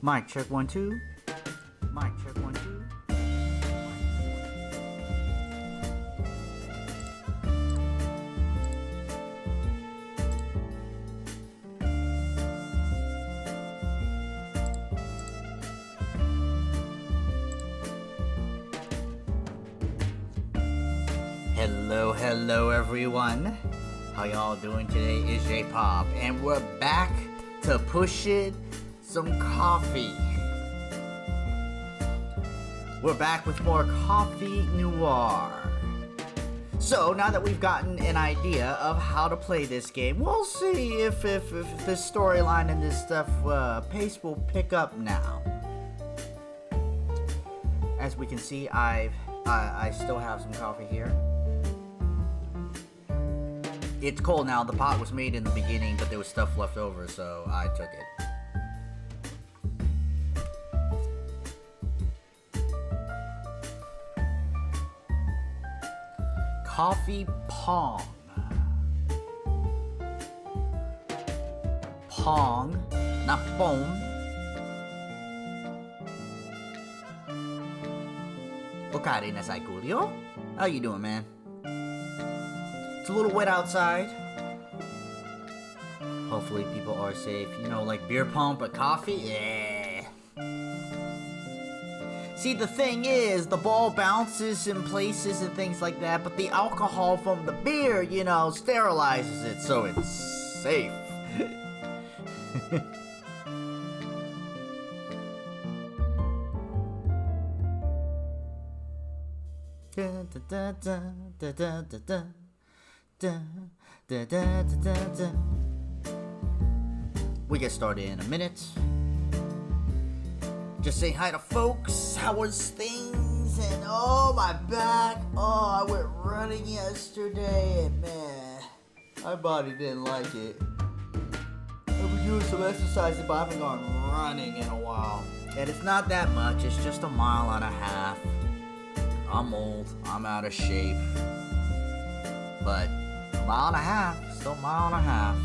Mic check 1 2. Mic check 1 2. Hello everyone. How y'all doing today? It's J-Pop and we're back to push it some coffee. We're back with more Coffee Noir. So now that we've gotten an idea of how to play this game, we'll see if this storyline and this stuff pace will pick up now. As we can see, I still have some coffee here. It's cold now. The pot was made in the beginning, but there was stuff left over, so I took it. Coffee Pong. Pong, not Pong. Okare nasai, Julio. How you doing, man? It's a little wet outside. Hopefully people are safe. You know, like beer pong, but coffee? Yeah. See, the thing is, the ball bounces in places and things like that, but the alcohol from the beer, you know, sterilizes it, so it's safe. Da, da, da, da, da, da, da. Da, da, da, da, da. We get started in a minute. Just say hi to folks. How was things? And oh, my back. Oh, I went running yesterday, and man, my body didn't like it. I've been doing some exercises, but I haven't gone running in a while. And it's not that much. It's just a mile and a half. I'm old. I'm out of shape. But a mile and a half, still a mile and a half.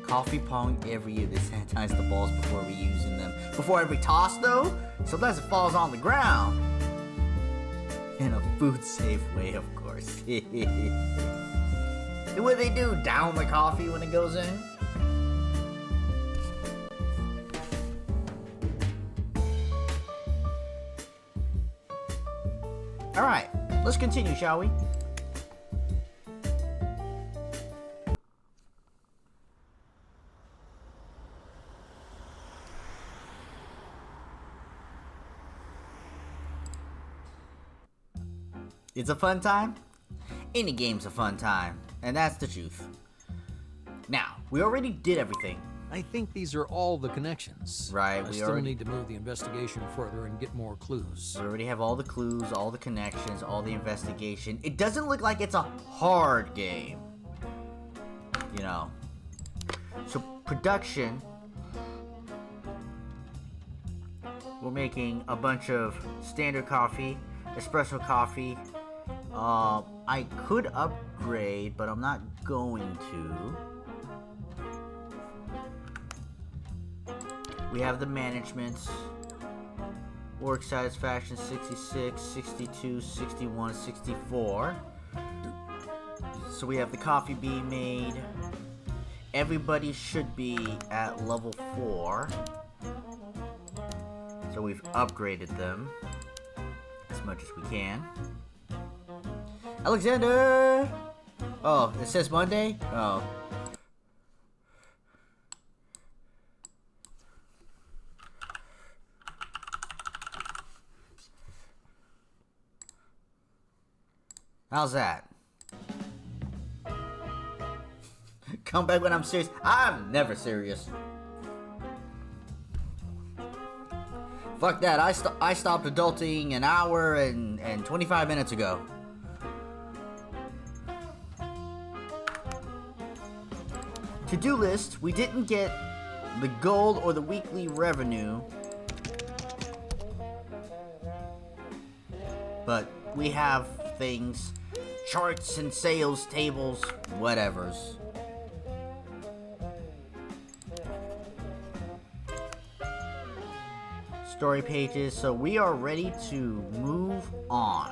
Coffee Pong every year. They sanitize the balls before reusing them. Before every toss, though, sometimes it falls on the ground. In a food-safe way, of course. What do they do? Down the coffee when it goes in? Alright, let's continue, shall we? It's a fun time? Any game's a fun time, and that's the truth. Now, we already did everything. I think these are all the connections. Right, I still need to move the investigation further and get more clues. We already have all the clues, all the connections, all the investigation. It doesn't look like it's a hard game. You know. So, production. We're making a bunch of standard coffee, espresso coffee. I could upgrade, but I'm not going to. We have the management. Work satisfaction 66, 62, 61, 64. So we have the coffee being made. Everybody should be at level 4. So we've upgraded them as much as we can. Alexander! Oh, it says Monday? Oh. How's that? Come back when I'm serious. I'm never serious. Fuck that. I stopped adulting an hour and 25 minutes ago. To-do list, we didn't get the gold or the weekly revenue, but we have things, charts and sales tables, whatevers. story pages, so we are ready to move on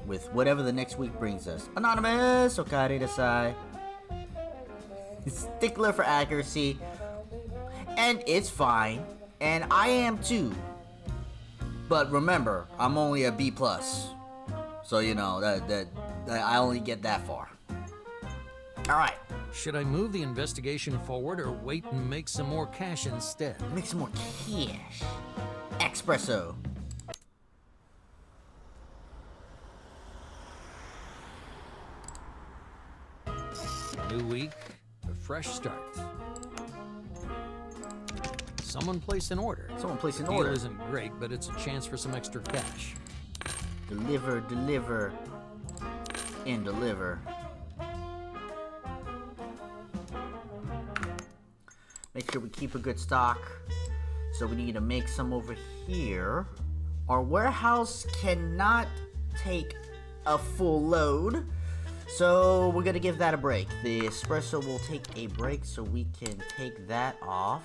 with whatever the next week brings us. Anonymous, okare desai. Stickler for accuracy, and it's fine, and I am too. But remember, I'm only a B+, so you know that I only get that far. All right. Should I move the investigation forward or wait and make some more cash instead? Make some more cash. Espresso. New week, a fresh start. Someone place an order. Someone place an Deal order. isn't great, but it's a chance for some extra cash. Deliver, and deliver. Make sure we keep a good stock. So we need to make some over here. Our warehouse cannot take a full load, so we're gonna give that a break. The espresso will take a break so we can take that off.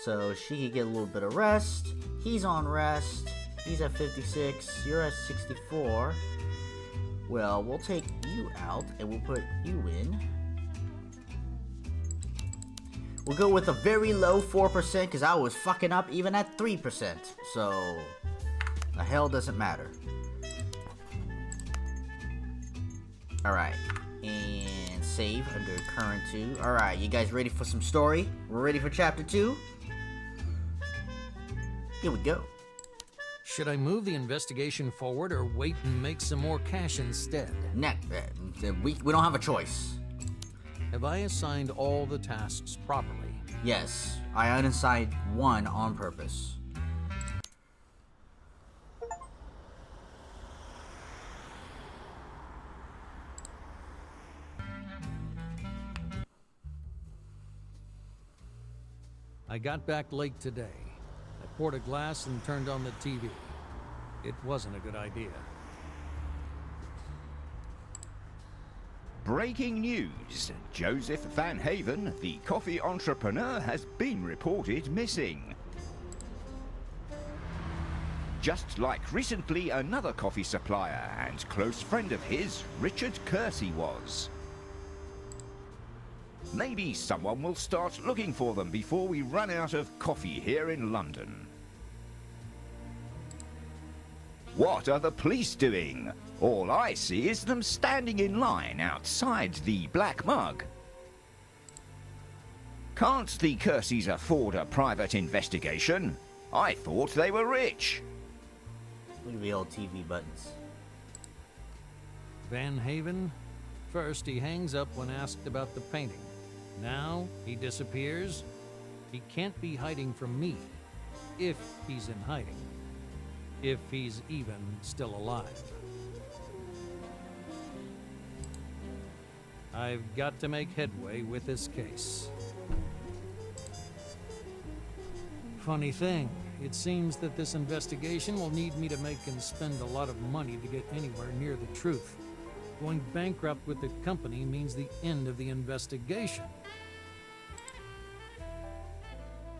So she can get a little bit of rest. He's on rest. He's at 56. You're at 64. Well, we'll take you out and we'll put you in. We'll go with a very low 4% because I was fucking up even at 3%. So, the hell doesn't matter. Alright. And save under current 2. Alright, you guys ready for some story? We're ready for chapter 2? Here we go. Should I move the investigation forward or wait and make some more cash instead? We don't have a choice. Have I assigned all the tasks properly? Yes, I unassigned one on purpose. I got back late today. I poured a glass and turned on the TV. It wasn't a good idea. Breaking news. Joseph Van Haven, the coffee entrepreneur, has been reported missing. Just like recently another coffee supplier and close friend of his, Richard Kersey, was. Maybe someone will start looking for them before we run out of coffee here in London. What are the police doing? All I see is them standing in line outside the Black Mug. Can't the Kerseys afford a private investigation? I thought they were rich. Look at the old TV buttons. Van Haven? First, he hangs up when asked about the painting. Now, he disappears. He can't be hiding from me. If he's in hiding. If he's even still alive. I've got to make headway with this case. Funny thing, it seems that this investigation will need me to make and spend a lot of money to get anywhere near the truth. Going bankrupt with the company means the end of the investigation.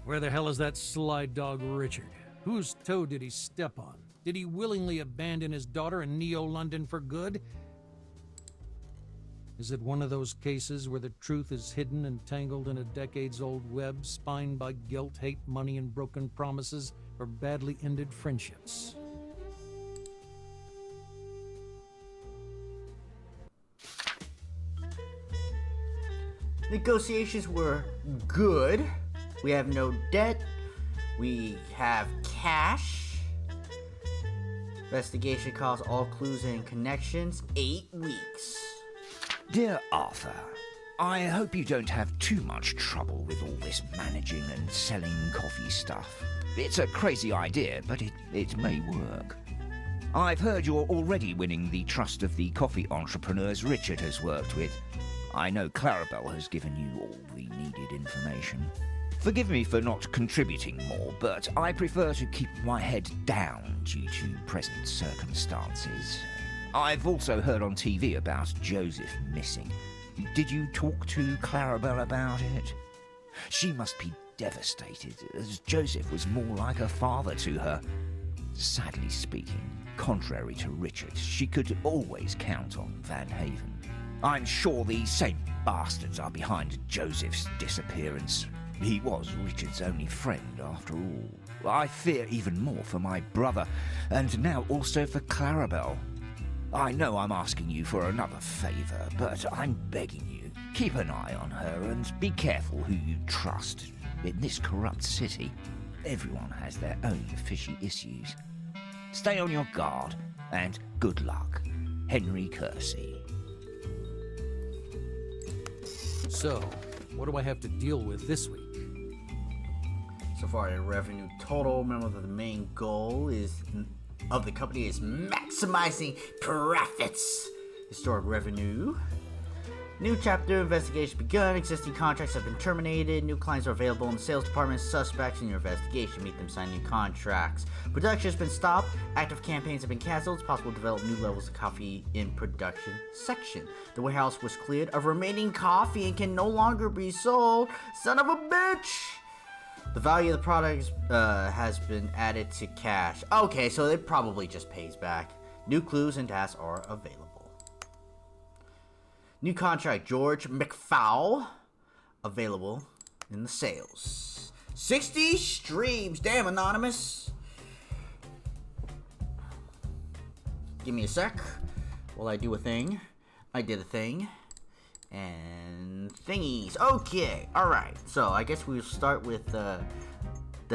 Where the hell is that sly dog Richard? Whose toe did he step on? Did he willingly abandon his daughter in Neo-London for good? Is it one of those cases where the truth is hidden and tangled in a decades-old web spined by guilt, hate, money, and broken promises, or badly ended friendships? Negotiations were good. We have no debt. We have cash. Investigation costs all clues and connections 8 weeks. Dear Arthur, I hope you don't have too much trouble with all this managing and selling coffee stuff. It's a crazy idea, but it may work. I've heard you're already winning the trust of the coffee entrepreneurs Richard has worked with. I know Clarabelle has given you all the needed information. Forgive me for not contributing more, but I prefer to keep my head down due to present circumstances. I've also heard on TV about Joseph missing. Did you talk to Clarabelle about it? She must be devastated, as Joseph was more like a father to her. Sadly speaking, contrary to Richard, she could always count on Van Haven. I'm sure these same bastards are behind Joseph's disappearance. He was Richard's only friend, after all. I fear even more for my brother, and now also for Clarabelle. I know I'm asking you for another favor, but I'm begging you, keep an eye on her and be careful who you trust. In this corrupt city, everyone has their own fishy issues. Stay on your guard, and good luck. Henry Kersey. So, what do I have to deal with this week? So far, your revenue total. Remember that the main goal of the company is maximizing profits. Historic revenue. New chapter, investigation begun. Existing contracts have been terminated. New clients are available in the sales department. Suspects in your investigation. Meet them, sign new contracts. Production has been stopped. Active campaigns have been canceled. It's possible to develop new levels of coffee in production section. The warehouse was cleared of remaining coffee and can no longer be sold. Son of a bitch! The value of the product has been added to cash. Okay, so it probably just pays back. New clues and tasks are available. New contract, George McFowl. Available in the sales. 60 streams. Damn, Anonymous. Give me a sec while I do a thing. I did a thing. And thingies. Okay, alright. So I guess we'll start with the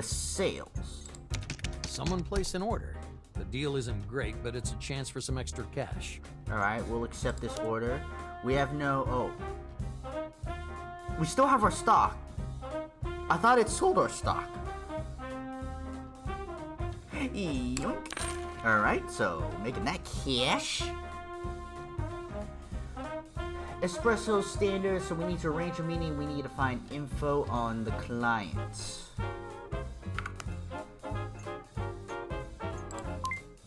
sales. Someone place an order. The deal isn't great, but it's a chance for some extra cash. Alright, we'll accept this order. We have no... Oh. We still have our stock. I thought it sold our stock. Yoink. Alright, so making that cash. Espresso standard, so we need to arrange a meeting. We need to find info on the client.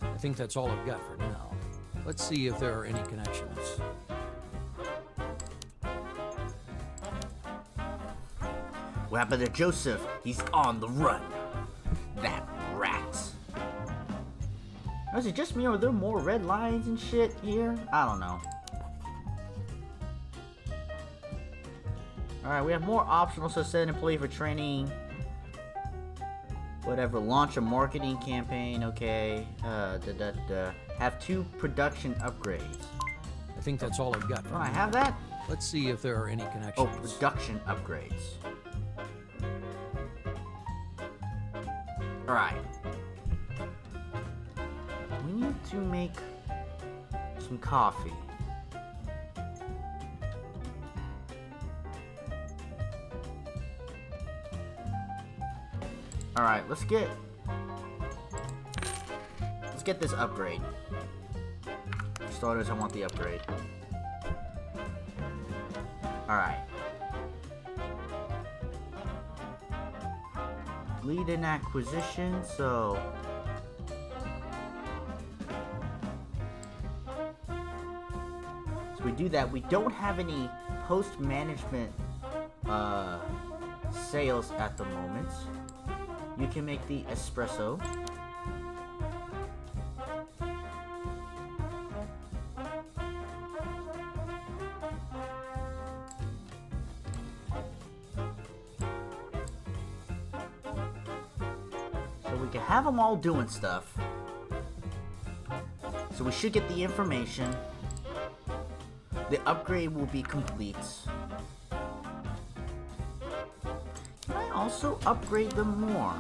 I think that's all I've got for now. Let's see if there are any connections. What happened to Joseph? He's on the run. That rat. Is it just me or are there more red lines and shit here? I don't know. Alright, we have more optional, so set an employee for training. Whatever, launch a marketing campaign, okay. Have 2 production upgrades. I think that's all I've got for Don't I now. have that? Let's see if there are any connections. Oh, production upgrades. Alright. We need to make some coffee. Alright, let's get this upgrade. For starters, I want the upgrade. Alright. Lead in acquisition, so we do that. We don't have any post-management sales at the moment. You can make the espresso. So we can have them all doing stuff. So we should get the information. The upgrade will be complete. Can I also upgrade them more?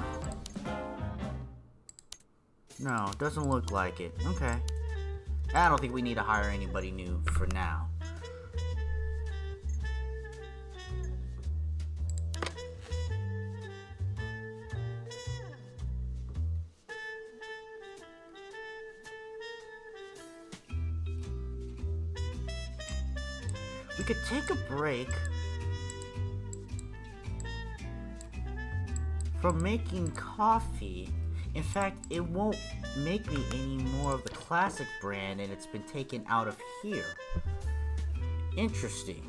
No, doesn't look like it. Okay. I don't think we need to hire anybody new for now. We could take a break from making coffee. In fact, it won't make me any more of the classic brand, and it's been taken out of here. Interesting.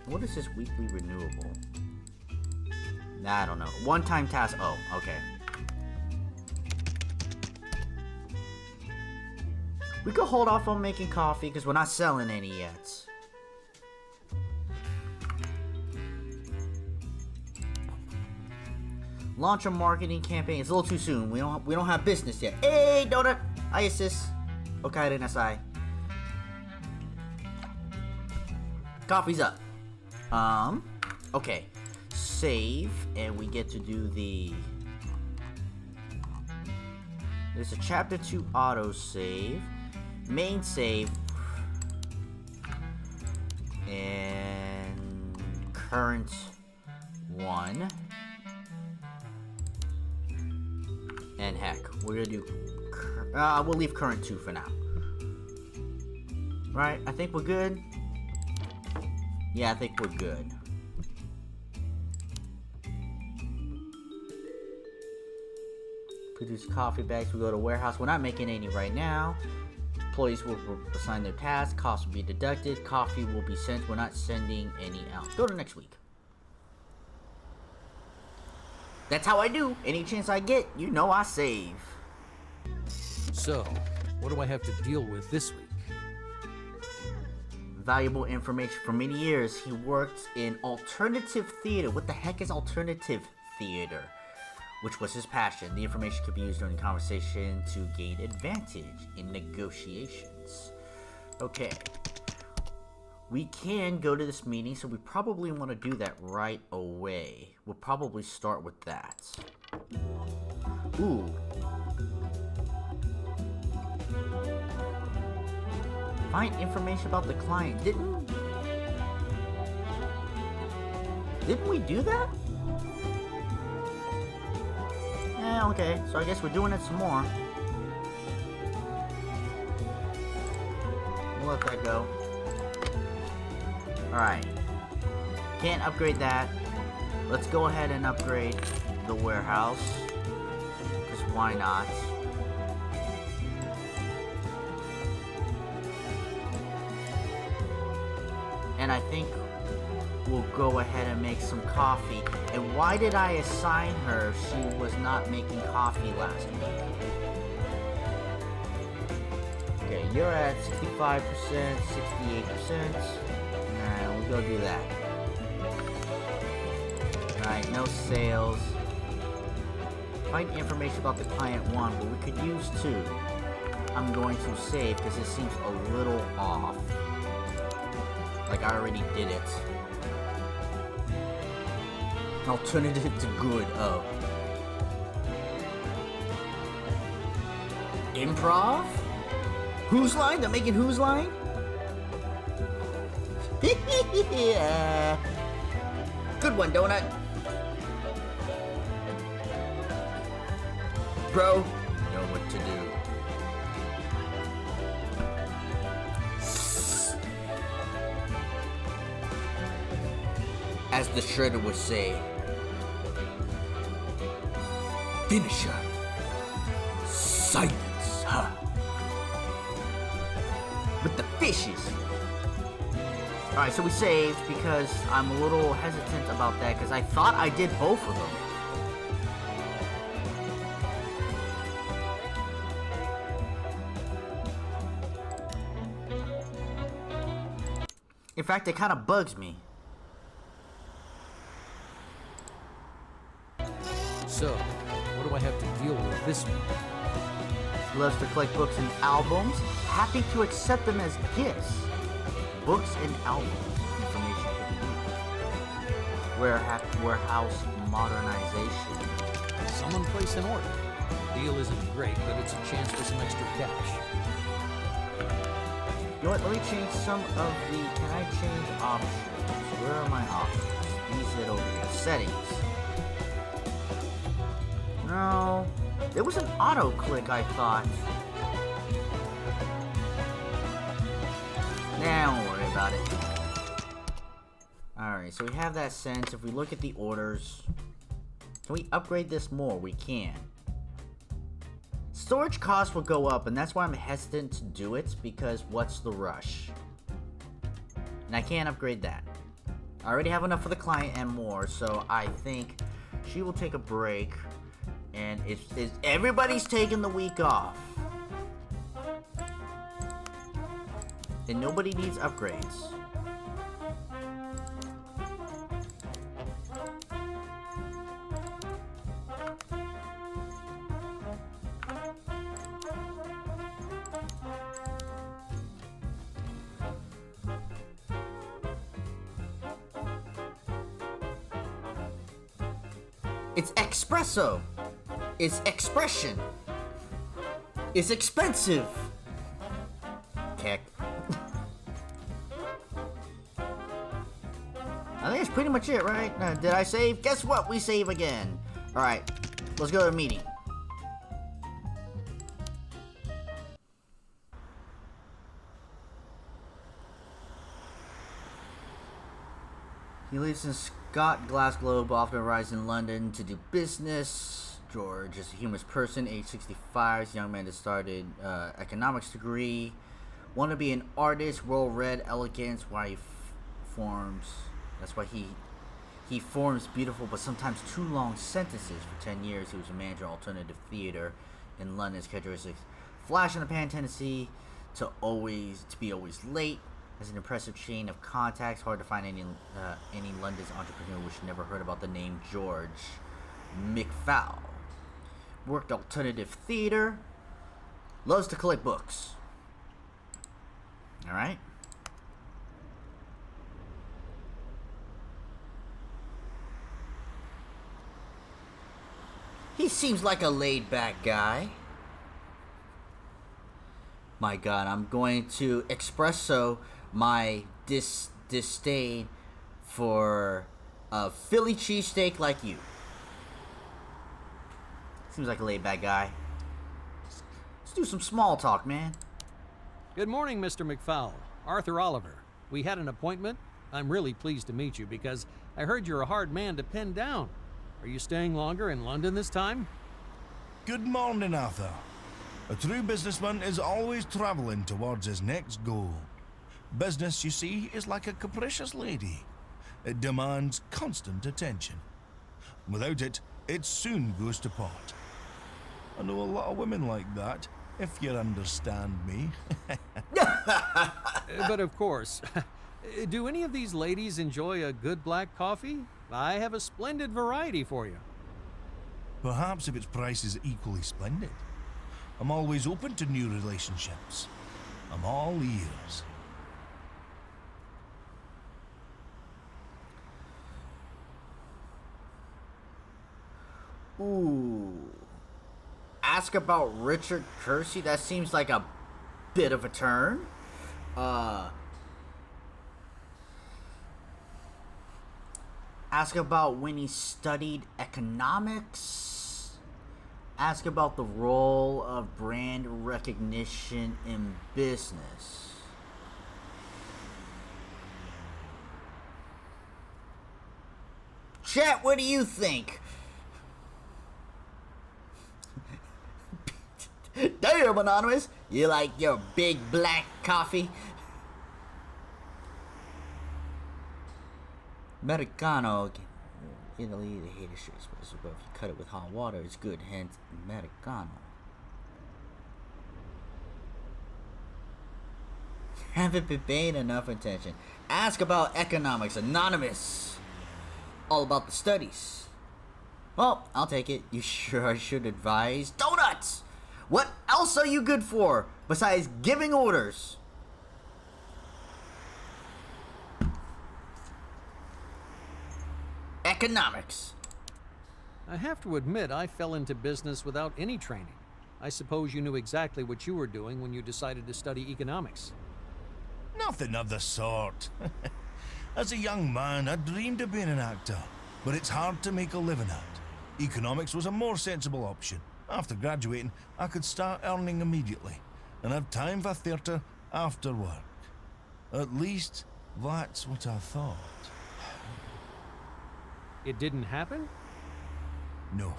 What is this weekly renewable? I don't know. One-time task. Oh, okay. We could hold off on making coffee because we're not selling any yet. Launch a marketing campaign. It's a little too soon. We don't have business yet. Hey, Donut. I assist. Okay, nasai. Coffee's up. Okay. Save, and we get to do the... There's a chapter 2 autosave. Main save. And... current 1. And heck, we're gonna do... we'll leave current 2 for now. Right, I think we're good. Yeah, I think we're good. Produce coffee bags. We go to warehouse. We're not making any right now. Employees will assign their tasks. Costs will be deducted. Coffee will be sent. We're not sending any out. Go to next week. That's how I do. Any chance I get, you know I save. So, what do I have to deal with this week? Valuable information. For many years, he worked in alternative theater. What the heck is alternative theater? Which was his passion. The information could be used during conversation to gain advantage in negotiations. Okay. We can go to this meeting, so we probably want to do that right away. We'll probably start with that. Ooh. Find information about the client. Didn't we do that? Yeah, okay. So I guess we're doing it some more. We'll let that go. Alright. Can't upgrade that. Let's go ahead and upgrade the warehouse. Because why not? And I think we'll go ahead and make some coffee. And why did I assign her? She was not making coffee last week. Okay, you're at 65%, 68%. Alright, we'll go do that. Alright, no sales. Find information about the client 1, but we could use 2. I'm going to save because it seems a little off. Like I already did it. Alternative to good. Oh. Improv? Whose line? They're making whose line? Yeah. Good one, Donut. Bro, know what to do. As the Shredder would say, finisher. Silence, huh? With the fishes. Alright, so we saved because I'm a little hesitant about that because I thought I did both of them. In fact, it kind of bugs me. So, what do I have to deal with this week? Loves to collect books and albums. Happy to accept them as gifts. Books and albums. Information to be used. Warehouse modernization. Someone place an order. The deal isn't great, but it's a chance for some extra cash. You know what? Let me change some of the... Can I change options? Where are my options? These it over here. Settings. No. There was an auto click, I thought. Nah, don't worry about it. Alright, so we have that sense. If we look at the orders... Can we upgrade this more? We can. Storage costs will go up, and that's why I'm hesitant to do it, because what's the rush? And I can't upgrade that. I already have enough for the client and more, so I think She will take a break, and everybody's taking the week off. And nobody needs upgrades. It's espresso. It's expression. It's expensive. Heck. I think that's pretty much it, right? Did I save? Guess what? We save again. Alright, let's go to the meeting. He lives in Scott Glass Globe, often arrives in London to do business. George is a humorous person, age 65, is a young man that started economics degree. Want to be an artist, well-read, elegance, why he forms. That's why he forms beautiful but sometimes too long sentences. For 10 years, he was a manager of alternative theater in London's characteristics. Flash in the pan tendency to be always late. Has an impressive chain of contacts. Hard to find any London's entrepreneur which never heard about the name George McFowl. Worked alternative theater. Loves to collect books. Alright. He seems like a laid-back guy. My God, I'm going to espresso my disdain for a Philly cheesesteak like you. Seems like a laid-back guy. Let's do some small talk, man. Good morning, Mr. McFowl. Arthur Oliver. We had an appointment. I'm really pleased to meet you because I heard you're a hard man to pin down. Are you staying longer in London this time? Good morning, Arthur. A true businessman is always traveling towards his next goal. Business, you see, is like a capricious lady. It demands constant attention. Without it, it soon goes to pot. I know a lot of women like that, if you understand me. But of course. Do any of these ladies enjoy a good black coffee? I have a splendid variety for you. Perhaps if its price is equally splendid. I'm always open to new relationships. I'm all ears. Ooh. Ask about Richard Kersey? That seems like a bit of a turn. Ask about when he studied economics. Ask about the role of brand recognition in business. Chat, what do you think? Damn, Anonymous, you like your big black coffee? Americano. Italy, the hate is straight espresso, but if you cut it with hot water, it's good, hence Americano. Haven't been paying enough attention. Ask about economics, Anonymous. All about the studies. Well, I'll take it. You sure I should advise? Donuts! What else are you good for besides giving orders? Economics. I have to admit, I fell into business without any training. I suppose you knew exactly what you were doing when you decided to study economics. Nothing of the sort. As a young man, I dreamed of being an actor, but it's hard to make a living at. Economics was a more sensible option. After graduating, I could start earning immediately and have time for theatre after work. At least, that's what I thought. It didn't happen? No,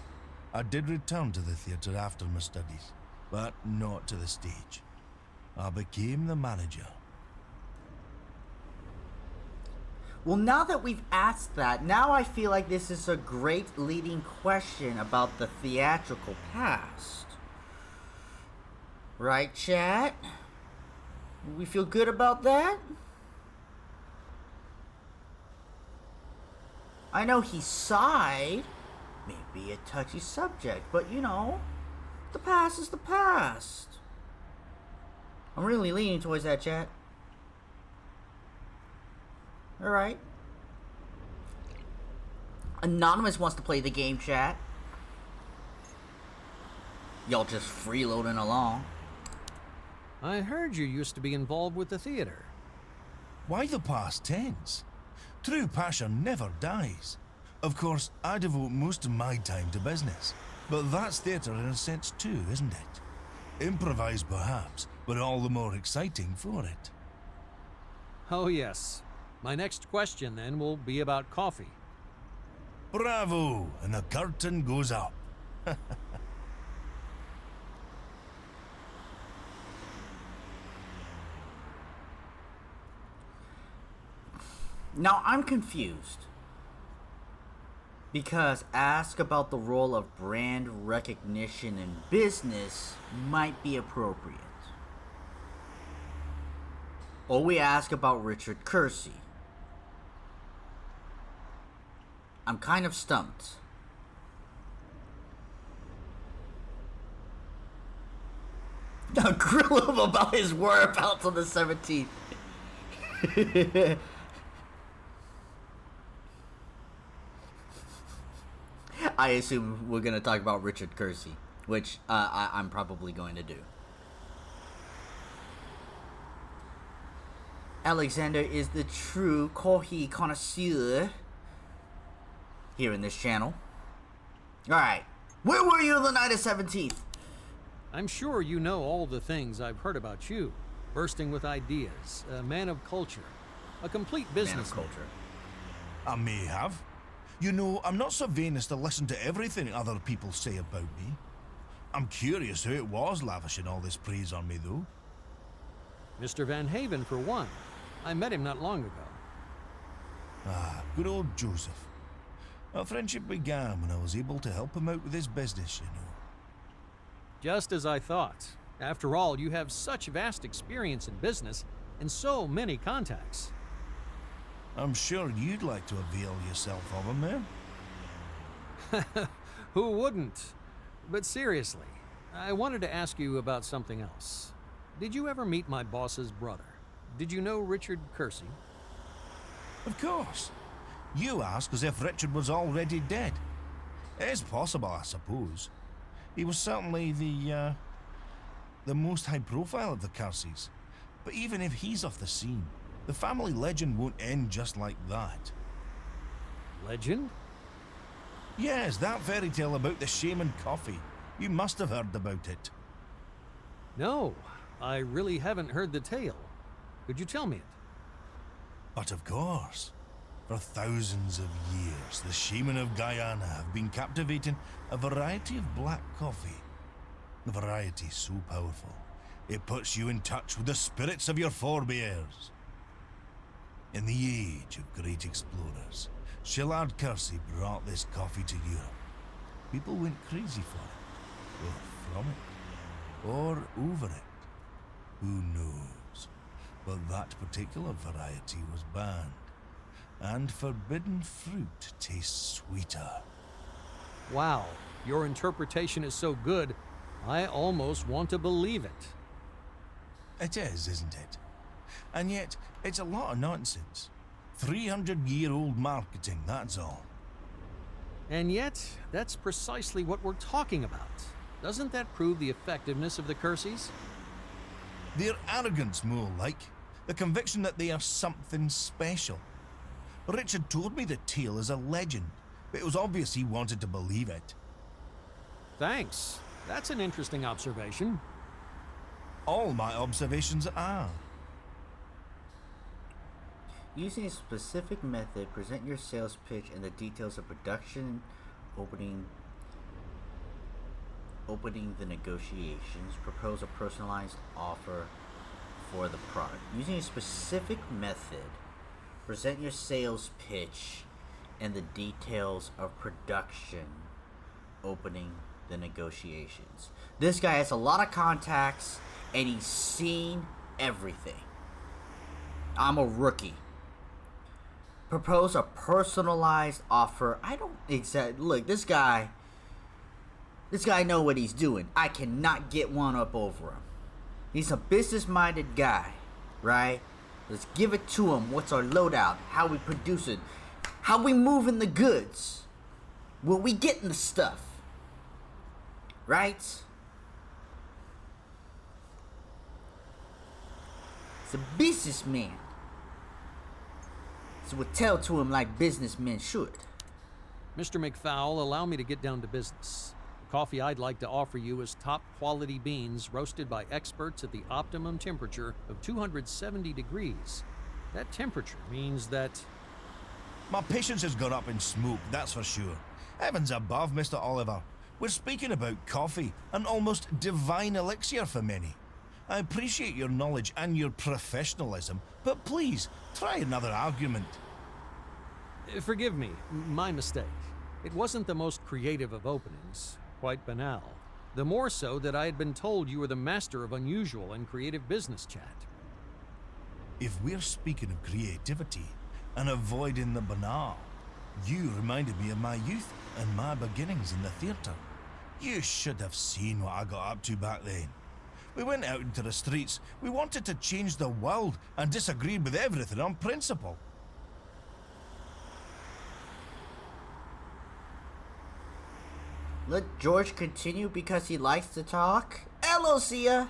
I did return to the theatre after my studies, but not to the stage. I became the manager. Well, now that we've asked that, now I feel like this is a great leading question about the theatrical past. Right, chat? We feel good about that? I know he sighed. Maybe a touchy subject, but you know, the past is the past. I'm really leaning towards that, chat. Alright. Anonymous wants to play the game, chat. Y'all just freeloading along. I heard you used to be involved with the theater. Why the past tense? True passion never dies. Of course, I devote most of my time to business. But that's theatre in a sense too, isn't it? Improvised perhaps, but all the more exciting for it. Oh, yes. My next question, then, will be about coffee. Bravo! And the curtain goes up. Now, I'm confused. Because ask about the role of brand recognition in business might be appropriate. Or we ask about Richard Kersey. I'm kind of stumped. Now grill him about his whereabouts on the 17th. I assume we're going to talk about Richard Kersey, which I'm probably going to do. Alexander is the true coffee connoisseur here in this channel. Alright, where were you the night of 17th? I'm sure you know all the things I've heard about you. Bursting with ideas, a man of culture, a complete businessman. Man of culture. I may have. You know, I'm not so vain as to listen to everything other people say about me. I'm curious who it was lavishing all this praise on me, though. Mr. Van Haven, for one. I met him not long ago. Ah, good old Joseph. Our friendship began when I was able to help him out with his business, you know. Just as I thought. After all, you have such vast experience in business and so many contacts. I'm sure you'd like to avail yourself of him, eh? Who wouldn't? But seriously, I wanted to ask you about something else. Did you ever meet my boss's brother? Did you know Richard Kersey? Of course. You ask as if Richard was already dead. It's possible, I suppose. He was certainly the most high profile of the Kerseys. But even if he's off the scene, the family legend won't end just like that. Legend? Yes, that fairy tale about the shaman coffee. You must have heard about it. No, I really haven't heard the tale. Could you tell me it? But of course. For thousands of years, the shaman of Guyana have been captivating a variety of black coffee. The variety is so powerful, it puts you in touch with the spirits of your forebears. In the age of great explorers, Shillard Kersey brought this coffee to Europe. People went crazy for it, or from it, or over it. Who knows? But that particular variety was banned, and forbidden fruit tastes sweeter. Wow, your interpretation is so good, I almost want to believe it. It is, isn't it? And yet, it's a lot of nonsense. 300-year-old marketing, that's all. And yet, that's precisely what we're talking about. Doesn't that prove the effectiveness of the Kerseys? Their arrogance, more like. The conviction that they are something special. Richard told me the tale is a legend, but it was obvious he wanted to believe it. Thanks. That's an interesting observation. All my observations are. Using a specific method, present your sales pitch and the details of production, opening the negotiations, propose a personalized offer for the product. Using a specific method, Present your sales pitch and the details of production opening the negotiations. This guy has a lot of contacts and he's seen everything. I'm a rookie. Propose a personalized offer. I don't exactly look. This guy know what he's doing. I cannot get one up over him. He's a business-minded guy, right? Let's give it to him. What's our loadout? How we produce it? How we moving the goods? Where we getting the stuff? Right? It's a businessman. So we'll tell to him like businessmen should. Mr. McFowl, allow me to get down to business. The coffee I'd like to offer you is top quality beans roasted by experts at the optimum temperature of 270 degrees. That temperature means that... My patience has gone up in smoke, that's for sure. Heavens above, Mr. Oliver. We're speaking about coffee, an almost divine elixir for many. I appreciate your knowledge and your professionalism, but please, try another argument. Forgive me, my mistake. It wasn't the most creative of openings, quite banal. The more so that I had been told you were the master of unusual and creative business chat. If we're speaking of creativity and avoiding the banal, you reminded me of my youth and my beginnings in the theatre. You should have seen what I got up to back then. We went out into the streets, we wanted to change the world and disagreed with everything on principle. Let George continue because he likes to talk. Hello, Sia.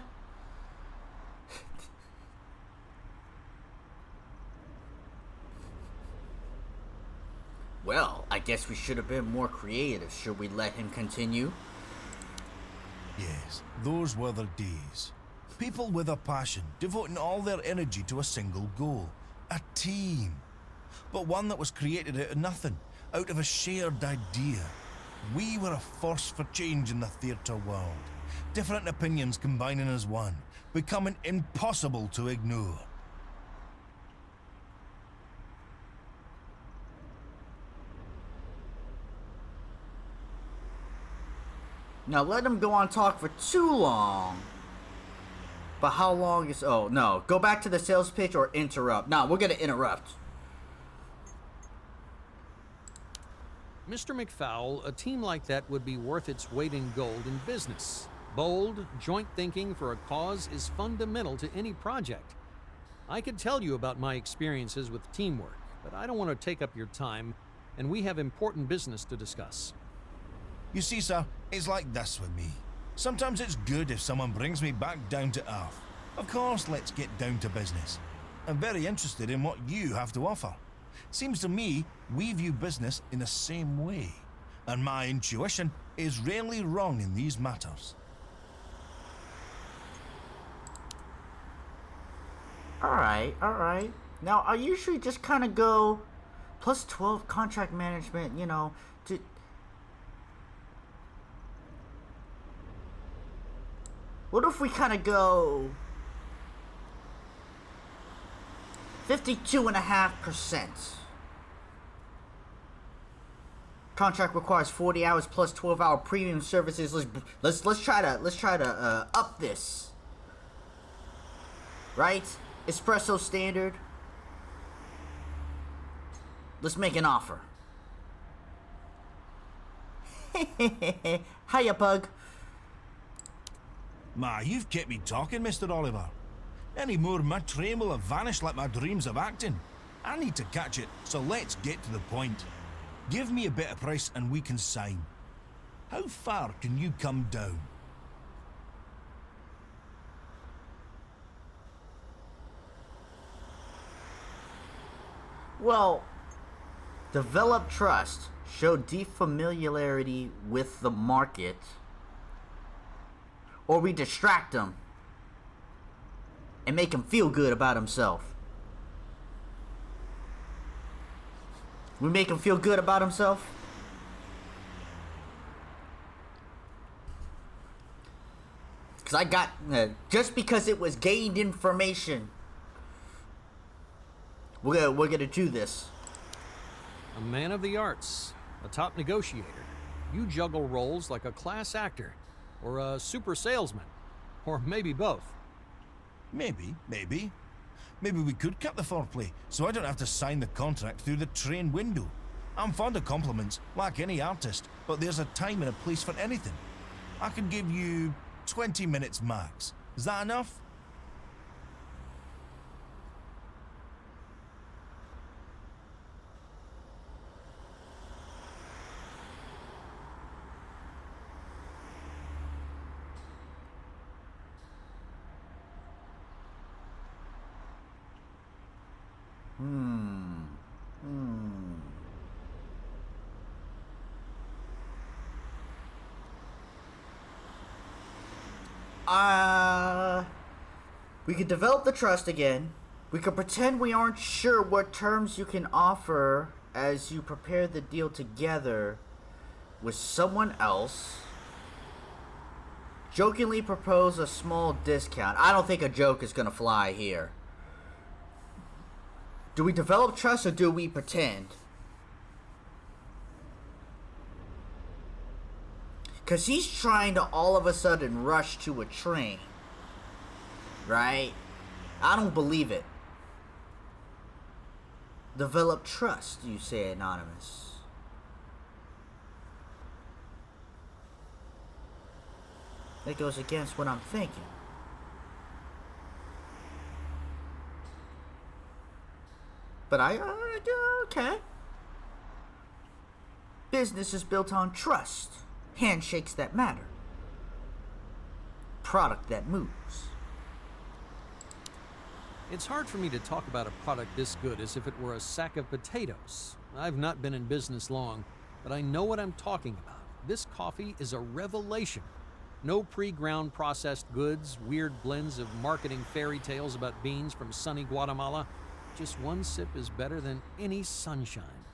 Well, I guess we should have been more creative. Should we let him continue? Yes, those were the days. People with a passion, devoting all their energy to a single goal. A team. But one that was created out of nothing, out of a shared idea. We were a force for change in the theatre world. Different opinions combining as one, becoming impossible to ignore. Now let him go on talk for too long. But how long is... Oh, no. Go back to the sales pitch or interrupt. No, we're going to interrupt. Mr. McFowl, a team like that would be worth its weight in gold in business. Bold, joint thinking for a cause is fundamental to any project. I could tell you about my experiences with teamwork, but I don't want to take up your time, and we have important business to discuss. You see, sir, it's like this with me. Sometimes it's good if someone brings me back down to earth. Of course, let's get down to business. I'm very interested in what you have to offer. Seems to me we view business in the same way, and my intuition is rarely wrong in these matters. Alright. Now, I usually just kind of go plus 12 contract management, you know, to... What if we kind of go 52.5%? Contract requires 40 hours plus 12-hour premium services. Let's try to up this. Right? Espresso standard. Let's make an offer. Hiya, Pug. Ma, you've kept me talking, Mr. Oliver. Any more, my train will have vanished like my dreams of acting. I need to catch it, so let's get to the point. Give me a better price and we can sign. How far can you come down? Well, develop trust, show deep familiarity with the market, or we distract him and make him feel good about himself. We make him feel good about himself? Because I got, just because it was gained information We're gonna do this. A man of the arts, a top negotiator. You juggle roles like a class actor, or a super salesman, or maybe both. Maybe. Maybe we could cut the foreplay, so I don't have to sign the contract through the train window. I'm fond of compliments, like any artist, but there's a time and a place for anything. I can give you 20 minutes max. Is that enough? We could develop the trust again. We could pretend we aren't sure what terms you can offer as you prepare the deal together with someone else. Jokingly propose a small discount. I don't think a joke is gonna fly here. Do we develop trust or do we pretend? Because he's trying to all of a sudden rush to a train. Right? I don't believe it. Develop trust, you say, Anonymous. That goes against what I'm thinking. But okay. Business is built on trust. Handshakes that matter. Product that moves. It's hard for me to talk about a product this good as if it were a sack of potatoes. I've not been in business long, but I know what I'm talking about. This coffee is a revelation. No pre-ground processed goods, weird blends of marketing fairy tales about beans from sunny Guatemala. Just one sip is better than any sunshine.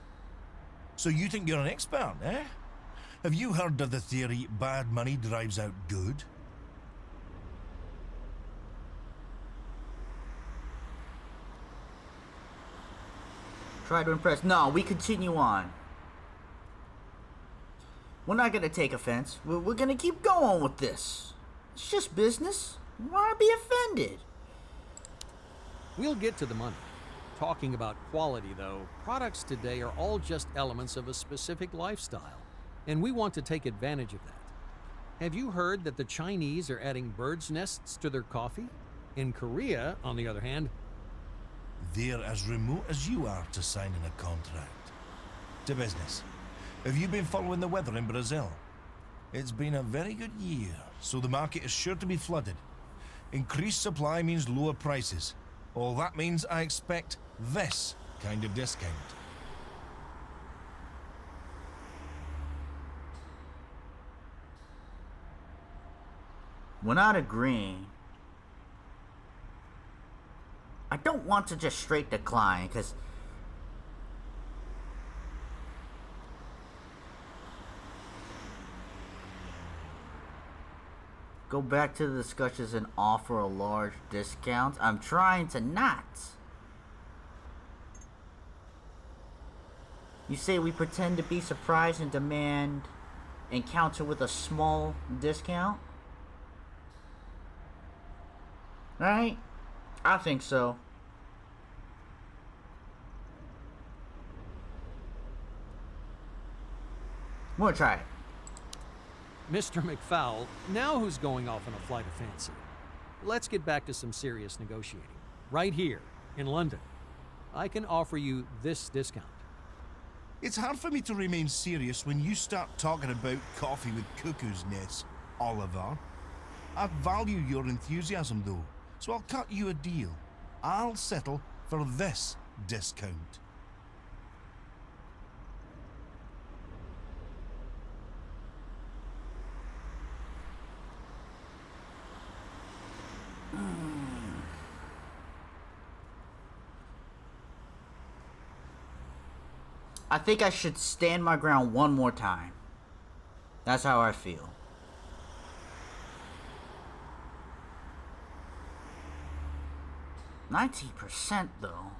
So you think you're an expert, eh? Have you heard of the theory bad money drives out good? Try to impress. No, we continue on. We're not gonna take offense. We're gonna keep going with this. It's just business. Why be offended? We'll get to the money. Talking about quality, though, products today are all just elements of a specific lifestyle, and we want to take advantage of that. Have you heard that the Chinese are adding birds' nests to their coffee? In Korea, on the other hand, They're as remote as you are to signing a contract. To business. Have you been following the weather in Brazil? It's been a very good year, so the market is sure to be flooded. Increased supply means lower prices. All that means I expect this kind of discount. We're not agreeing. I don't want to just straight decline, because go back to the discussions and offer a large discount. I'm trying to not. You say we pretend to be surprised and demand encounter with a small discount? Right? I think so. I'm gonna try it. Mr. McFowl, now who's going off on a flight of fancy? Let's get back to some serious negotiating. Right here, in London. I can offer you this discount. It's hard for me to remain serious when you start talking about coffee with cuckoo's nests, Oliver. I value your enthusiasm though, so I'll cut you a deal. I'll settle for this discount. I think I should stand my ground one more time. That's how I feel. $19% though.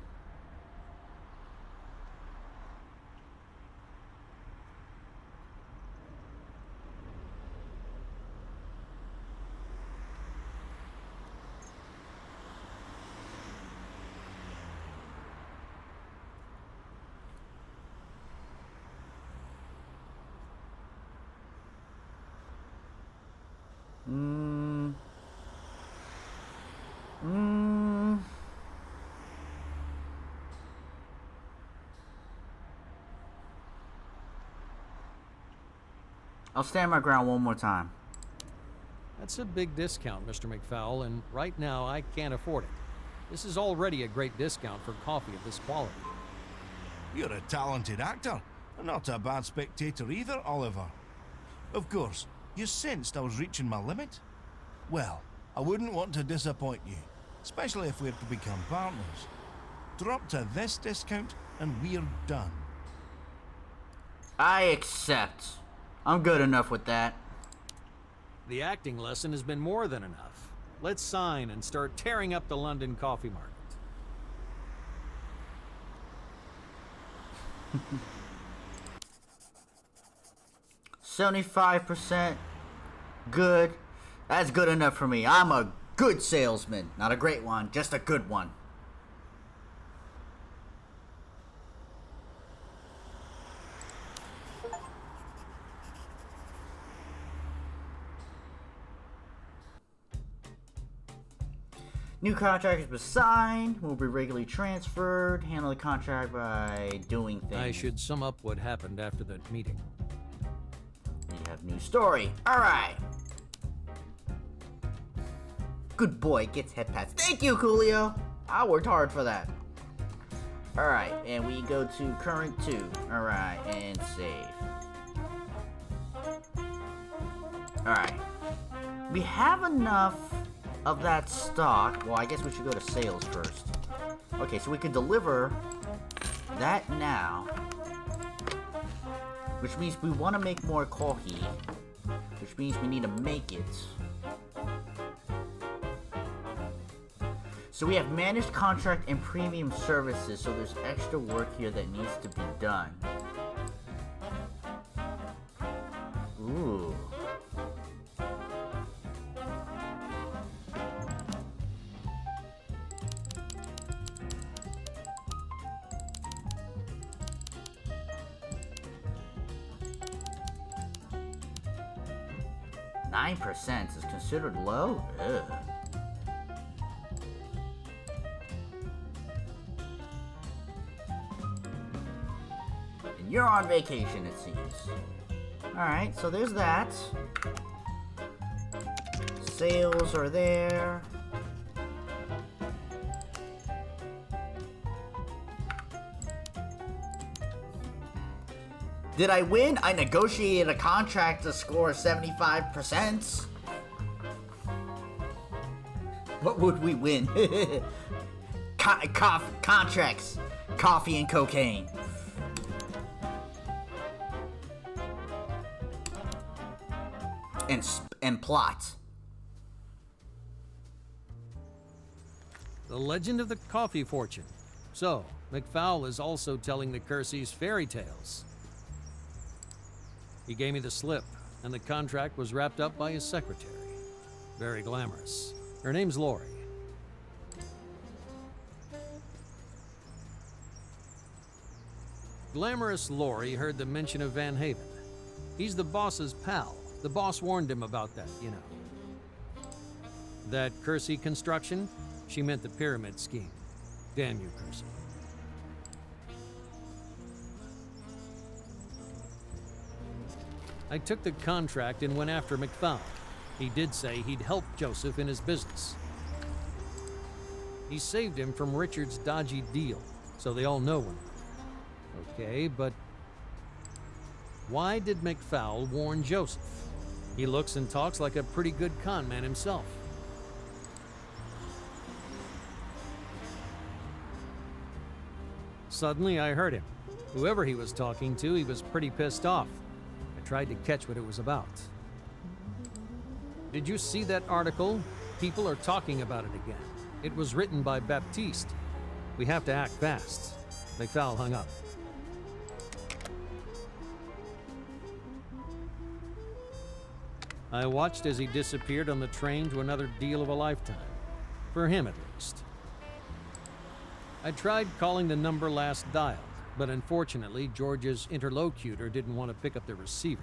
I'll stand my ground one more time. That's a big discount, Mr. McFowle, and right now I can't afford it. This is already a great discount for coffee of this quality. You're a talented actor, and not a bad spectator either, Oliver. Of course, you sensed I was reaching my limit. Well, I wouldn't want to disappoint you, especially if we're to become partners. Drop to this discount, and we're done. I accept. I'm good enough with that. The acting lesson has been more than enough. Let's sign and start tearing up the London coffee market. 75% good. That's good enough for me. I'm a good salesman. Not a great one, just a good one. New contract has been signed, will be regularly transferred, handle the contract by doing things. I should sum up what happened after that meeting. We have new story. Alright. Good boy, gets head pats. Thank you, Coolio. I worked hard for that. Alright, and we go to current 2. Alright, and save. Alright. We have enough of that stock. Well, I guess we should go to sales first. Okay, so we can deliver that now. Which means we want to make more coffee. Which means we need to make it. So we have managed contract and premium services, so there's extra work here that needs to be done. Ooh. %9 is considered low? Ugh. And you're on vacation, it seems. Alright, so there's that. Sales are there. Did I win? I negotiated a contract to score 75%. What would we win? Contracts, coffee and cocaine. And plot. The legend of the coffee fortune. So, McFowle is also telling the Kersey's fairy tales. He gave me the slip, and the contract was wrapped up by his secretary. Very glamorous. Her name's Lori. Glamorous Lori heard the mention of Van Haven. He's the boss's pal. The boss warned him about that, you know. That Kersey construction? She meant the pyramid scheme. Damn you, Kersey. I took the contract and went after McFowle. He did say he'd help Joseph in his business. He saved him from Richard's dodgy deal, so they all know him. Okay, but why did McFowle warn Joseph? He looks and talks like a pretty good con man himself. Suddenly I heard him. Whoever he was talking to, he was pretty pissed off. I tried to catch what it was about. Did you see that article? People are talking about it again. It was written by Baptiste. We have to act fast. McFowle hung up. I watched as he disappeared on the train to another deal of a lifetime. For him, at least. I tried calling the number last dialed, but unfortunately, George's interlocutor didn't want to pick up the receiver.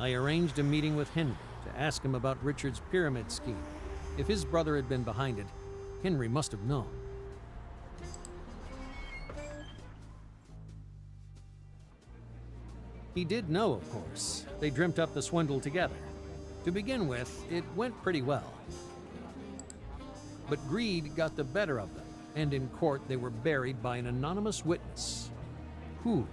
I arranged a meeting with Henry to ask him about Richard's pyramid scheme. If his brother had been behind it, Henry must have known. He did know, of course. They dreamt up the swindle together. To begin with, it went pretty well. But greed got the better of them, and in court they were buried by an anonymous witness. Who?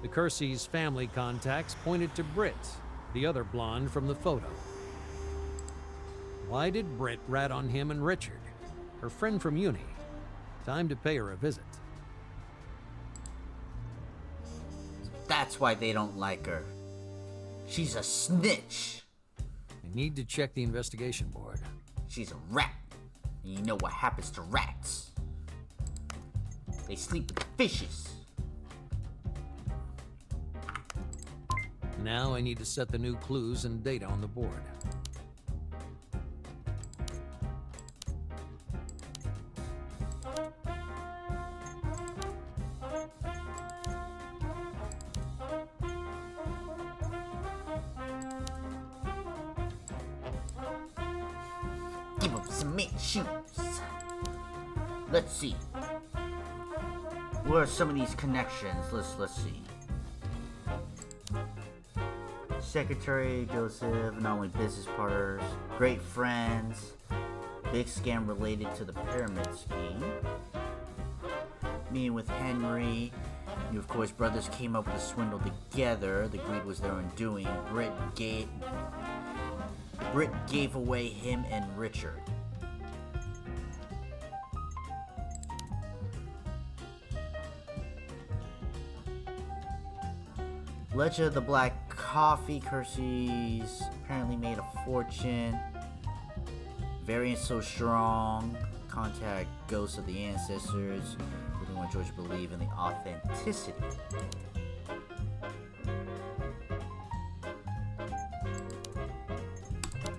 The Kersey's family contacts pointed to Britt, the other blonde from the photo. Why did Britt rat on him and Richard, her friend from uni? Time to pay her a visit. That's why they don't like her. She's a snitch. I need to check the investigation board. She's a rat. And you know what happens to rats. They sleep with fishes. Now I need to set the new clues and data on the board. Give him some mint shoes. Let's see. What are some of these connections? Let's see. Secretary Joseph, not only business partners, great friends, big scam related to the pyramid scheme. Meeting with Henry. You, of course, brothers came up with a swindle together. The greed was their undoing. Britt gave away him and Richard. Legend of the Black Coffee. Kersey's apparently made a fortune. Variant so strong. Contact ghosts of the ancestors. We want George to believe in the authenticity.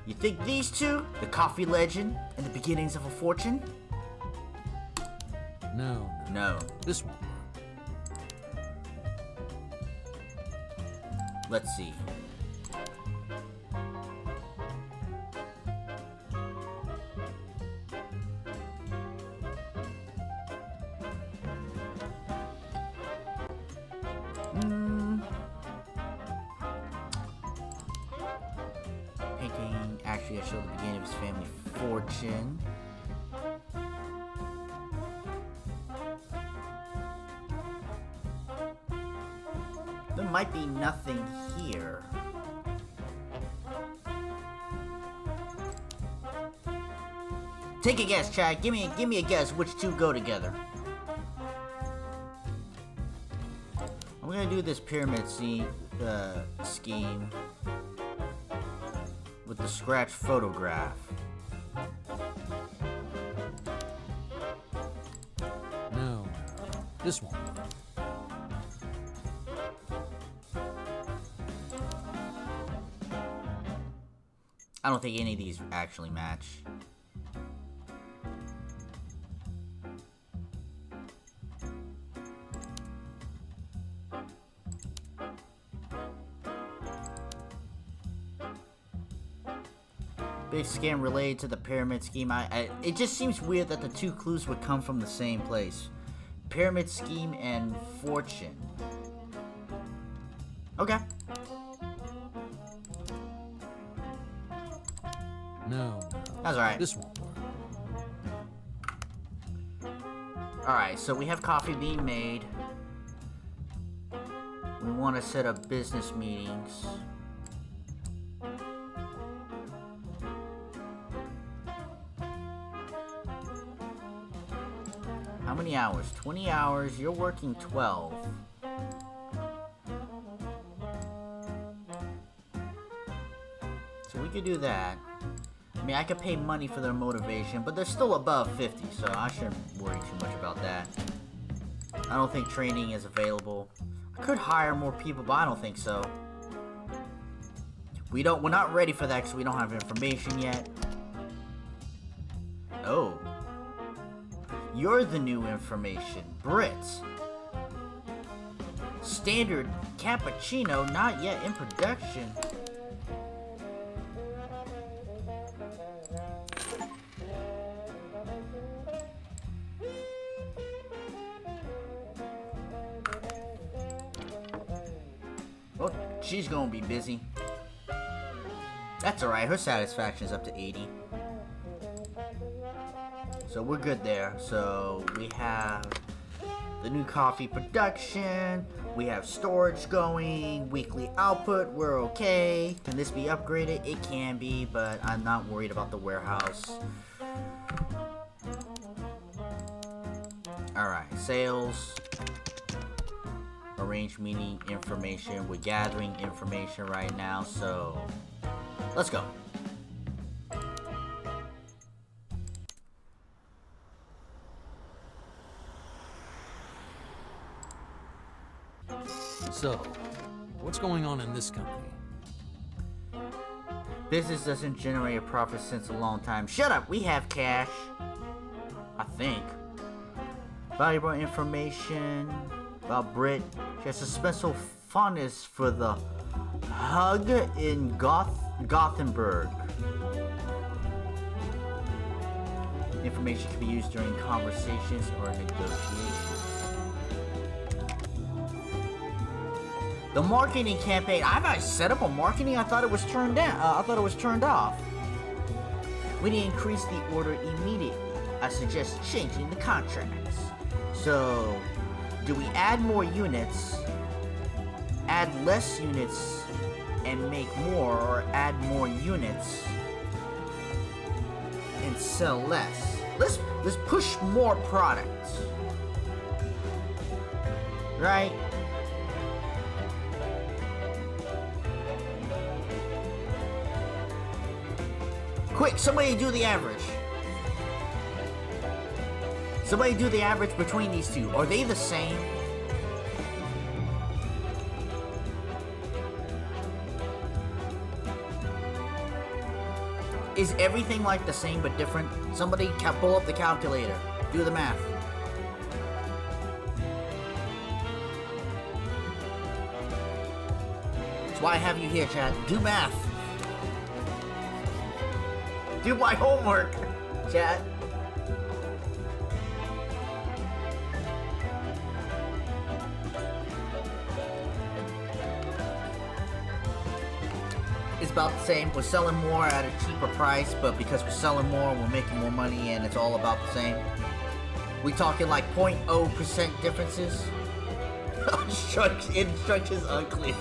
You think these two, the coffee legend and the beginnings of a fortune? No. No. This won't work. Let's see. Painting actually showed the beginning of his family fortune. There might be nothing here. Take a guess, Chad. Give me a guess which two go together. I'm gonna do this pyramid scheme with the scratch photograph. No. This won't work. I don't think any of these actually match. Big scam related to the pyramid scheme. It just seems weird that the two clues would come from the same place. Pyramid scheme and fortune. Okay. No. That's alright. This won't work. Alright, so we have coffee being made. We want to set up business meetings. How many hours? 20 hours. You're working 12. So we could do that. I mean, I could pay money for their motivation, but they're still above 50, so I shouldn't worry too much about that. I don't think training is available. I could hire more people, but I don't think so. We're not ready for that because we don't have information yet. Oh. You're the new information. Britt. Standard cappuccino, not yet in production. she's gonna be busy. That's alright, her satisfaction is up to 80. So we're good there. So we have the new coffee production, we have storage going, weekly output, we're okay. Can this be upgraded? It can be, but I'm not worried about the warehouse. Alright, sales. Arrange meeting information. We're gathering information right now, so let's go. So, what's going on in this company? Business doesn't generate a profit since a long time. Shut up! We have cash. I think. Valuable information about Brit. She has a special fondness for the hug in Gothenburg. Information can be used during conversations or negotiations. The marketing campaign. I've not set up a marketing. I thought it was turned down. I thought it was turned off. We need to increase the order immediately. I suggest changing the contracts. So, do we add more units, add less units, and make more, or add more units and sell less? Let's push more products, right? Quick, somebody do the average. Somebody do the average between these two. Are they the same? Is everything like the same but different? Somebody pull up the calculator. Do the math. That's why I have you here, chat. Do math. Do my homework, chat. It's about the same. We're selling more at a cheaper price, but because we're selling more, we're making more money, and it's all about the same. We talking like 0.0% differences? Instructions unclear.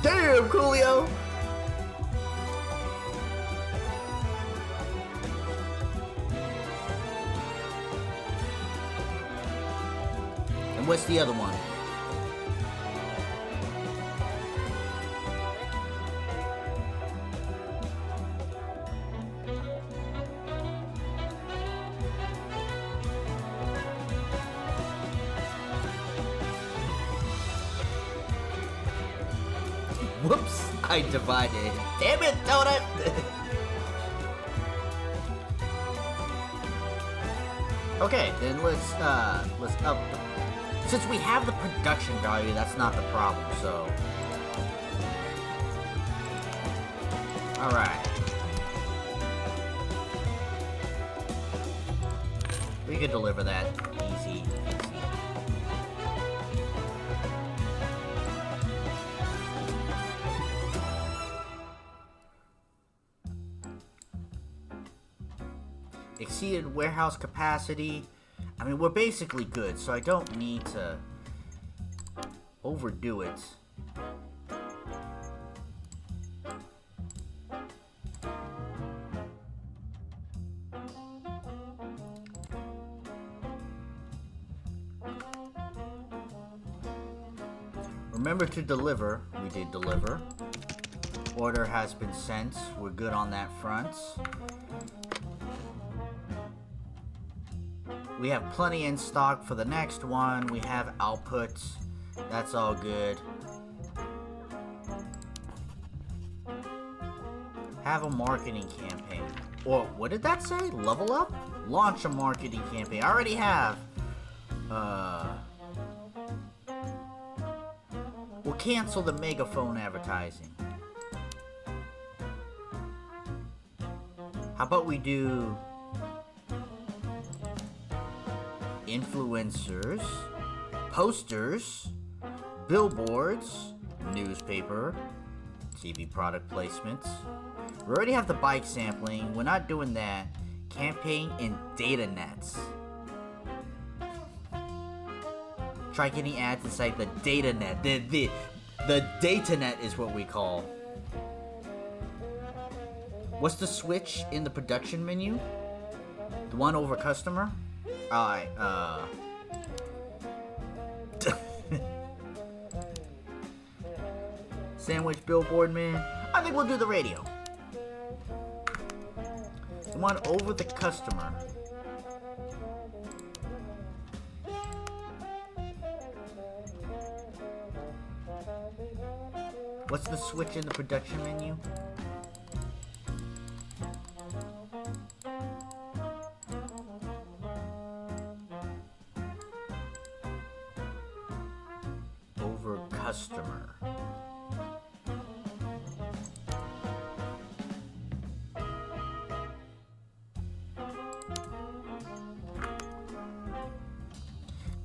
Damn, Coolio! And what's the other one? Whoops, I divided. Damn it, Donut! Okay, then let's up. Since we have the production value, that's not the problem, so. Alright. We could deliver that easy. Exceeded warehouse capacity. I mean, we're basically good, so I don't need to overdo it. Remember to deliver. We did deliver. Order has been sent. We're good on that front. We have plenty in stock for the next one. We have output. That's all good. Have a marketing campaign. Or what did that say? Level up? Launch a marketing campaign. I already have. We'll cancel the megaphone advertising. How about we do influencers, posters, billboards, Newspaper, TV product placements. We already have the bike sampling. We're not doing that. Campaign and data nets. Try getting ads inside the data net. The data net is what we call. What's the switch in the production menu? The one over customer? Alright, Sandwich billboard man. I think we'll do the radio. The one over the customer. What's the switch in the production menu? Over customer.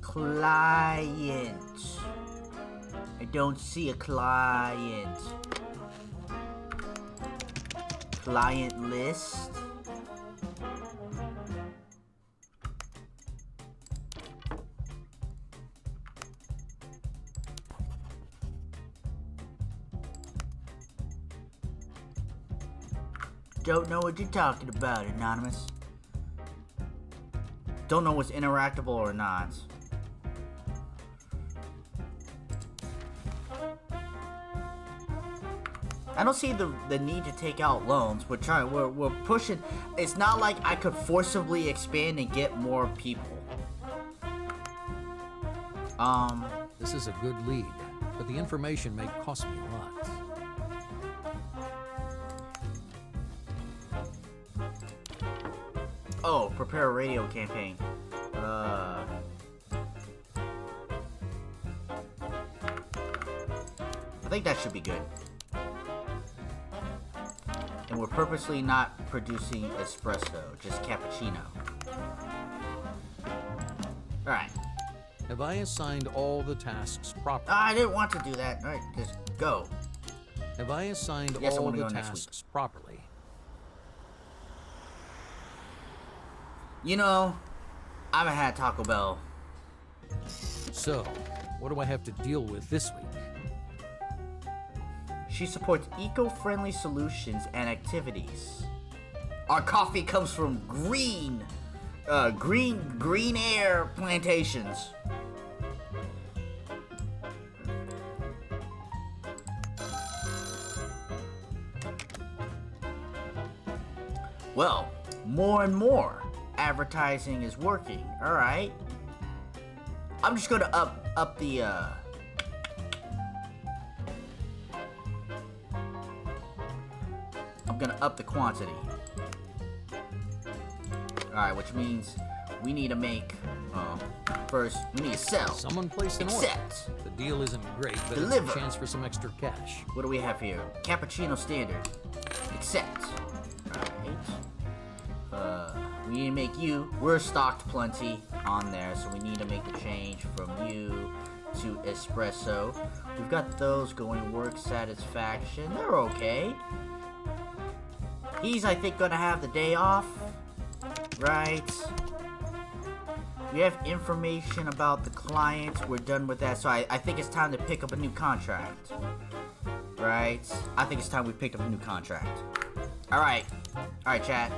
Client. I don't see a client. Client list. Don't know what you're talking about, Anonymous. Don't know what's interactable or not. I don't see the need to take out loans. We're pushing. It's not like I could forcibly expand and get more people. This is a good lead, but the information may cost me a lot. Oh, prepare a radio campaign. I think that should be good. And we're purposely not producing espresso, just cappuccino. Alright. Have I assigned all the tasks properly? I didn't want to do that. Alright, just go. Have I assigned Yes, I all wanna the go next tasks properly? You know, I haven't had Taco Bell. So, what do I have to deal with this week? She supports eco-friendly solutions and activities. Our coffee comes from green air plantations. Well, more and more advertising is working. All right. I'm just gonna up the I'm gonna up the quantity. Alright, which means we need to make, first, we need to sell. Someone place an order. Accept. The deal isn't great, but Deliver. it's a chance for some extra cash. What do we have here? Cappuccino standard. Accept. Alright. We need to make you, we're stocked plenty on there, so we need to make the change from you to espresso. We've got those going, work satisfaction. They're okay. He's, I think, gonna have the day off, right? We have information about the clients. We're done with that, so I think it's time to pick up a new contract, right? I think it's time we picked up a new contract. All right, chat.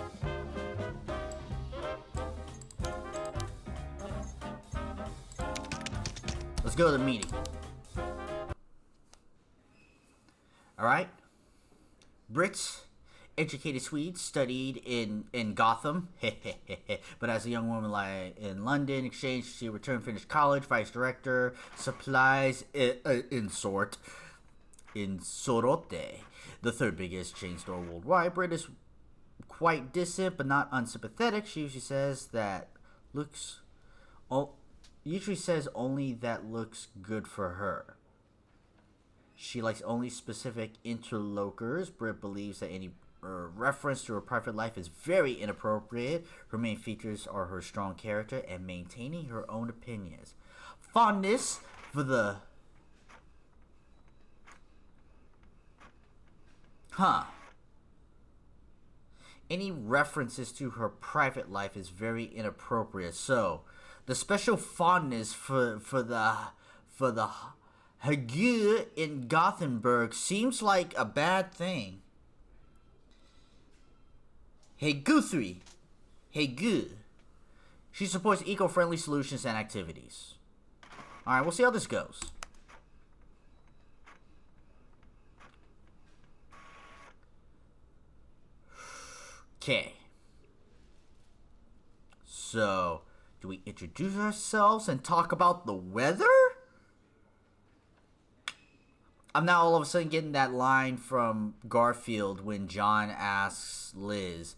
Let's go to the meeting. All right, Brits. Educated Swedes, studied in Gotham, but as a young woman in London, exchanged, she returned, finished college, vice director, supplies in Sorote, the third biggest chain store worldwide. Brit is quite distant, but not unsympathetic. She usually says only that looks good for her. She likes only specific interlocutors. Brit believes that any reference to her private life is very inappropriate. Her main features are her strong character and maintaining her own opinions. Fondness for the Huh. Any references to her private life is very inappropriate. So, the special fondness for the Hagü in Gothenburg seems like a bad thing. Hey Guthrie. Hey Gu. She supports eco-friendly solutions and activities. Alright, we'll see how this goes. Okay. So, do we introduce ourselves and talk about the weather? I'm now all of a sudden getting that line from Garfield when John asks Liz,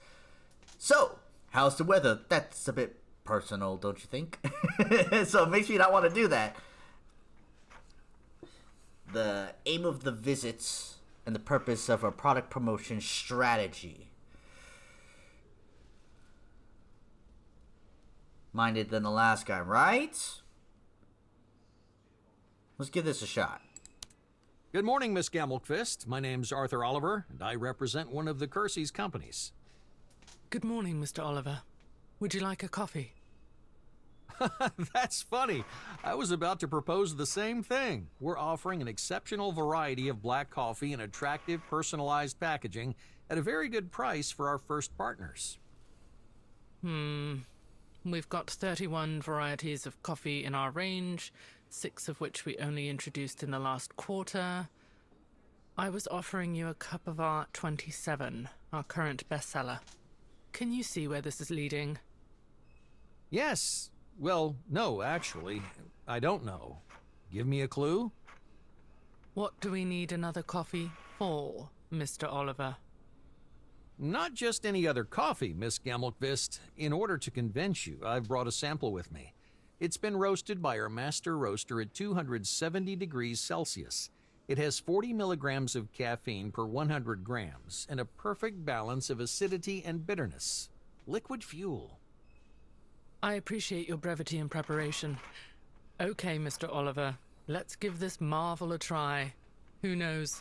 "So, how's the weather?" That's a bit personal, don't you think? So it makes me not want to do that. The aim of the visits and the purpose of a product promotion strategy. Minded than the last guy, right? Let's give this a shot. Good morning, Miss Gammelquist. My name's Arthur Oliver, and I represent one of the Kersey's companies. Good morning, Mr. Oliver. Would you like a coffee? That's funny. I was about to propose the same thing. We're offering an exceptional variety of black coffee in attractive, personalized packaging at a very good price for our first partners. We've got 31 varieties of coffee in our range, 6 of which we only introduced in the last quarter. I was offering you a cup of our 27, our current bestseller. Can you see where this is leading? Yes. Well, no, actually. I don't know. Give me a clue? What do we need another coffee for, Mr. Oliver? Not just any other coffee, Miss Gammelquist. In order to convince you, I've brought a sample with me. It's been roasted by our master roaster at 270 degrees Celsius. It has 40 milligrams of caffeine per 100 grams and a perfect balance of acidity and bitterness. Liquid fuel. I appreciate your brevity in preparation. Okay, Mr. Oliver, let's give this marvel a try. Who knows?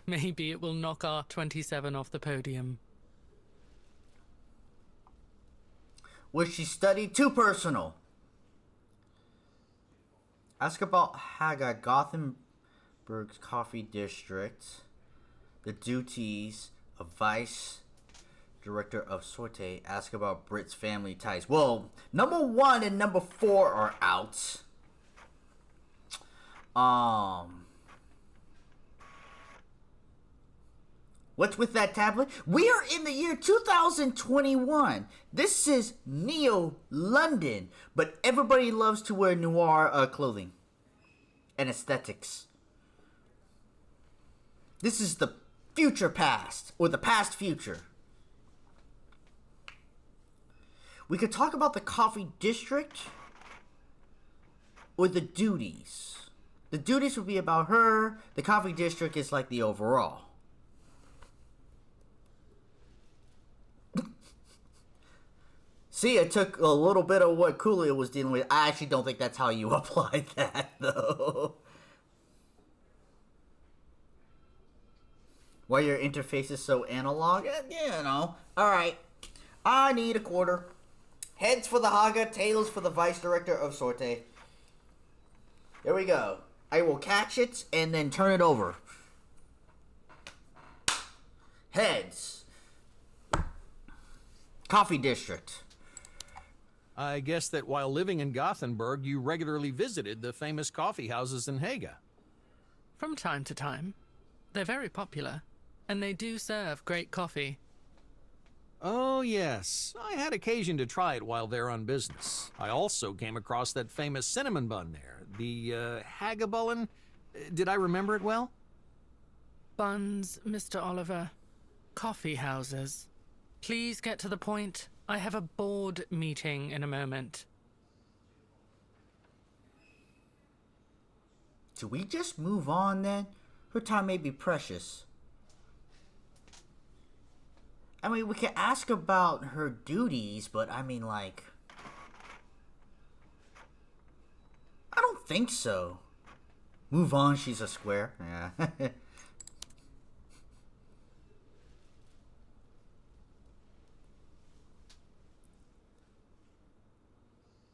Maybe it will knock our 27 off the podium. Was she studied? Too personal. Ask about Haga, Gothenburg's coffee district, the duties of vice director of Sorte. Ask about Brit's family ties. Well, number 1 and number 4 are out. What's with that tablet? We are in the year 2021. This is Neo London, but everybody loves to wear noir clothing and aesthetics. This is the future past, or the past future. We could talk about the coffee district or the duties. The duties would be about her. The coffee district is like the overall. See, it took a little bit of what Coolio was dealing with. I actually don't think that's how you apply that, though. Why your interface is so analog? You know. Alright. I need a quarter. Heads for the Haga, tails for the vice director of Sorte. There we go. I will catch it and then turn it over. Heads. Coffee district. I guess that while living in Gothenburg, you regularly visited the famous coffee houses in Haga. From time to time. They're very popular, and they do serve great coffee. Oh, yes. I had occasion to try it while there on business. I also came across that famous cinnamon bun there, the Hagabullen. Did I remember it well? Buns, Mr. Oliver. Coffee houses. Please get to the point. I have a board meeting in a moment. Do we just move on then? Her time may be precious. I mean, we can ask about her duties, but I mean, like... I don't think so. Move on, she's a square. Yeah.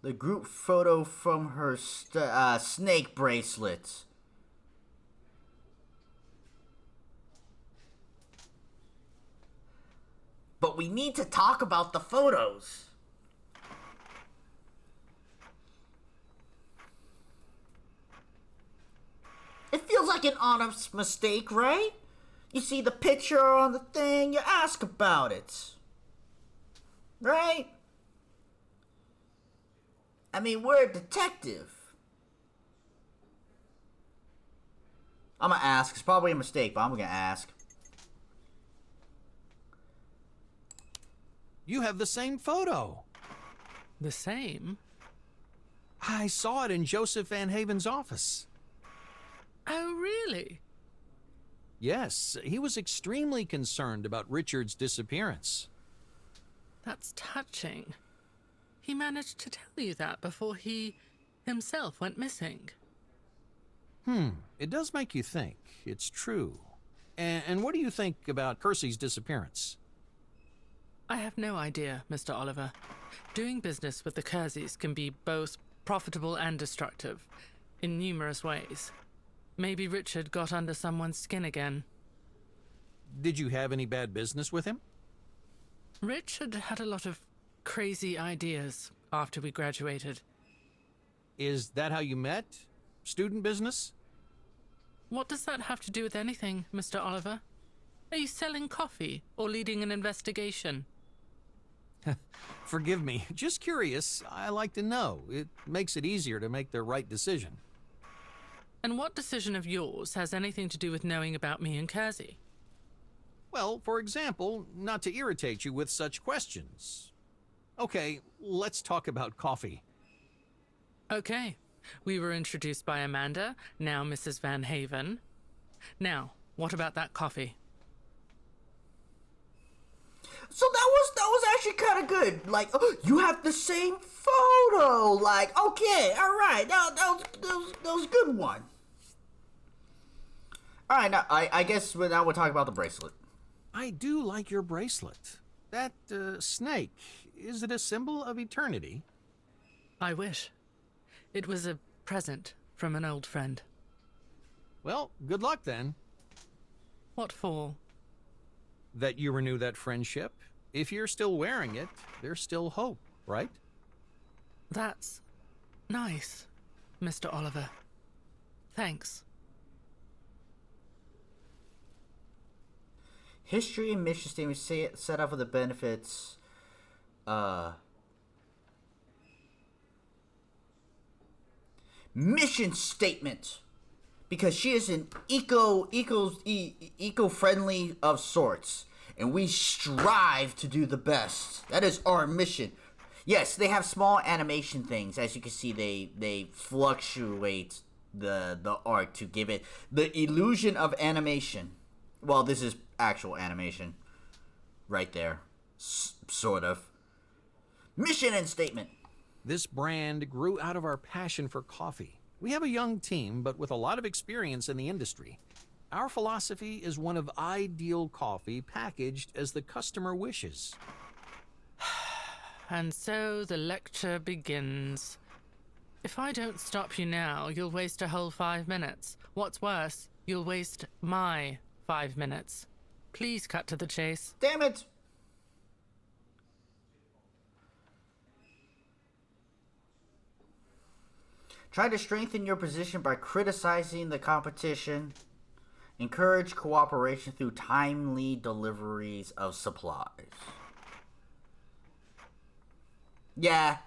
The group photo from her snake bracelet. But we need to talk about the photos. It feels like an honest mistake, right? You see the picture on the thing, you ask about it. Right? I mean, we're a detective. I'm gonna ask. It's probably a mistake, but I'm gonna ask. You have the same photo. The same? I saw it in Joseph Van Haven's office. Oh, really? Yes, he was extremely concerned about Richard's disappearance. That's touching. He managed to tell you that before he himself went missing. It does make you think. It's true. And what do you think about Percy's disappearance? I have no idea, Mr. Oliver. Doing business with the Kerseys can be both profitable and destructive, in numerous ways. Maybe Richard got under someone's skin again. Did you have any bad business with him? Richard had a lot of crazy ideas after we graduated. Is that how you met? Student business? What does that have to do with anything, Mr. Oliver? Are you selling coffee or leading an investigation? Forgive me, just curious. I like to know. It makes it easier to make the right decision. And what decision of yours has anything to do with knowing about me and Kersey? Well, for example, not to irritate you with such questions. Okay, let's talk about coffee. Okay. We were introduced by Amanda, now Mrs. Van Haven. Now, what about that coffee? So that was actually kind of good. Like, oh, you have the same photo. Like, okay, all right, that was a good one. All right, now I guess now we'll talk about the bracelet. I do like your bracelet. That snake, is it a symbol of eternity? I wish. It was a present from an old friend. Well, good luck then. What for? That you renew that friendship. If you're still wearing it, there's still hope, right? That's nice, Mr. Oliver. Thanks. History and mission statement set up for the benefits. Mission statement, because she is an eco-friendly of sorts, and we strive to do the best. That is our mission. Yes, they have small animation things. As you can see, they fluctuate the art to give it the illusion of animation. Well, this is actual animation right there, sort of. Mission and statement. This brand grew out of our passion for coffee. We have a young team, but with a lot of experience in the industry. Our philosophy is one of ideal coffee packaged as the customer wishes. And so the lecture begins. If I don't stop you now, you'll waste a whole 5 minutes. What's worse, you'll waste my 5 minutes. Please cut to the chase. Damn it! Try to strengthen your position by criticizing the competition. Encourage cooperation through timely deliveries of supplies. Yeah,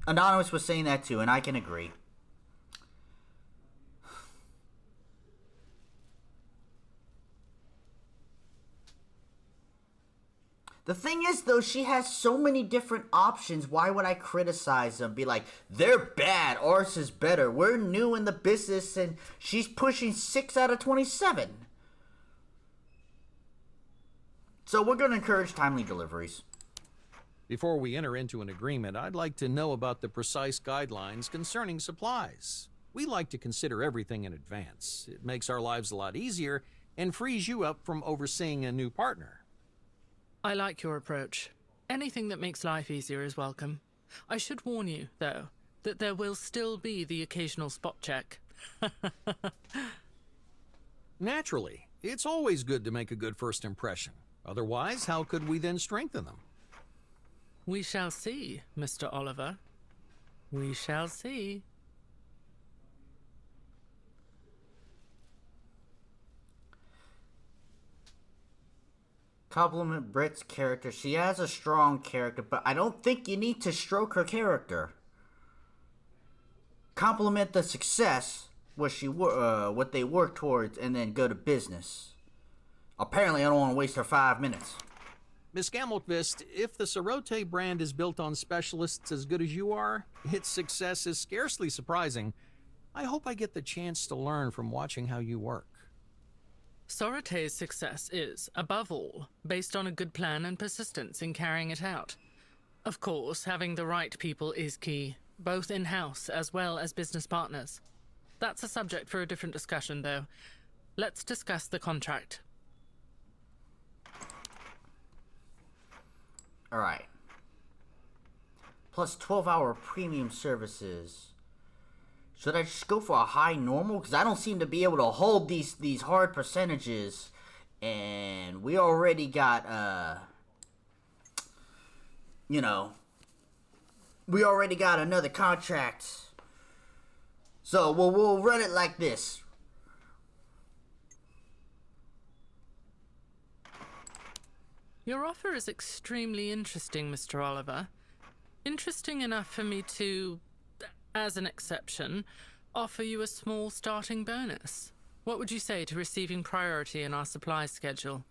Anonymous was saying that too, and I can agree. The thing is, though, she has so many different options. Why would I criticize them? Be like, they're bad. Ours is better. We're new in the business, and she's pushing 6 out of 27. So we're going to encourage timely deliveries. Before we enter into an agreement, I'd like to know about the precise guidelines concerning supplies. We like to consider everything in advance. It makes our lives a lot easier and frees you up from overseeing a new partner. I like your approach. Anything that makes life easier is welcome. I should warn you, though, that there will still be the occasional spot check. Naturally, it's always good to make a good first impression. Otherwise, how could we then strengthen them? We shall see, Mr. Oliver. We shall see. Compliment Britt's character. She has a strong character, but I don't think you need to stroke her character. Compliment the success, what they work towards, and then go to business. Apparently, I don't want to waste her 5 minutes. Miss Gamelquist, if the Cerote brand is built on specialists as good as you are, its success is scarcely surprising. I hope I get the chance to learn from watching how you work. Sorote's success is, above all, based on a good plan and persistence in carrying it out. Of course, having the right people is key, both in-house as well as business partners. That's a subject for a different discussion, though. Let's discuss the contract. Alright. Plus 12-hour premium services. Should I just go for a high normal? Because I don't seem to be able to hold these hard percentages. And we already got, we already got another contract. So we'll run it like this. Your offer is extremely interesting, Mr. Oliver. Interesting enough for me to, as an exception, offer you a small starting bonus. What would you say to receiving priority in our supply schedule?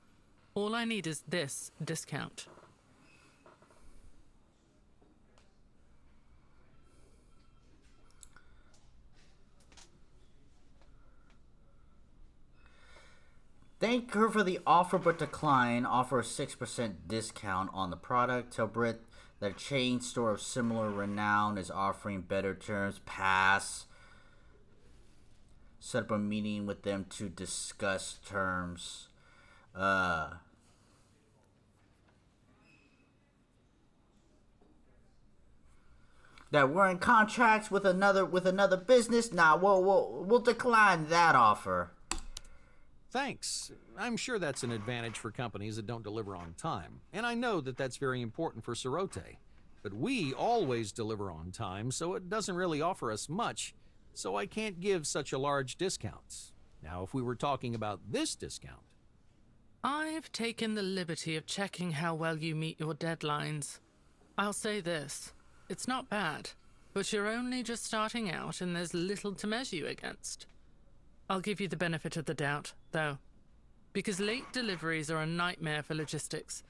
All I need is this discount. Thank her for the offer but decline. Offer a 6% discount on the product. Tell Britt that a chain store of similar renown is offering better terms. Pass. Set up a meeting with them to discuss terms. That we're in contracts with another business. Nah, we'll decline that offer. Thanks. I'm sure that's an advantage for companies that don't deliver on time. And I know that that's very important for Cerote. But we always deliver on time, so it doesn't really offer us much. So I can't give such a large discount. Now, if we were talking about this discount... I've taken the liberty of checking how well you meet your deadlines. I'll say this. It's not bad, but you're only just starting out and there's little to measure you against. I'll give you the benefit of the doubt, though, because late deliveries are a nightmare for logistics.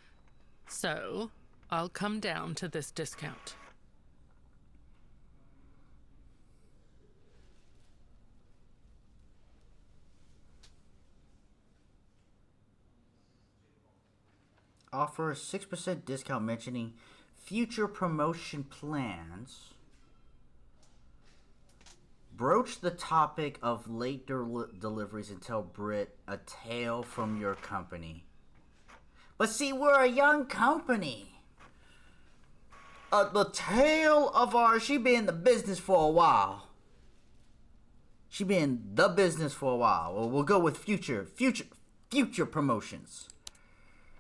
So, I'll come down to this discount. Offer a 6% discount mentioning future promotion plans. Broach the topic of late deliveries and tell Britt a tale from your company. But see, we're a young company. The tale of she been in the business for a while. She been in the business for a while. Well, we'll go with future promotions.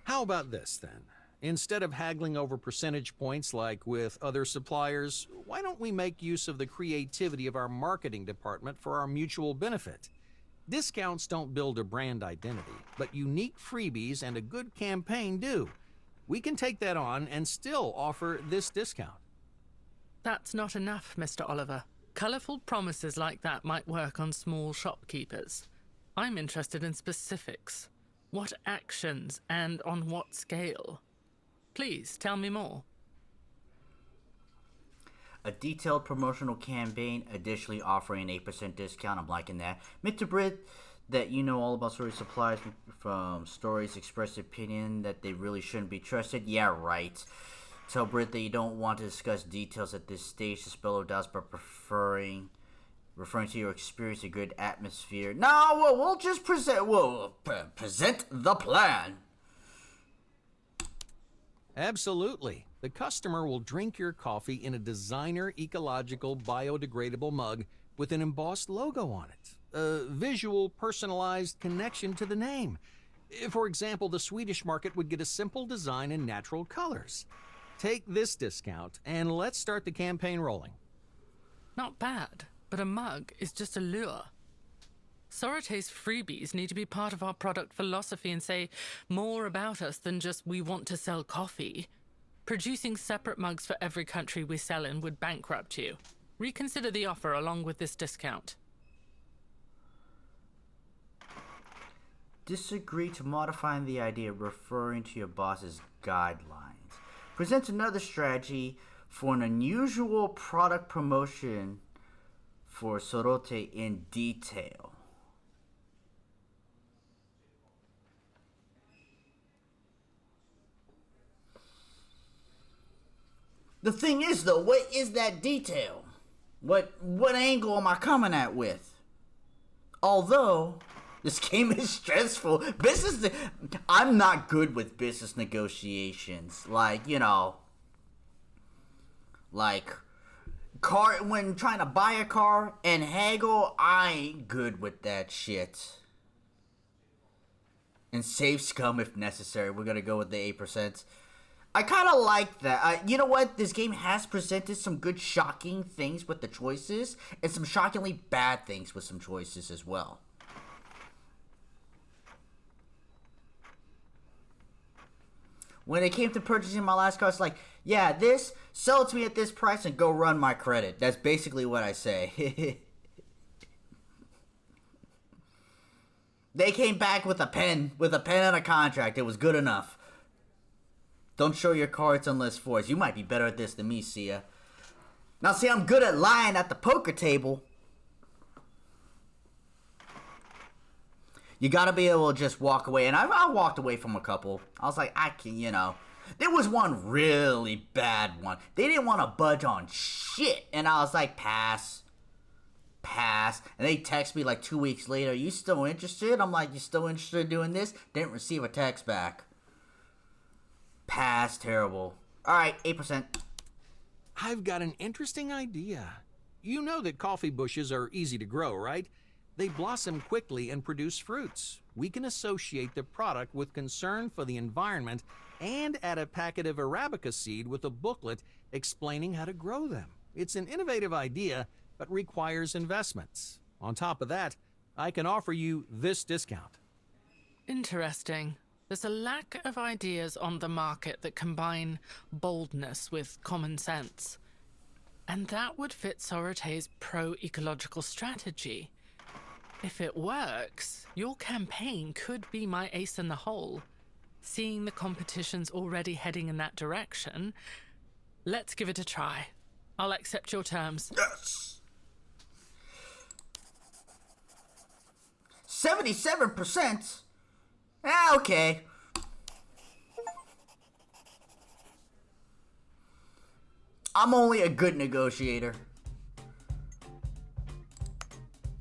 How about this, then? Instead of haggling over percentage points like with other suppliers, why don't we make use of the creativity of our marketing department for our mutual benefit? Discounts don't build a brand identity, but unique freebies and a good campaign do. We can take that on and still offer this discount. That's not enough, Mr. Oliver. Colorful promises like that might work on small shopkeepers. I'm interested in specifics. What actions and on what scale? Please, tell me more. A detailed promotional campaign, additionally offering an 8% discount. I'm liking that. Admit to Brit that you know all about story supplies from stories, express opinion that they really shouldn't be trusted. Yeah, right. Tell Brit that you don't want to discuss details at this stage to spell out doubts, but referring to your experience, a good atmosphere. No, we'll just present the plan. Absolutely. The customer will drink your coffee in a designer, ecological, biodegradable mug with an embossed logo on it. A visual, personalized connection to the name. For example, the Swedish market would get a simple design in natural colors. Take this discount and let's start the campaign rolling. Not bad, but a mug is just a lure. Sorate's freebies need to be part of our product philosophy and say more about us than just we want to sell coffee. Producing separate mugs for every country we sell in would bankrupt you. Reconsider the offer along with this discount. Disagree to modifying the idea of referring to your boss's guidelines. Presents another strategy for an unusual product promotion for Sorote in detail. The thing is, though, what is that detail? What angle am I coming at with? Although this game is stressful, I'm not good with business negotiations. Like, you know, like when trying to buy a car and haggle, I ain't good with that shit. And save scum if necessary. We're gonna go with the 8%. I kind of like that. You know what? This game has presented some good shocking things with the choices, and some shockingly bad things with some choices as well. When it came to purchasing my last car, it's like, yeah, sell it to me at this price and go run my credit. That's basically what I say. They came back with a pen and a contract. It was good enough. Don't show your cards unless forced. You might be better at this than me, Sia. Now, see, I'm good at lying at the poker table. You gotta be able to just walk away. And I walked away from a couple. I was like, I can, you know. There was one really bad one. They didn't want to budge on shit. And I was like, pass. And they text me like 2 weeks later, you still interested? I'm like, you still interested in doing this? Didn't receive a text back. Pass, terrible. Alright, 8%. I've got an interesting idea. You know that coffee bushes are easy to grow, right? They blossom quickly and produce fruits. We can associate the product with concern for the environment and add a packet of Arabica seed with a booklet explaining how to grow them. It's an innovative idea, but requires investments. On top of that, I can offer you this discount. Interesting. There's a lack of ideas on the market that combine boldness with common sense. And that would fit Sorate's pro-ecological strategy. If it works, your campaign could be my ace in the hole. Seeing the competition's already heading in that direction, let's give it a try. I'll accept your terms. Yes! 77%? Okay. I'm only a good negotiator.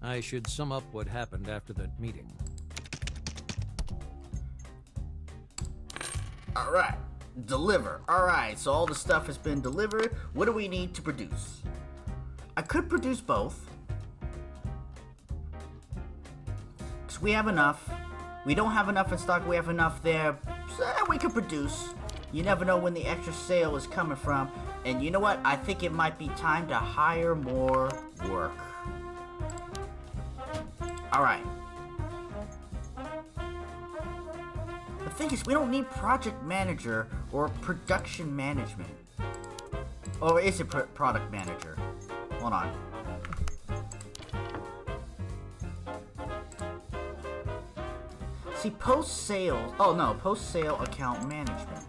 I should sum up what happened after that meeting. Alright. Deliver. Alright, so all the stuff has been delivered. What do we need to produce? I could produce both. Because we have enough. We don't have enough in stock, we have enough there. So we could produce. You never know when the extra sale is coming from. And you know what? I think it might be time to hire more work. Alright. The thing is, we don't need project manager or production management. Or is it product manager? Hold on. See, post-sales... Oh, no. Post-sale account management.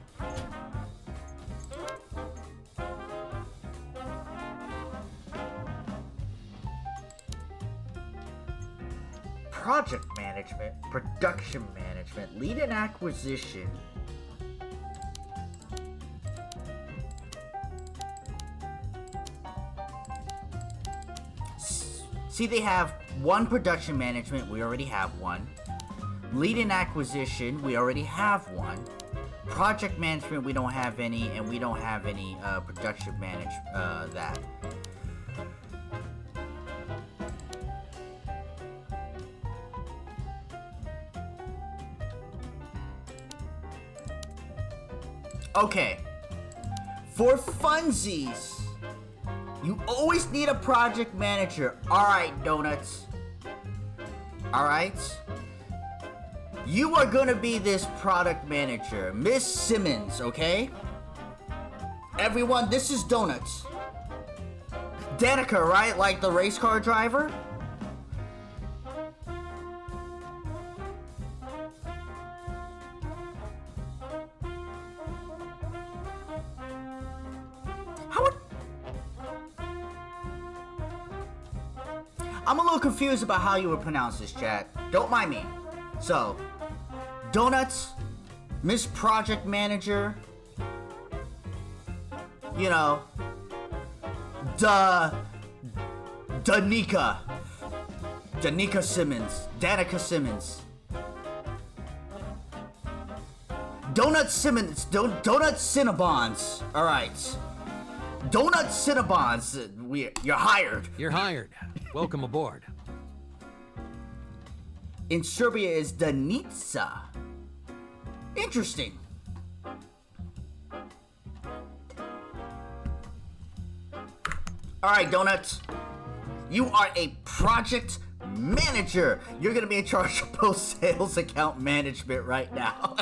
Project management, production management, lead and acquisition. See, they have one production management, we already have one. Lead and acquisition, we already have one. Project management, we don't have any, and we don't have any production that. Okay. For funsies, you always need a project manager. Alright, Donuts. Alright? You are gonna be this product manager, Miss Simmons, okay? Everyone, this is Donuts. Danica, right? Like the race car driver? I'm a little confused about how you would pronounce this, chat. Don't mind me. So, Donuts, Miss Project Manager, you know, Danica Simmons, Danica Simmons. Donut Simmons, Donut Cinnabons. All right. Donut Cinnabons, you're hired. You're hired. Welcome aboard. In Serbia is Danica. Interesting. Alright, Donuts. You are a project manager. You're gonna be in charge of post-sales account management right now.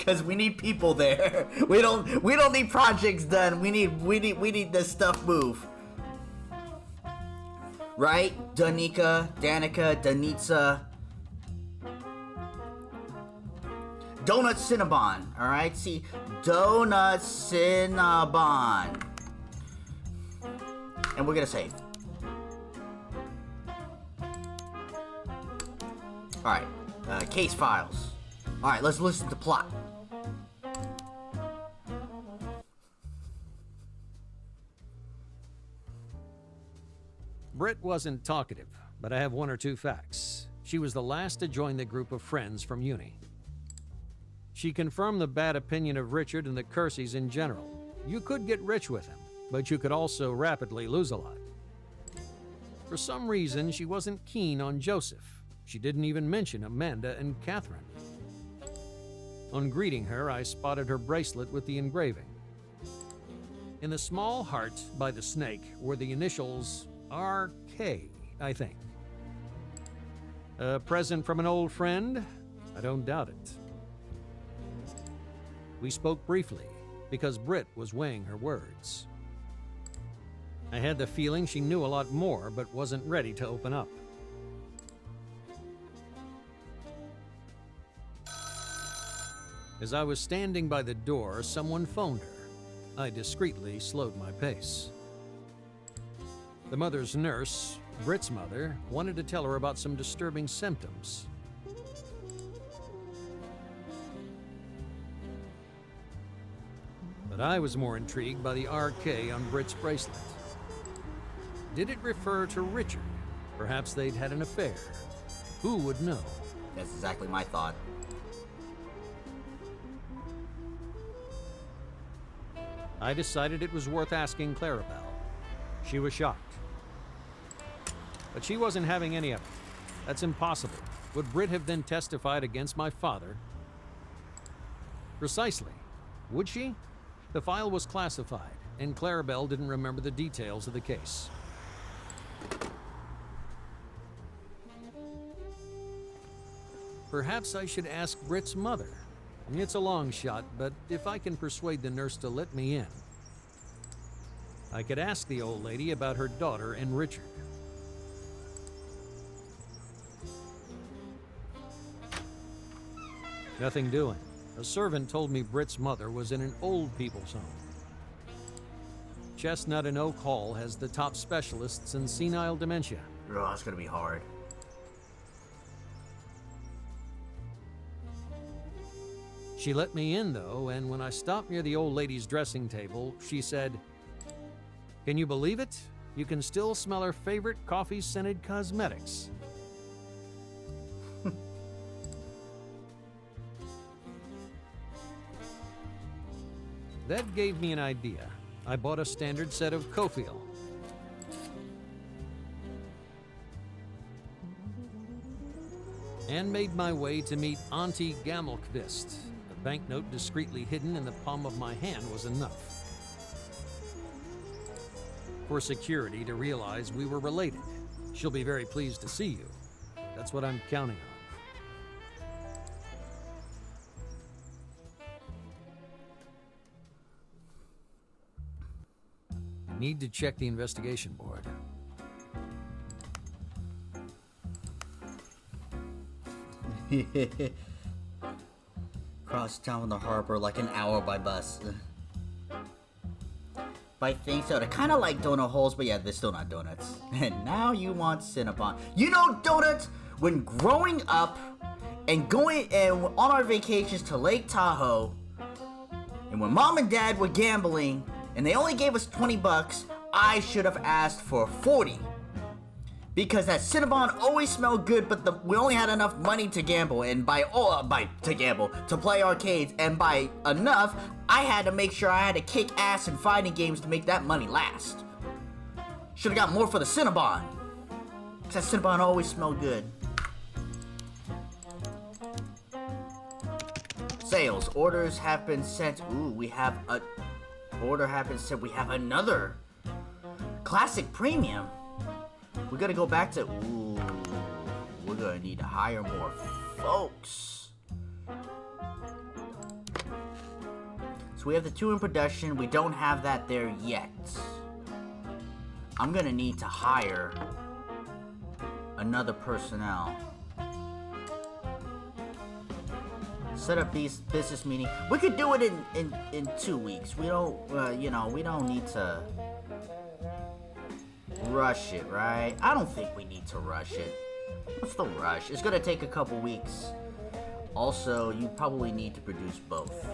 Cause we need people there. We don't need projects done. We need this stuff move. Right? Danica, Danica. Donut Cinnabon, alright? See, Donut Cinnabon. And we're gonna save. Alright, case files. Alright, let's listen to plot. Britt wasn't talkative, but I have one or two facts. She was the last to join the group of friends from uni. She confirmed the bad opinion of Richard and the Kerseys in general. You could get rich with him, but you could also rapidly lose a lot. For some reason, she wasn't keen on Joseph. She didn't even mention Amanda and Catherine. On greeting her, I spotted her bracelet with the engraving. In the small heart by the snake were the initials RK, I think. A present from an old friend? I don't doubt it. We spoke briefly, because Britt was weighing her words. I had the feeling she knew a lot more, but wasn't ready to open up. As I was standing by the door, someone phoned her. I discreetly slowed my pace. The mother's nurse, Britt's mother, wanted to tell her about some disturbing symptoms. But I was more intrigued by the RK on Britt's bracelet. Did it refer to Richard? Perhaps they'd had an affair. Who would know? That's exactly my thought. I decided it was worth asking Clarabelle. She was shocked. But she wasn't having any of it. That's impossible. Would Britt have then testified against my father? Precisely. Would she? The file was classified, and Clarabelle didn't remember the details of the case. Perhaps I should ask Britt's mother. It's a long shot, but if I can persuade the nurse to let me in, I could ask the old lady about her daughter and Richard. Nothing doing. A servant told me Britt's mother was in an old people's home. Chestnut and Oak Hall has the top specialists in senile dementia. Oh, it's gonna be hard. She let me in, though, and when I stopped near the old lady's dressing table, she said, "Can you believe it? You can still smell her favorite coffee-scented cosmetics." That gave me an idea. I bought a standard set of Cofiel. And made my way to meet Auntie Gamelkvist. A banknote discreetly hidden in the palm of my hand was enough. For security to realize we were related. She'll be very pleased to see you. That's what I'm counting on. I need to check the investigation board. Cross town from the harbor like an hour by bus. I think so. They're kind of like donut holes, but yeah, they're still not donuts. And now you want Cinnabon. You know donuts? When growing up and going and on our vacations to Lake Tahoe, and when mom and dad were gambling and they only gave us 20 bucks, I should have asked for 40. Because that Cinnabon always smelled good, but we only had enough money to gamble, and to play arcades, and by enough, I had to make sure I had to kick ass in fighting games to make that money last. Should have got more for the Cinnabon. Because that Cinnabon always smelled good. Sales. Orders have been sent. Ooh, we have a... Order have been sent. We have another Classic Premium. We gotta go back to... Ooh, we're gonna need to hire more folks. So we have the 2 in production. We don't have that there yet. I'm gonna need to hire another personnel. Set up these business meetings. We could do it in 2 weeks. We don't, we don't need to rush it, right? I don't think we need to rush it. What's the rush? It's gonna take a couple weeks. Also, you probably need to produce both.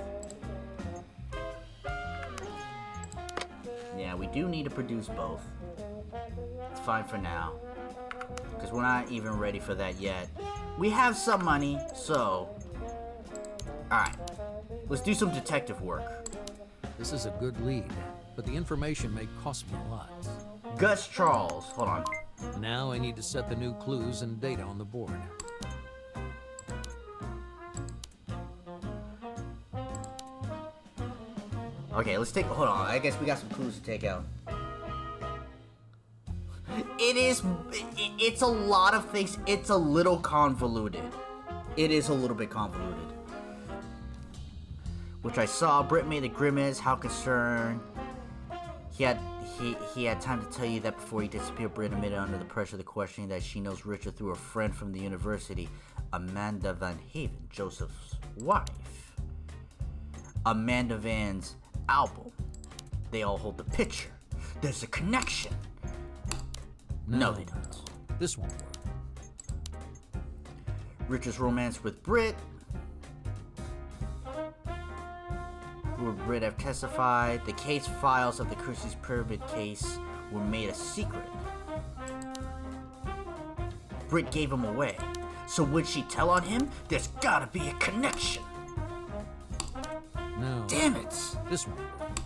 Yeah, we do need to produce both. It's fine for now. Because we're not even ready for that yet. We have some money, so... Alright. Let's do some detective work. This is a good lead, but the information may cost me a lot. Gus Charles. Hold on. Now I need to set the new clues and data on the board. Okay, let's take... Hold on. I guess we got some clues to take out. It's a lot of things. It's a little convoluted. It is a little bit convoluted. Which I saw. Britt made a grimace. How concerned. He had time to tell you that before he disappeared. Britt admitted under the pressure of the questioning that she knows Richard through a friend from the university, Amanda Van Haven, Joseph's wife. Amanda Van's album. They all hold the picture. There's a connection. No, they don't. This won't work. Richard's romance with Britt. Would Britt have testified? The case files of the Crucis Pyramid case were made a secret. Britt gave him away. So would she tell on him? There's gotta be a connection. No. Damn it. This won't work.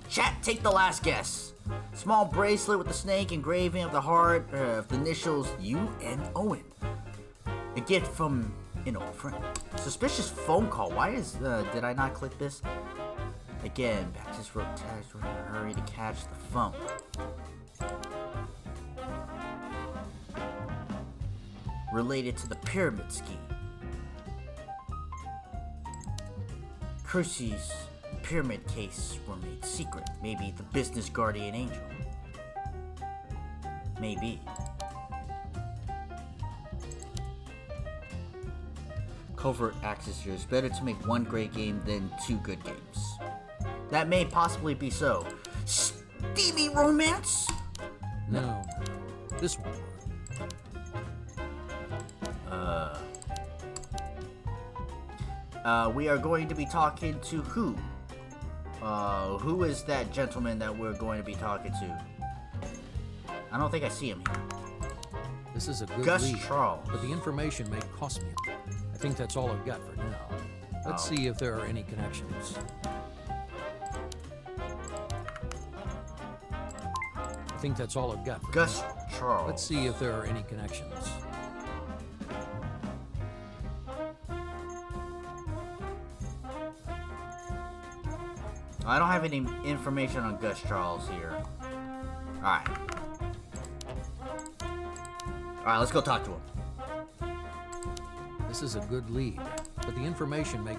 Chat, take the last guess. Small bracelet with the snake engraving of the heart of the initials U and Owen. A gift from an old friend. Suspicious phone call. Why is did I not click this? Again, Baptist wrote text. We're in a hurry to catch the phone. Related to the pyramid scheme. Crucis pyramid case were made secret. Maybe the business guardian angel. Maybe. Covert access here. It's better to make one great game than 2 good games. That may possibly be so. Steamy romance? No. This won't work. We are going to be talking to who? Who is that gentleman that we're going to be talking to? I don't think I see him here. This is a good Gus lead, Charles. but the information may cost me. I think that's all I've got for now. Let's see if there are any connections. think that's all I've got for Gus now. Charles. Let's see if there are any connections. I don't have any information on Gus Charles here. Alright. Alright, let's go talk to him. This is a good lead, but the information may...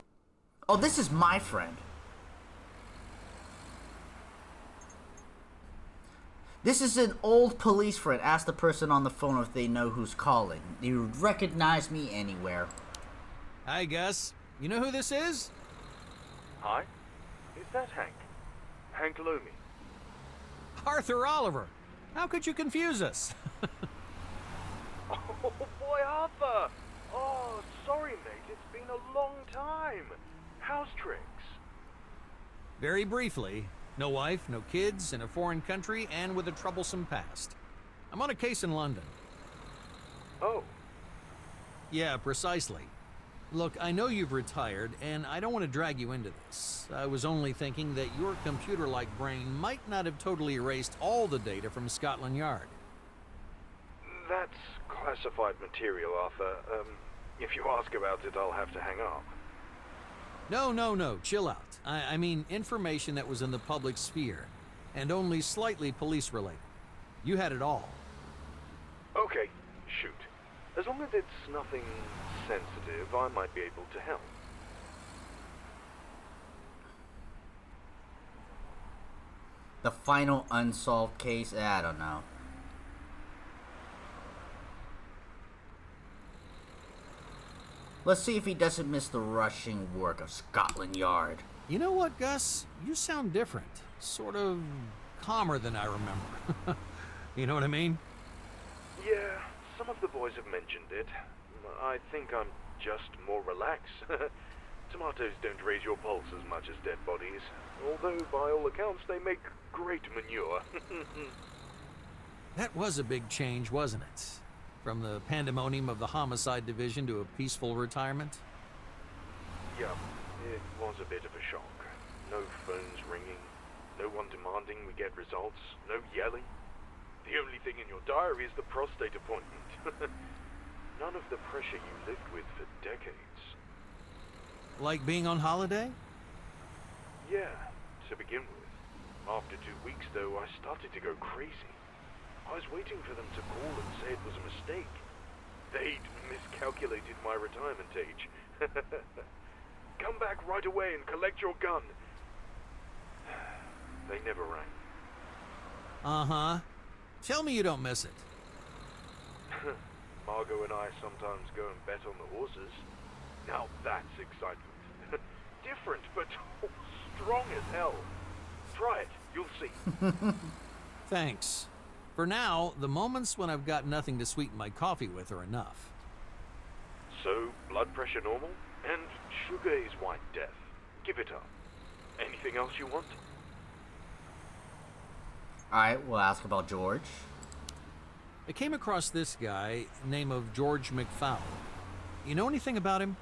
Oh, this is my friend. This is an old police friend. Ask the person on the phone if they know who's calling. You would recognize me anywhere. Hi, Gus. You know who this is? Hi? Is that Hank? Hank Lomi? Arthur Oliver. How could you confuse us? Oh, boy, Arthur! Oh, sorry, mate. It's been a long time. How's tricks? Very briefly, no wife, no kids, in a foreign country, and with a troublesome past. I'm on a case in London. Oh, Yeah, precisely. Look, I know you've retired, and I don't want to drag you into this. I was only thinking that your computer-like brain might not have totally erased all the data from Scotland Yard. that's classified material, Arthur. If you ask about it, I'll have to hang up. No, chill out. I mean information that was in the public sphere, and only slightly police-related. You had it all. Okay, shoot. As long as it's nothing sensitive, I might be able to help. The final unsolved case? I don't know. Let's see if he doesn't miss the rushing work of Scotland Yard. You know what, Gus? You sound different. Sort of calmer than I remember. You know what I mean? Yeah, some of the boys have mentioned it. I think I'm just more relaxed. Tomatoes don't raise your pulse as much as dead bodies, although by all accounts they make great manure. That was a big change, wasn't it? From the pandemonium of the homicide division to a peaceful retirement? Yeah, it was a bit of a shock. No phones ringing, no one demanding we get results, no yelling. The only thing in your diary is the prostate appointment. None of the pressure you lived with for decades. Like being on holiday? Yeah, to begin with. After 2 weeks, though, I started to go crazy. I was waiting for them to call and say it was a mistake. They'd miscalculated my retirement age. Come back right away and collect your gun. They never rang. Uh-huh. Tell me you don't miss it. Margot and I sometimes go and bet on the horses. Now that's excitement. Different, but strong as hell. Try it, you'll see. Thanks. For now, the moments when I've got nothing to sweeten my coffee with are enough. So, blood pressure normal? And sugar is white death. Give it up. Anything else you want? Alright, we'll ask about George. I came across this guy, name of George McFowle. You know anything about him?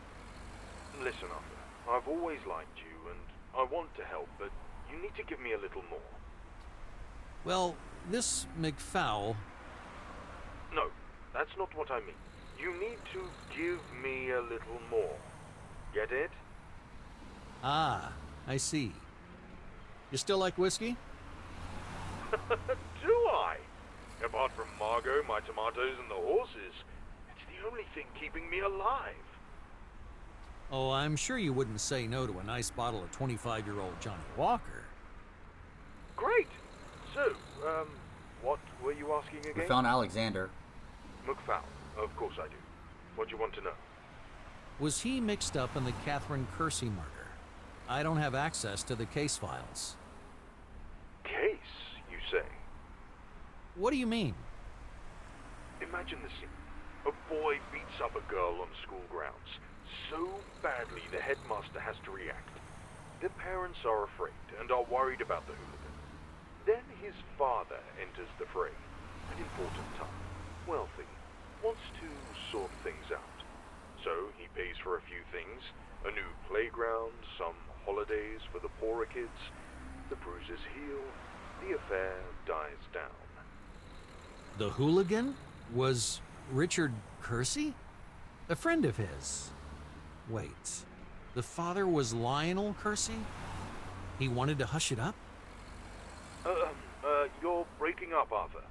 Listen, Arthur, I've always liked you, and I want to help, but you need to give me a little more. Well, this McFowle... No, that's not what I mean. You need to give me a little more. Get it? Ah, I see. You still like whiskey? Do I? Apart from Margot, my tomatoes, and the horses, it's the only thing keeping me alive. Oh, I'm sure you wouldn't say no to a nice bottle of 25-year-old Johnny Walker. Great. So, what were you asking again? We found Alexander. McFowle. Of course I do. What do you want to know? Was he mixed up in the Catherine Kersey murder? I don't have access to the case files. Case, you say? What do you mean? Imagine the scene. A boy beats up a girl on school grounds so badly the headmaster has to react. The parents are afraid and are worried about the hooligan. Then his father enters the fray. An important type, wealthy, wants to sort things out. So he pays for a few things, a new playground, some holidays for the poorer kids. The bruises heal, the affair dies down. The hooligan was Richard Kersey? A friend of his. Wait, the father was Lionel Kersey? He wanted to hush it up? You're breaking up, Arthur.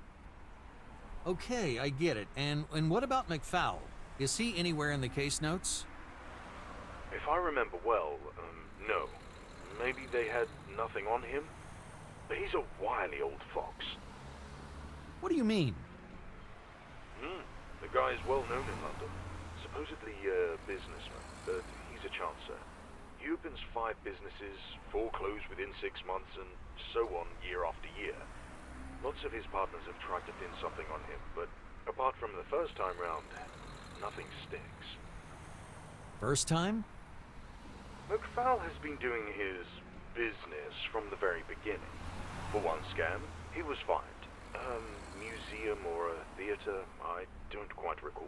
Okay, I get it. And what about McFowl? Is he anywhere in the case notes? If I remember well, no. Maybe they had nothing on him? But he's a wily old fox. What do you mean? The guy is well known in London. Supposedly a businessman, but he's a chancer. He opens 5 businesses, 4 close within 6 months, and so on year after year. Lots of his partners have tried to pin something on him, but apart from the first time round, nothing sticks. First time? McFowl has been doing his business from the very beginning. For one scam, he was fined. Museum or a theater, I don't quite recall.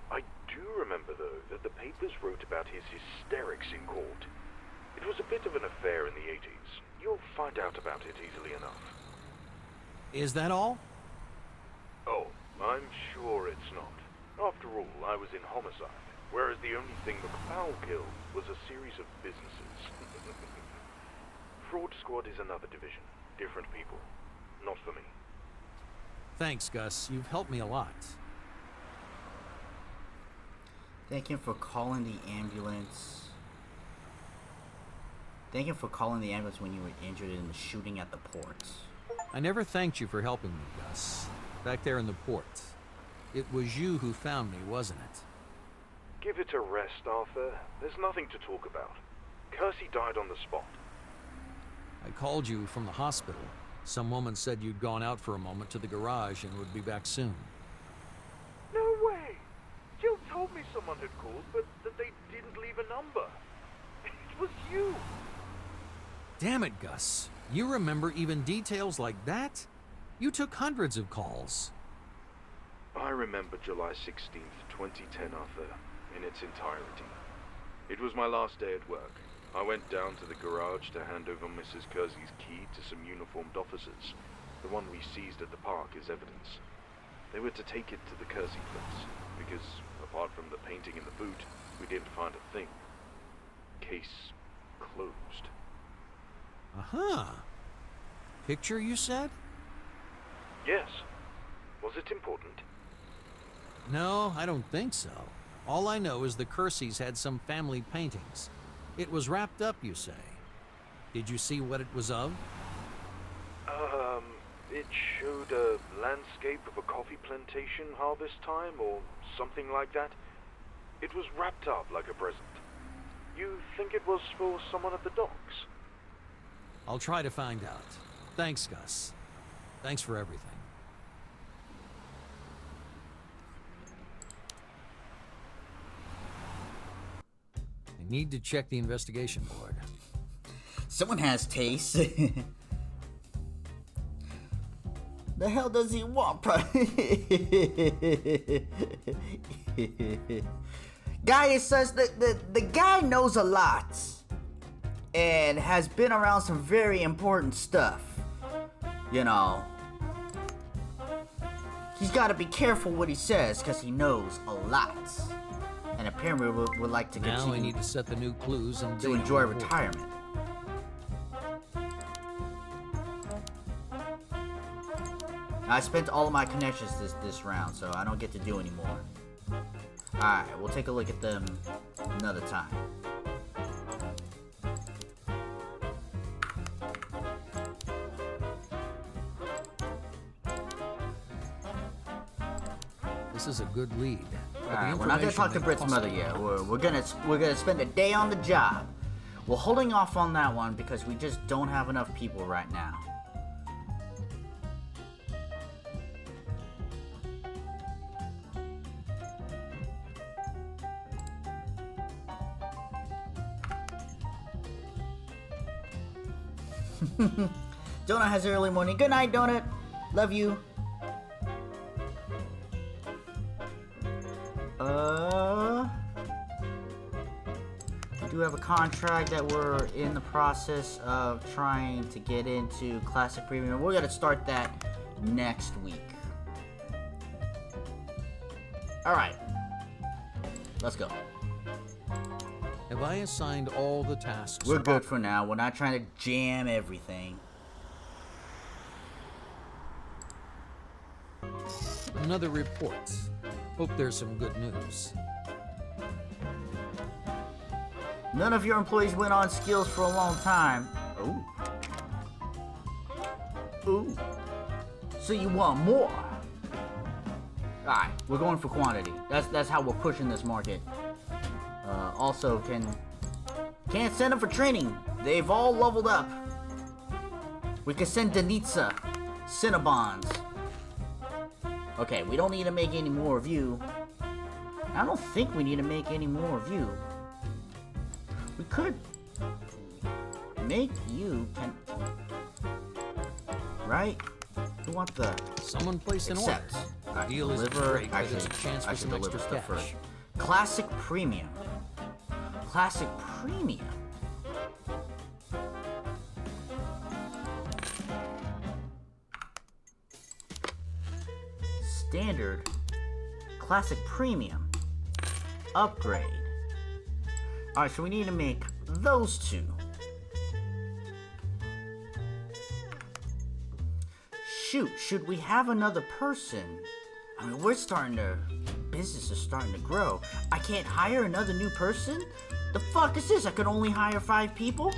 I do remember, though, that the papers wrote about his hysterics in court. It was a bit of an affair in the 80s. You'll find out about it easily enough. Is that all? Oh, I'm sure it's not. After all, I was in homicide, whereas the only thing McFowl killed was a series of businesses. Fraud Squad is another division. Different people. Not for me. Thanks, Gus. You've helped me a lot. Thank him for calling the ambulance. Thank him for calling the ambulance when you were injured in the shooting at the port. I never thanked you for helping me, Gus. Back there in the port. It was you who found me, wasn't it? Give it a rest, Arthur. There's nothing to talk about. Kersey died on the spot. I called you from the hospital. Some woman said you'd gone out for a moment to the garage and would be back soon. No way! Jill told me someone had called, but that they didn't leave a number. It was you! Damn it, Gus. You remember even details like that? You took hundreds of calls. I remember July 16th, 2010, Arthur, in its entirety. It was my last day at work. I went down to the garage to hand over Mrs. Kersey's key to some uniformed officers. The one we seized at the park as evidence. They were to take it to the Kersey place, because apart from the painting in the boot, we didn't find a thing. Case closed. Uh-huh. Picture, you said? Yes. Was it important? No, I don't think so. All I know is the Kerseys had some family paintings. It was wrapped up, you say. Did you see what it was of? It showed a landscape of a coffee plantation harvest time, or something like that. It was wrapped up like a present. You think it was for someone at the docks? I'll try to find out. Thanks, Gus. Thanks for everything. I need to check the investigation board. Someone has taste. The hell does he want? Guy says that the guy knows a lot and has been around some very important stuff. You know, he's got to be careful what he says because he knows a lot. And apparently would like to Now I continue need to set the new clues and to enjoy retirement. I spent all of my connections this round, so I don't get to do any more. Alright, we'll take a look at them another time. This is a good lead. Alright, we're not gonna talk to Britt's mother yet. We're gonna spend a day on the job. We're holding off on that one because we just don't have enough people right now. Donut has an early morning. Good night, Donut. Love you. We do have a contract that we're in the process of trying to get into Classic Premium. We're gonna start that next week. Alright. Let's go. Have I assigned all the tasks? We're good for now. We're not trying to jam everything. Another report. Hope there's some good news. None of your employees went on skills for a long time. Ooh. Ooh. So you want more? Alright, we're going for quantity. That's how we're pushing this market. Also, can't send them for training. They've all leveled up. We can send Danitza, Cinnabons. Okay, we don't need to make any more of you. I don't think we need to make any more of you. We could make you, right? We want the Someone place an order. accept. Alright, Deal is deliver. great, but there's a chance for some extra stuff cash. first. Classic Premium. Classic Premium. Standard. Classic Premium. Upgrade. Alright, so we need to make those two. Shoot, should we have another person? I mean, business is starting to grow. I can't hire another new person? The fuck is this? I could only hire 5 people?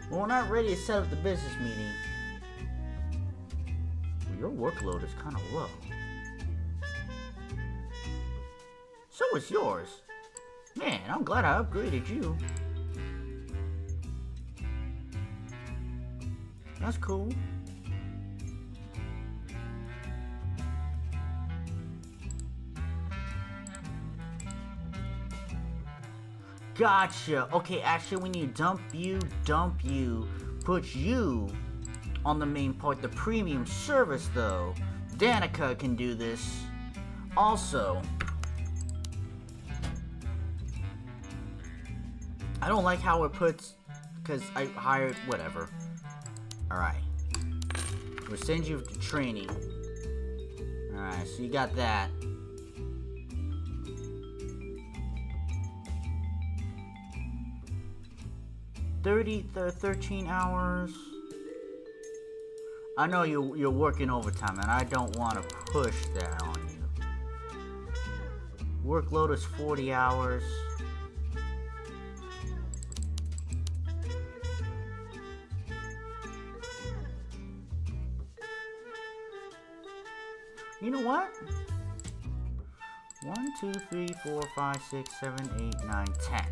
Well, we're not ready to set up the business meeting. Your workload is kind of low. So is yours. Man, I'm glad I upgraded you. That's cool. Gotcha. Okay, actually we need to dump you, put you on the main part, the premium service though. Danica can do this. Also, I don't like how it puts, because I hired, whatever. Alright. We'll send you to training. Alright, so you got that. $30, 13 hours. I know you're working overtime, and I don't want to push that on you. Workload is 40 hours. You know what? 1, 2, 3, 4, 5, 6, 7, 8, 9, 10.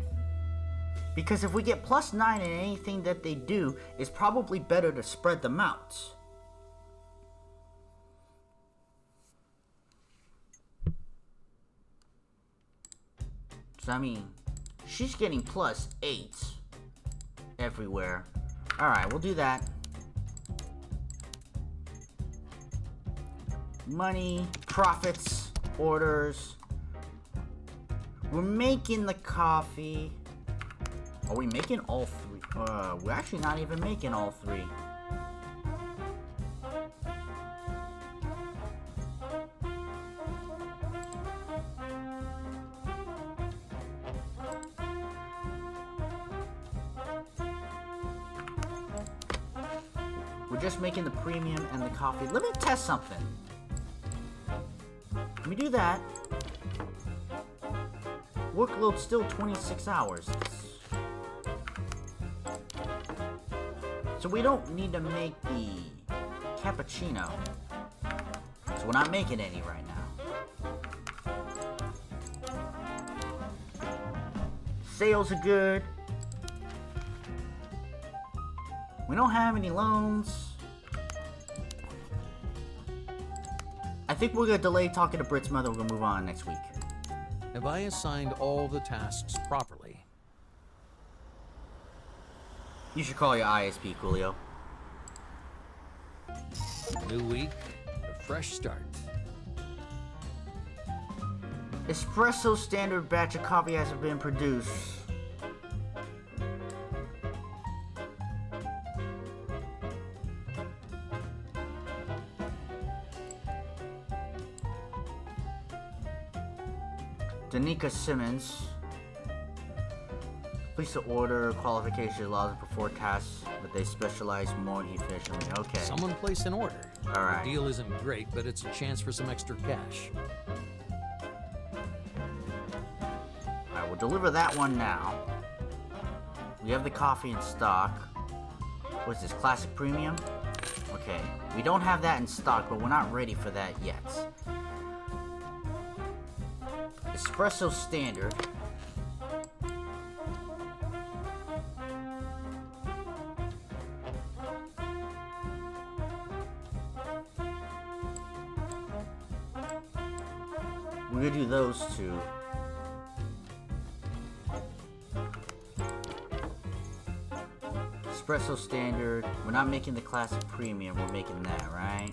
Because if we get +9 in anything that they do, it's probably better to spread them out. So, I mean, she's getting +8 everywhere. Alright, we'll do that. Money, profits, orders. We're making the coffee. Are we making all 3? We're actually not even making all 3. We're just making the premium and the coffee. Let me test something. Let me do that. Workload still 26 hours. So we don't need to make the cappuccino. So we're not making any right now. Sales are good. We don't have any loans. I think we're gonna delay talking to Britt's mother. We're gonna move on next week. Have I assigned all the tasks properly? You should call your ISP, Coolio. New week, a fresh start. Espresso standard batch of coffee hasn't been produced. Danica Simmons. Place the order. Qualification allows them to perform tasks, but they specialize more efficiently. Okay. Someone place an order. All right. The deal isn't great, but it's a chance for some extra cash. Alright, we'll deliver that one now. We have the coffee in stock. What's this, Classic Premium? Okay, we don't have that in stock, but we're not ready for that yet. Espresso Standard. We're gonna do those two. Espresso Standard. We're not making the Classic Premium, we're making that, right?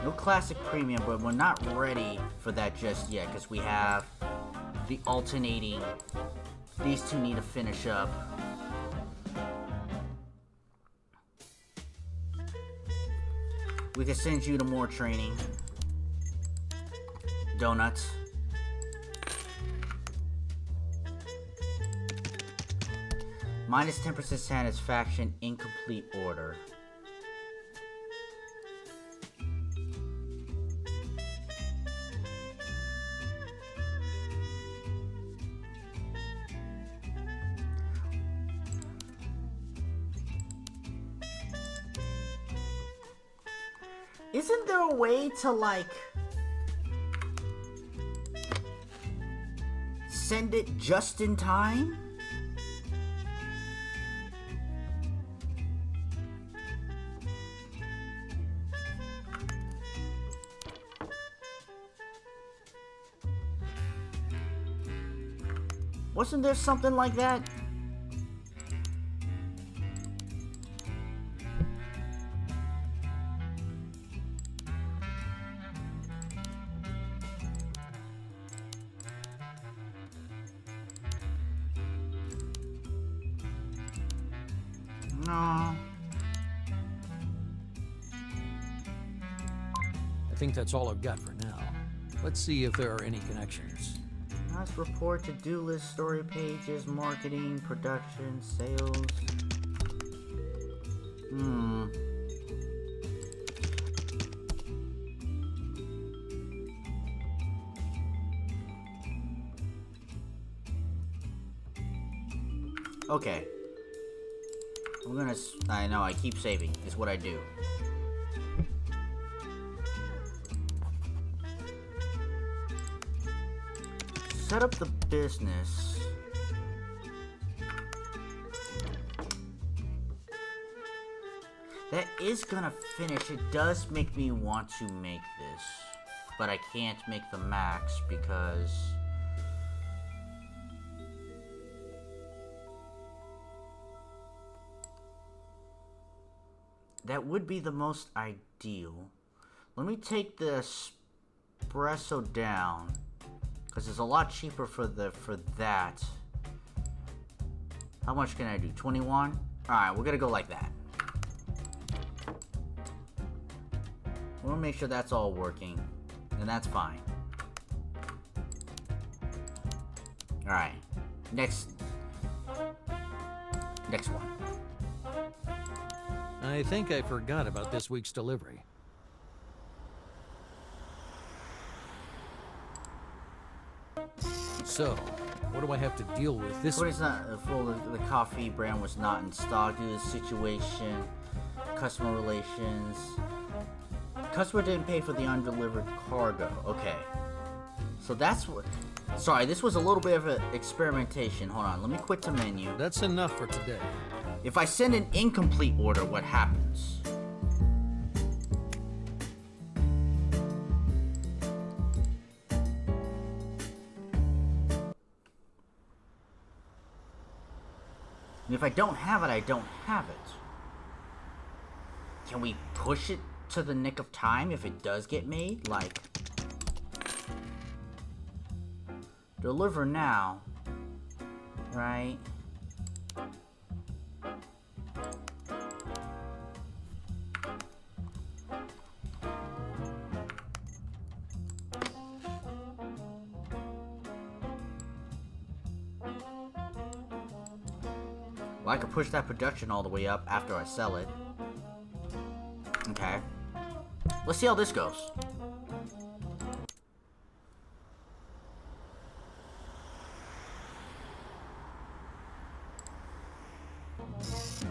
No Classic Premium, but we're not ready for that just yet, because we have the alternating. These two need to finish up. We can send you to more training. Donuts. Minus 10% satisfaction, incomplete order. Isn't there a way to, like, send it just in time? Wasn't there something like that? No. I think that's all I've got for now. Let's see if there are any connections. Last report, to-do list, story pages, marketing, production, sales. Okay. I know, I keep saving. It's what I do. Set up the business. That is gonna finish. It does make me want to make this, but I can't make the max because that would be the most ideal. Let me take the espresso down, because it's a lot cheaper for that. How much can I do? 21? Alright, we're gonna go like that. We'll make sure that's all working, and that's fine. Alright. Next one. I think I forgot about this week's delivery. So, what do I have to deal with this But it's not full. The coffee brand was not in stock due to the situation. Customer relations. Customer didn't pay for the undelivered cargo. Okay. So that's what. Sorry, this was a little bit of an experimentation. Hold on, let me quit the menu. That's enough for today. If I send an incomplete order, what happens? And if I don't have it, I don't have it. Can we push it to the nick of time if it does get made? Like, Deliver now. Right? Well, I could push that production all the way up after I sell it. Okay. Let's see how this goes.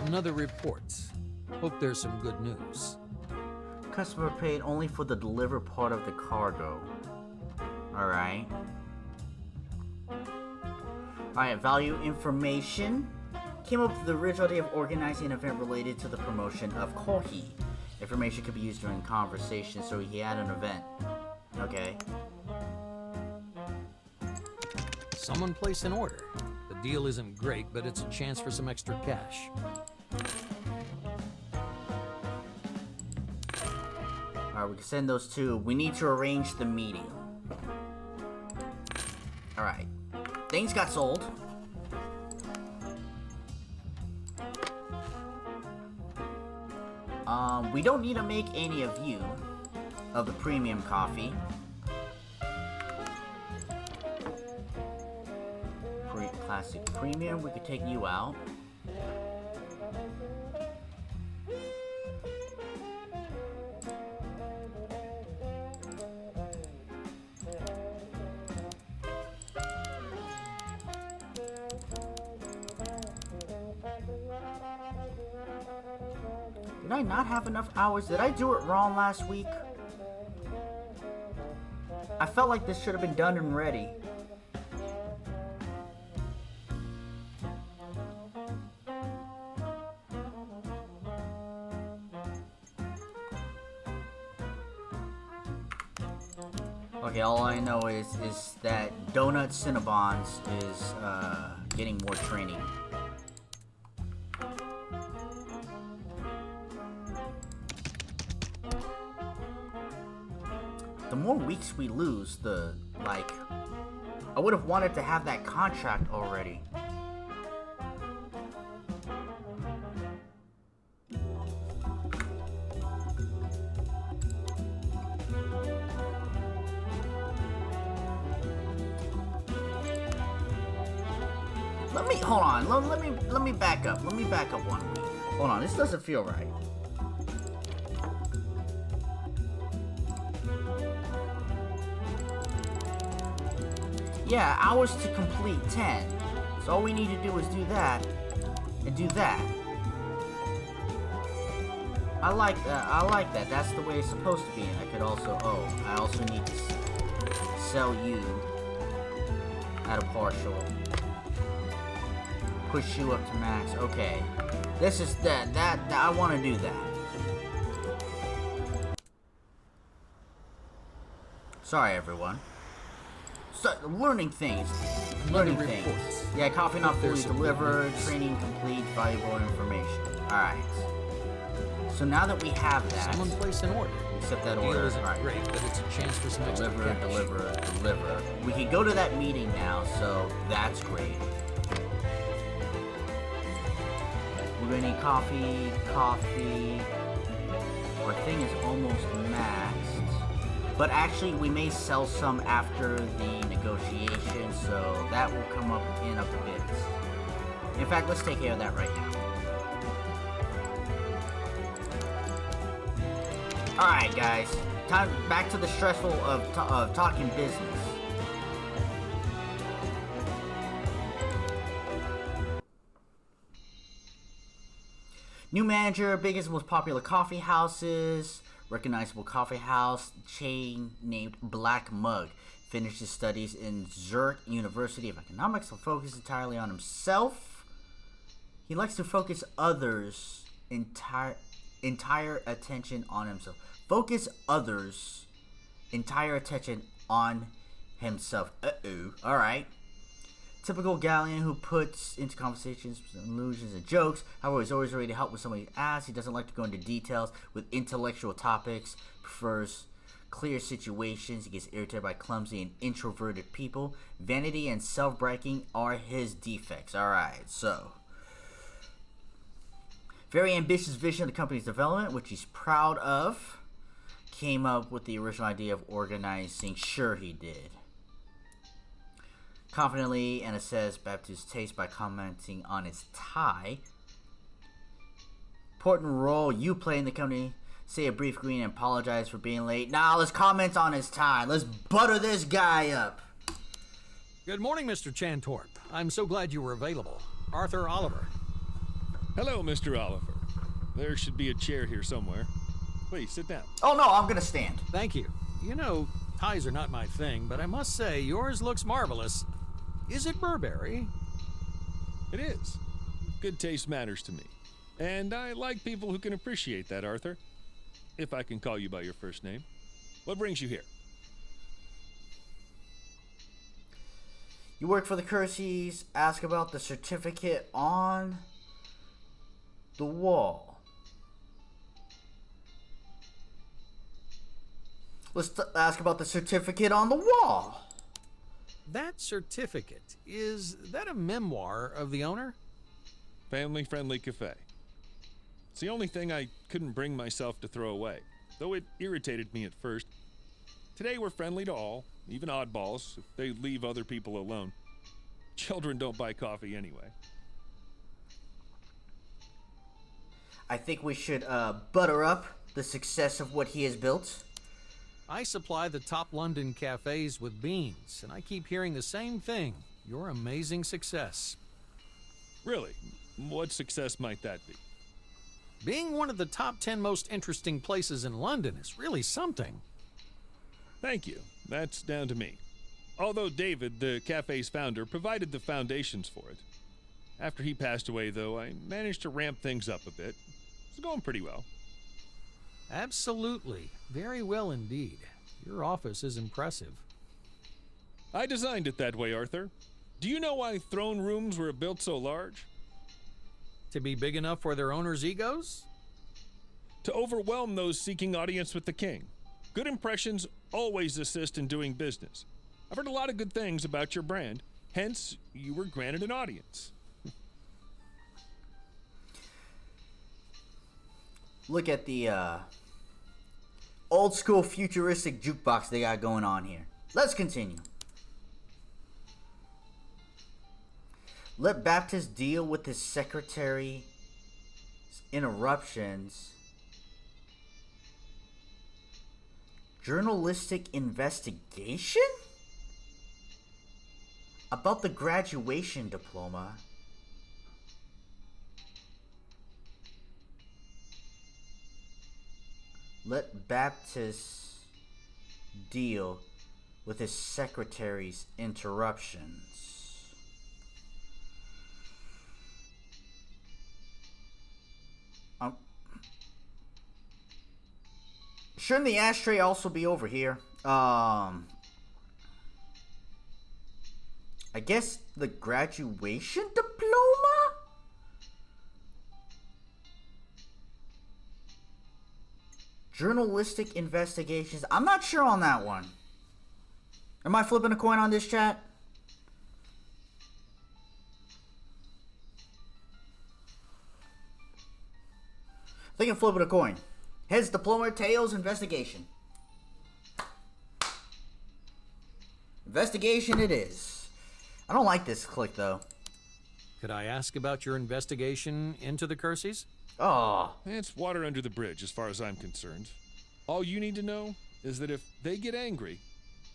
Another report. Hope there's some good news. Customer paid only for the delivered part of the cargo. Alright. Alright, value information. Came up with the original idea of organizing an event related to the promotion of coffee. Information could be used during conversation, so he had an event. Okay. Someone place an order. The deal isn't great, but it's a chance for some extra cash. Alright, we can send those two. We need to arrange the meeting. Alright. Things got sold. We don't need to make any of you of the premium coffee. Classic premium, we could take you out. Did I not have enough hours? Did I do it wrong last week? I felt like this should have been done and ready. Okay, all I know is that Donut Cinnabons is getting more training. The more weeks we lose, the, like, I would have wanted to have that contract already. Let me, hold on, let me back up. Let me back up 1 week. Hold on, this doesn't feel right. Yeah, hours to complete 10. So all we need to do is do that, and do that. I like that. That's the way it's supposed to be. And I could also, I also need to sell you at a partial. Push you up to max. Okay. This is that I want to do that. Sorry, everyone. So, learning things. Learning things. Yeah, coffee not fully delivered, training complete, valuable information. Alright. So now that we have that... Someone place an order. Accept that The order. deal isn't Alright. great, but it's a chance for some extra cash. Deliver. We can go to that meeting now, so that's great. We're gonna need coffee. Our thing is almost maxed. But actually, we may sell some after the negotiation, so that will come up in a bit. In fact, let's take care of that right now. Alright, guys. Time back to the stressful of talking business. New manager, biggest, most popular coffee houses. Recognizable coffee house chain named Black Mug. Finished his studies in Zurich University of Economics and focused entirely on himself. He likes to focus others' entire attention on himself. Focus others' entire attention on himself. Alright. Typical galleon who puts into conversations illusions and jokes. However, he's always ready to help when somebody asks. He doesn't like to go into details with intellectual topics. Prefers clear situations. He gets irritated by clumsy and introverted people. Vanity and self-bragging are his defects. Alright, so. Very ambitious vision of the company's development, which he's proud of. Came up with the original idea of organizing. Sure he did. Confidently and assess Baptist's taste by commenting on his tie. Important role you play in the company. Say a brief greeting and apologize for being late. Now let's comment on his tie. Let's butter this guy up. Good morning, Mr. Chantorp. I'm so glad you were available. Arthur Oliver. Hello, Mr. Oliver. There should be a chair here somewhere. Please, sit down. Oh no, I'm gonna stand. Thank you. You know, ties are not my thing, but I must say, yours looks marvelous. Is it Burberry? It is. Good taste matters to me. And I like people who can appreciate that, Arthur. If I can call you by your first name. What brings you here? You work for the Curseys. Ask about the certificate on the wall. Let's ask about the certificate on the wall. That certificate, is that a memoir of the owner? Family-friendly cafe. It's the only thing I couldn't bring myself to throw away, though it irritated me at first. Today we're friendly to all, even oddballs, if they leave other people alone. Children don't buy coffee anyway. I think we should butter up the success of what he has built. I supply the top London cafes with beans, and I keep hearing the same thing. Your amazing success. Really? What success might that be? Being one of the top 10 most interesting places in London is really something. Thank you. That's down to me. Although David, the cafe's founder, provided the foundations for it. After he passed away, though, I managed to ramp things up a bit. It's going pretty well. Absolutely. Very well indeed. Your office is impressive. I designed it that way, Arthur. Do you know why throne rooms were built so large? To be big enough for their owners' egos? To overwhelm those seeking audience with the king. Good impressions always assist in doing business. I've heard a lot of good things about your brand, hence you were granted an audience. Look at the old school futuristic jukebox they got going on here. Let's continue. Let Baptist deal with his secretary's interruptions. Journalistic investigation? About the graduation diploma. Let Baptist deal with his secretary's interruptions. Shouldn't the ashtray also be over here? I guess the graduation diploma? Journalistic investigations. I'm not sure on that one. Am I flipping a coin on this, chat? I think I'm flipping a coin. Heads diploma, tails investigation. Investigation it is. I don't like this click though. Could I ask about your investigation into the Curseys? Oh. It's water under the bridge as far as I'm concerned. All you need to know is that if they get angry,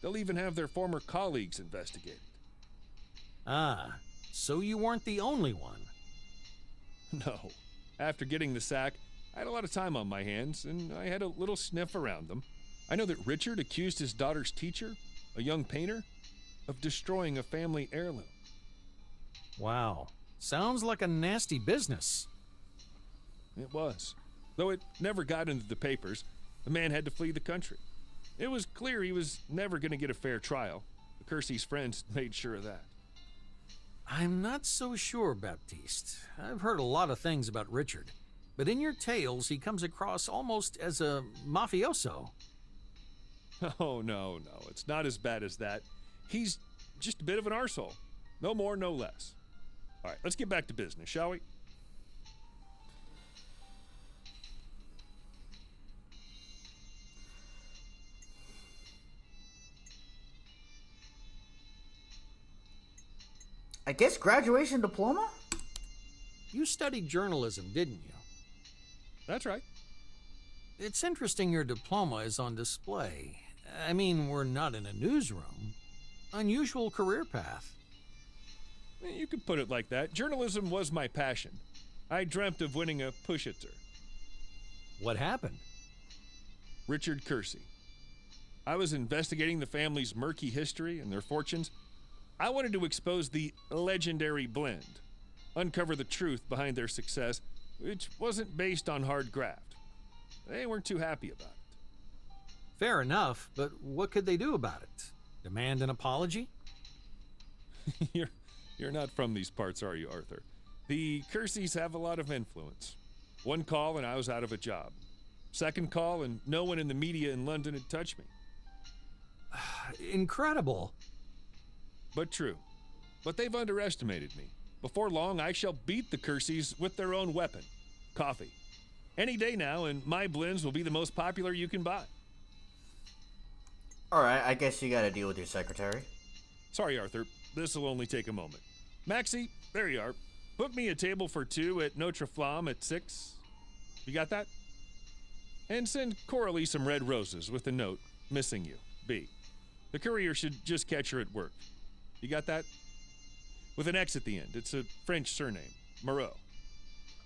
they'll even have their former colleagues investigated. Ah, so you weren't the only one. No. After getting the sack, I had a lot of time on my hands, and I had a little sniff around them. I know that Richard accused his daughter's teacher, a young painter, of destroying a family heirloom. Wow. Sounds like a nasty business. It was. Though it never got into the papers, the man had to flee the country. It was clear he was never going to get a fair trial. The Kersey's friends made sure of that. I'm not so sure, Baptiste. I've heard a lot of things about Richard. But in your tales, he comes across almost as a mafioso. Oh, no, no. It's not as bad as that. He's just a bit of an arsehole. No more, no less. All right, let's get back to business, shall we? I guess graduation diploma? You studied journalism, didn't you? That's right. It's interesting your diploma is on display. I mean, we're not in a newsroom. Unusual career path. You could put it like that. Journalism was my passion. I dreamt of winning a Pulitzer. What happened? Richard Kersey. I was investigating the family's murky history and their fortunes. I wanted to expose the legendary blend, uncover the truth behind their success, which wasn't based on hard graft. They weren't too happy about it. Fair enough, but what could they do about it? Demand an apology? You're not from these parts, are you, Arthur? The Kerseys have a lot of influence. One call and I was out of a job. Second call and no one in the media in London had touched me. Incredible. But true. But they've underestimated me. Before long, I shall beat the Kerseys with their own weapon, coffee. Any day now, and my blends will be the most popular you can buy. Alright, I guess you gotta deal with your secretary. Sorry, Arthur. This'll only take a moment. Maxie, there you are. Book me a table for two at Notre Flamme at 6. You got that? And send Coralie some red roses with a note, missing you, B. The courier should just catch her at work. You got that? With an X at the end. It's a French surname, Moreau.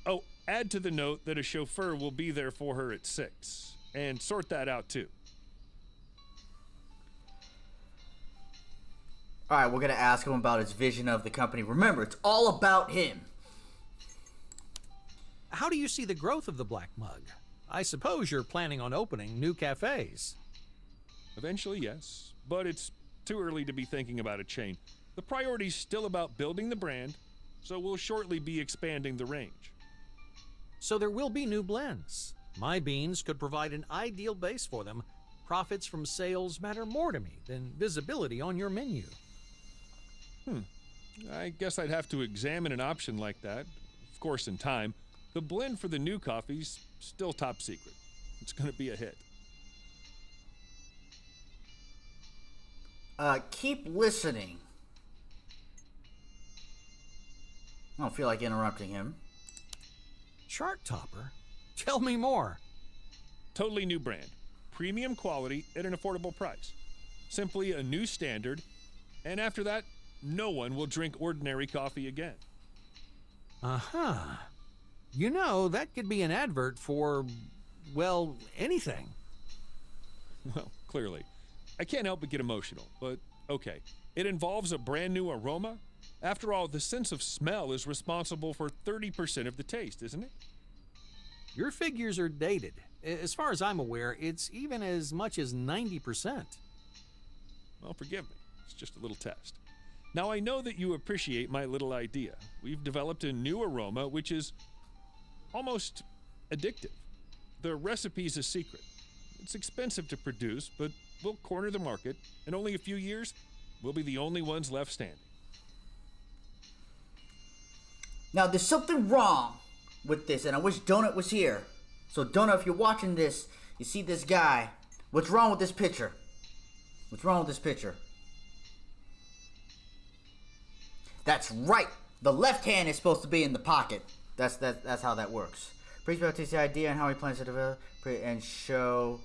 Oh, add to the note that a chauffeur will be there for her at 6. And sort that out, too. Alright, we're gonna ask him about his vision of the company. Remember, it's all about him. How do you see the growth of the Black Mug? I suppose you're planning on opening new cafes. Eventually, yes. But it's too early to be thinking about a chain. The priority's still about building the brand, so we'll shortly be expanding the range. So there will be new blends. My beans could provide an ideal base for them. Profits from sales matter more to me than visibility on your menu. I guess I'd have to examine an option like that. Of course, in time. The blend for the new coffee's still top secret. It's gonna be a hit. Keep listening. I don't feel like interrupting him. Chart topper? Tell me more. Totally new brand. Premium quality at an affordable price. Simply a new standard, and after that, no one will drink ordinary coffee again. Uh-huh. You know, that could be an advert for, well, anything. Well, clearly. I can't help but get emotional, but okay. It involves a brand new aroma. After all, the sense of smell is responsible for 30% of the taste, isn't it? Your figures are dated. As far as I'm aware, it's even as much as 90%. Well, forgive me. It's just a little test. Now, I know that you appreciate my little idea. We've developed a new aroma which is almost addictive. The recipe's a secret. It's expensive to produce, but we'll corner the market. In only a few years, we'll be the only ones left standing. Now, there's something wrong with this, and I wish Donut was here. So, Donut, if you're watching this, you see this guy. What's wrong with this picture? What's wrong with this picture? That's right. The left hand is supposed to be in the pocket. That's how that works. Praise Baptiste the idea and how he plans to develop and show.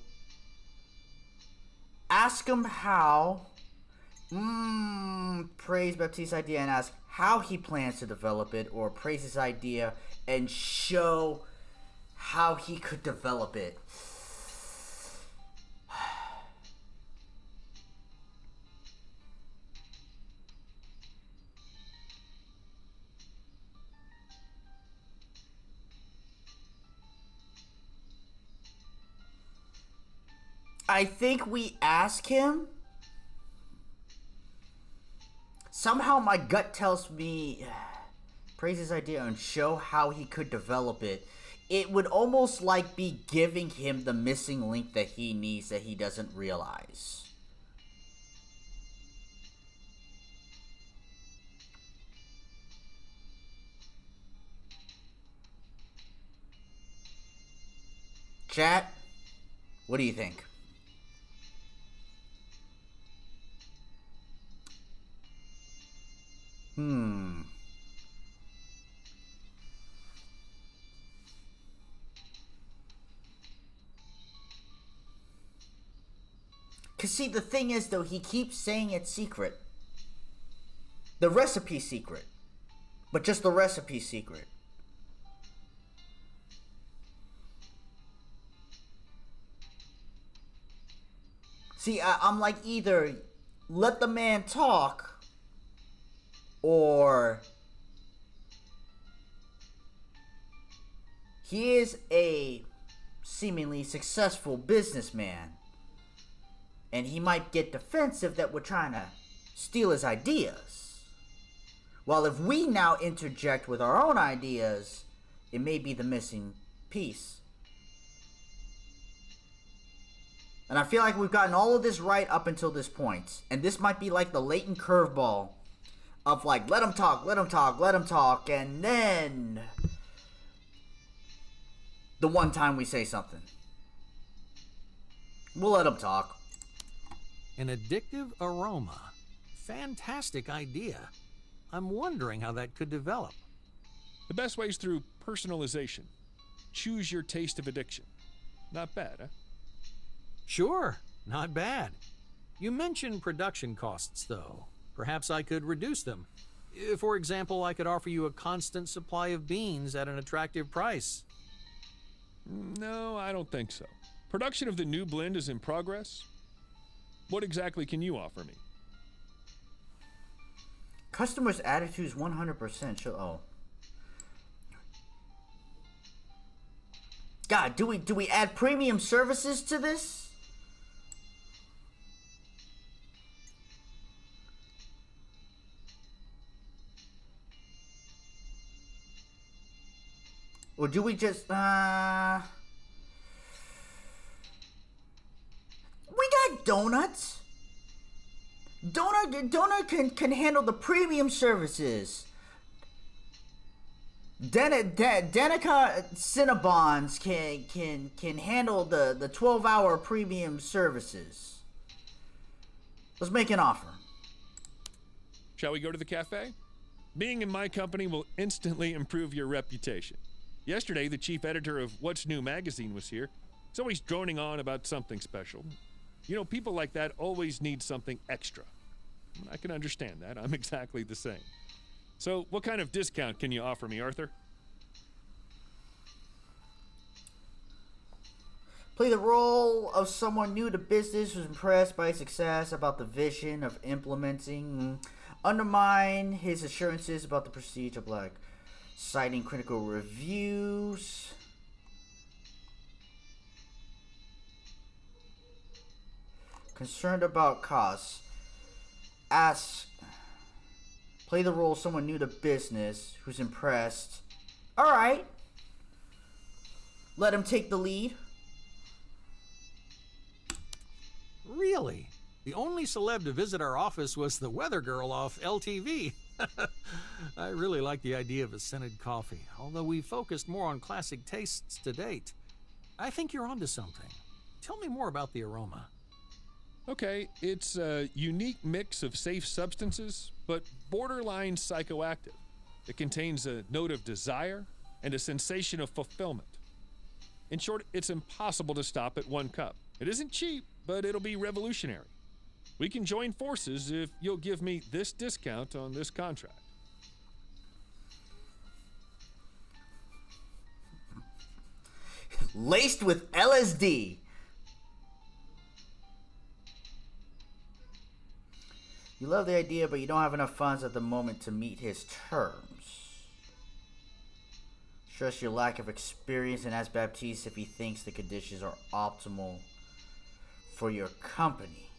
Ask him how. Praise Baptiste's idea and ask how he plans to develop it, or praise his idea and show how he could develop it. I think we ask him. Somehow my gut tells me praise his idea and show how he could develop it. it would almost like be giving him the missing link that he needs that he doesn't realize. Chat, what do you think? Cause see, the thing is though, he keeps saying it's secret. The recipe's secret. But just the recipe's secret. See, I'm like, either let the man talk, or he is a seemingly successful businessman, and he might get defensive that we're trying to steal his ideas. While if we now interject with our own ideas, it may be the missing piece. And I feel like we've gotten all of this right up until this point. And this might be like the latent curveball of like, let him talk, let him talk, let him talk. And then the one time we say something. We'll let him talk. An addictive aroma. Fantastic idea. I'm wondering how that could develop. The best way is through personalization. Choose your taste of addiction. Not bad, huh? Sure, not bad. You mentioned production costs, though. Perhaps I could reduce them. For example, I could offer you a constant supply of beans at an attractive price. No, I don't think so. Production of the new blend is in progress. What exactly can you offer me? Customers' attitudes 100% show. Oh. God, do we add premium services to this? Or do we just, we got donuts. Donut can handle the premium services. Danica Cinnabons can handle the 12-hour premium services. Let's make an offer. Shall we go to the cafe? Being in my company will instantly improve your reputation. Yesterday, the chief editor of What's New magazine was here. He's always droning on about something special. You know, people like that always need something extra. I can understand that. I'm exactly the same. So, what kind of discount can you offer me, Arthur? Play the role of someone new to business who's impressed by his success about the vision of implementing. Undermine his assurances about the prestige of like citing critical reviews. Concerned about costs. Ask. Play the role of someone new to business who's impressed. Alright. Let him take the lead. Really? The only celeb to visit our office was the weather girl off LTV. I really like the idea of a scented coffee, although we focused more on classic tastes to date. I think you're onto something. Tell me more about the aroma. Okay, it's a unique mix of safe substances, but borderline psychoactive. It contains a note of desire and a sensation of fulfillment. In short, it's impossible to stop at one cup. It isn't cheap, but it'll be revolutionary. We can join forces if you'll give me this discount on this contract. Laced with LSD. You love the idea, but you don't have enough funds at the moment to meet his terms. Stress your lack of experience and ask Baptiste if he thinks the conditions are optimal for your company.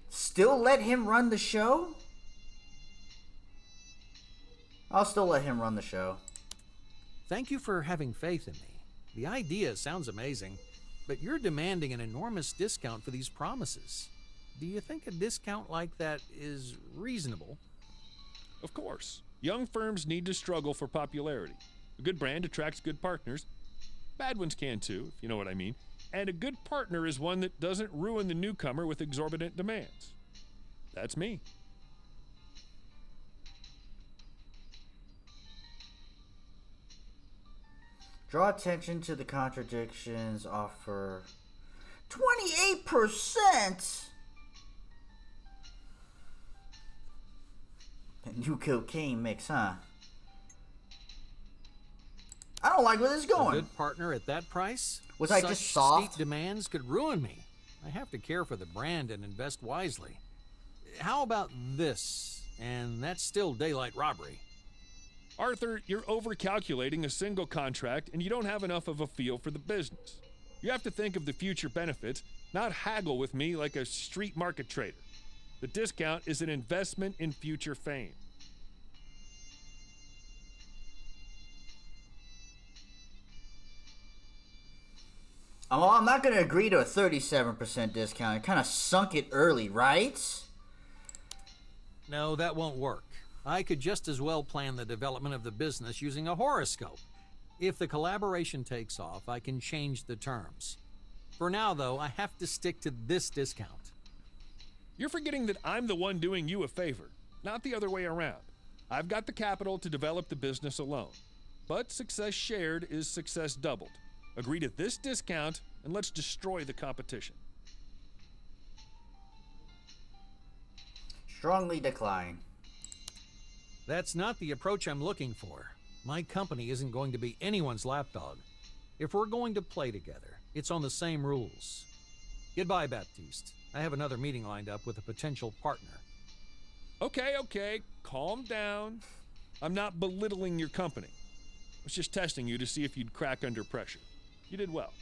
Still let him run the show? I'll still let him run the show. Thank you for having faith in me. The idea sounds amazing, but you're demanding an enormous discount for these promises. Do you think a discount like that is reasonable? Of course. Young firms need to struggle for popularity. A good brand attracts good partners. Bad ones can too, if you know what I mean. And a good partner is one that doesn't ruin the newcomer with exorbitant demands. That's me. Draw attention to the contradictions. Offer 28%. A new cocaine mix, huh? I don't like where this is A going. good partner at that price? Was I Such just soft? steep demands could ruin me. I have to care for the brand and invest wisely. How about this? And that's still daylight robbery. Arthur, you're overcalculating a single contract and you don't have enough of a feel for the business. You have to think of the future benefits, not haggle with me like a street market trader. The discount is an investment in future fame. Well, I'm not going to agree to a 37% discount. I kind of sunk it early, right? No, that won't work. I could just as well plan the development of the business using a horoscope. If the collaboration takes off, I can change the terms. For now, though, I have to stick to this discount. You're forgetting that I'm the one doing you a favor, not the other way around. I've got the capital to develop the business alone. But success shared is success doubled. Agree to this discount, and let's destroy the competition. Strongly decline. That's not the approach I'm looking for. My company isn't going to be anyone's lapdog. If we're going to play together, it's on the same rules. Goodbye, Baptiste. I have another meeting lined up with a potential partner. Okay, calm down. I'm not belittling your company. I was just testing you to see if you'd crack under pressure. You did well.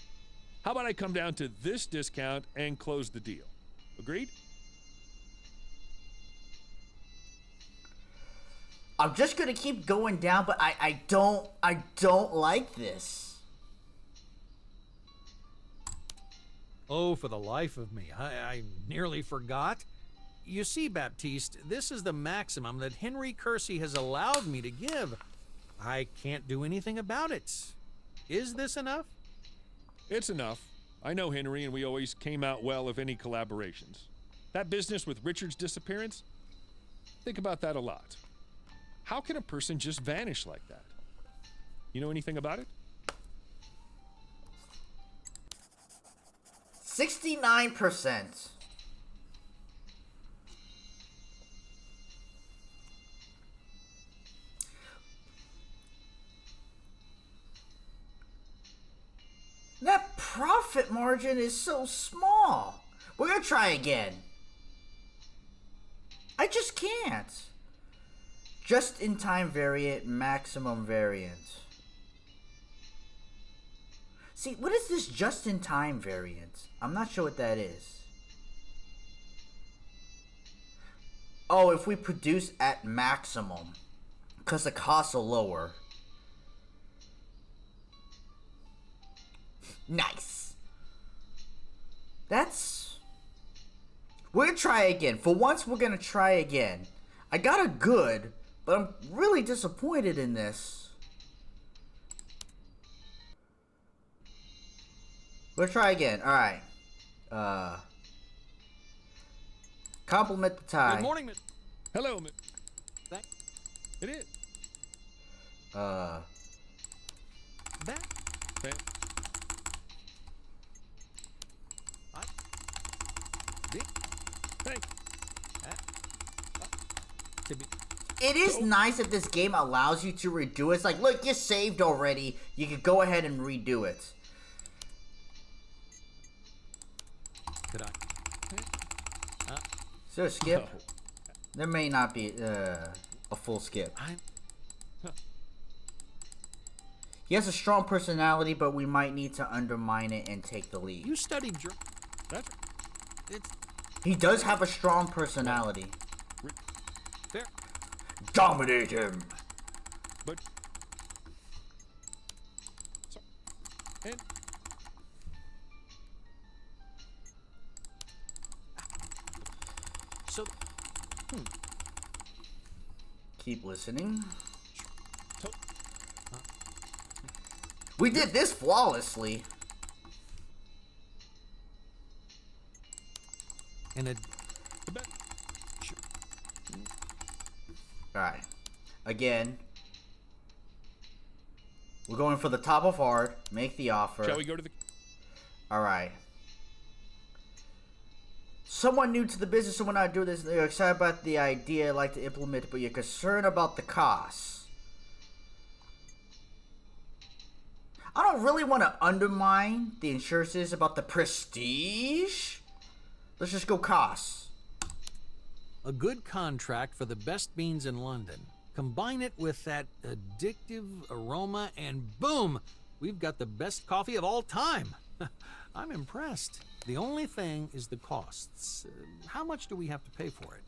How about I come down to this discount and close the deal? Agreed? I'm just gonna keep going down, but I don't like this. Oh, for the life of me, I nearly forgot. You see, Baptiste, this is the maximum that Henry Kersey has allowed me to give. I can't do anything about it. Is this enough? It's enough. I know Henry, and we always came out well of any collaborations. That business with Richard's disappearance? Think about that a lot. How can a person just vanish like that? You know anything about it? 69%. That profit margin is so small. We're gonna try again. I just can't. Just-in-time variant, maximum variant. See, what is this just-in-time variant? I'm not sure what that is. Oh, if we produce at maximum, because the costs are lower. Nice. We're gonna try again. For once, we're gonna try again. I got a good, but I'm really disappointed in this. We'll try again. Alright. Compliment the tie. Good morning, Miss. Hello, Miss. Thank. It is. That. Fan- I. Did. Thank To be. It is nice that this game allows you to redo it. It's like, look, you're saved already. You can go ahead and redo it. Could I? Is there a skip? No. There may not be a full skip. He has a strong personality, but we might need to undermine it and take the lead. You studied That's It's He does have a strong personality. fair. Dominate him. And So, Keep listening. to- We did this flawlessly. in a the be- Alright. Again. We're going for the top of hard. Make the offer. Shall we go to the? Alright. Someone new to the business, someone not doing this, they're excited about the idea, like to implement it, but you're concerned about the costs. I don't really want to undermine the insurances about the prestige. Let's just go costs. A good contract for the best beans in London. Combine it with that addictive aroma, and boom, we've got the best coffee of all time. I'm impressed. The only thing is the costs. How much do we have to pay for it?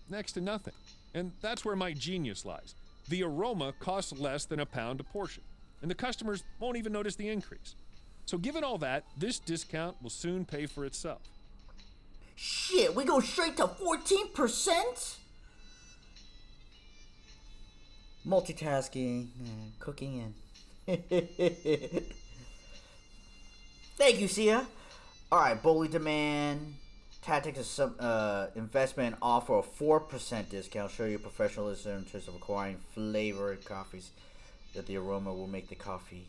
Next to nothing. And that's where my genius lies. The aroma costs less than £1 a portion, and the customers won't even notice the increase. So given all that, this discount will soon pay for itself. Shit, we go straight to 14%? Multitasking, cooking in. Thank you, Sia. Alright, bully demand. Tactics is some investment offer a 4% discount. Show your professionalism in terms of acquiring flavored coffees that the aroma will make the coffee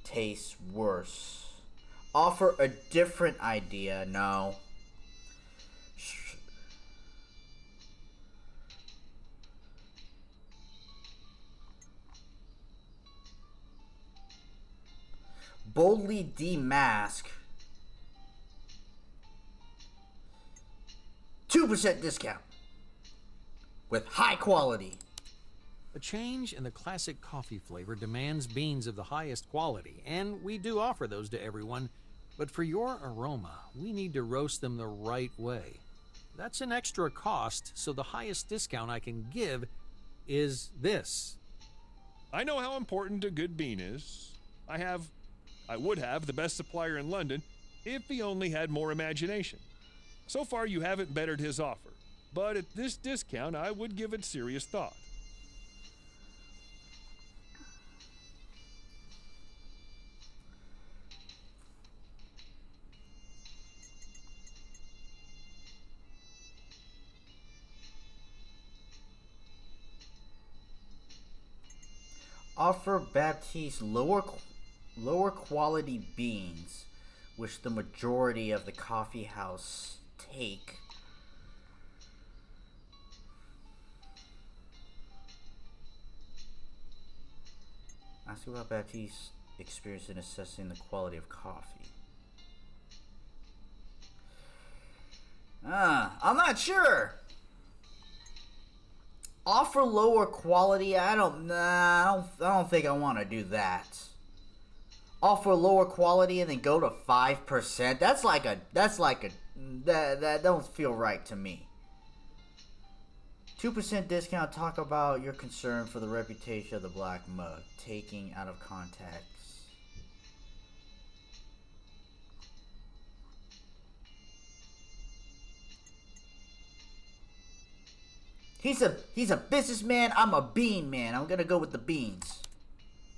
taste worse. Offer a different idea. No. Boldly demask. 2% discount. With high quality. A change in the classic coffee flavor demands beans of the highest quality, and we do offer those to everyone. But for your aroma, we need to roast them the right way. That's an extra cost, so the highest discount I can give is this. I know how important a good bean is. I would have the best supplier in London if he only had more imagination. So far, you haven't bettered his offer, but at this discount, I would give it serious thought. Offer Baptiste lower quality beans, which the majority of the coffee house take. Ask about Baptiste's experience in assessing the quality of coffee. I'm not sure. Offer lower quality. I don't think I want to do that. Offer lower quality and then go to 5%. That don't feel right to me. 2% discount. Talk about your concern for the reputation of the black mug. Taking out of context. He's a businessman. I'm a bean man. I'm gonna go with the beans.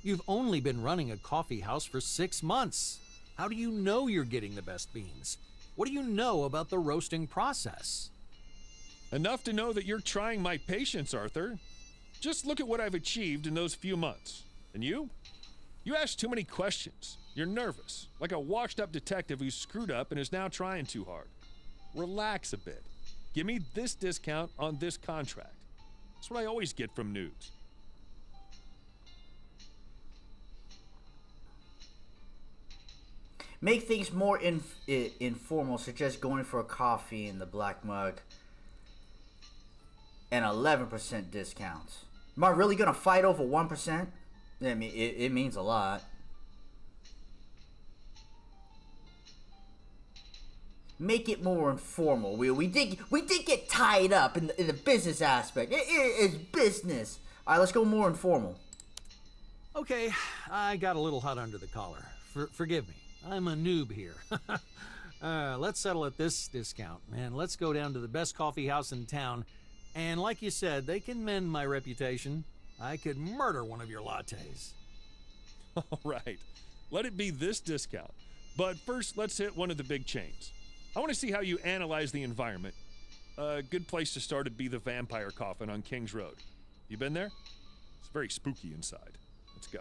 You've only been running a coffee house for 6 months. How do you know you're getting the best beans? What do you know about the roasting process? Enough to know that you're trying my patience, Arthur. Just look at what I've achieved in those few months. And you? You ask too many questions. You're nervous, like a washed-up detective who's screwed up and is now trying too hard. Relax a bit. Give me this discount on this contract. That's what I always get from news. Make things more informal, such as going for a coffee in the black mug. An 11% discount. Am I really gonna fight over 1%? I mean, it means a lot. Make it more informal. We did get tied up in the business aspect. It's business. All right, let's go more informal. Okay, I got a little hot under the collar. forgive me. I'm a noob here. Let's settle at this discount, man. Let's go down to the best coffee house in town. And like you said, they can mend my reputation. I could murder one of your lattes. All right, let it be this discount. But first, let's hit one of the big chains. I want to see how you analyze the environment. A good place to start would be the Vampire Coffin on Kings Road. You been there? It's very spooky inside. Let's go.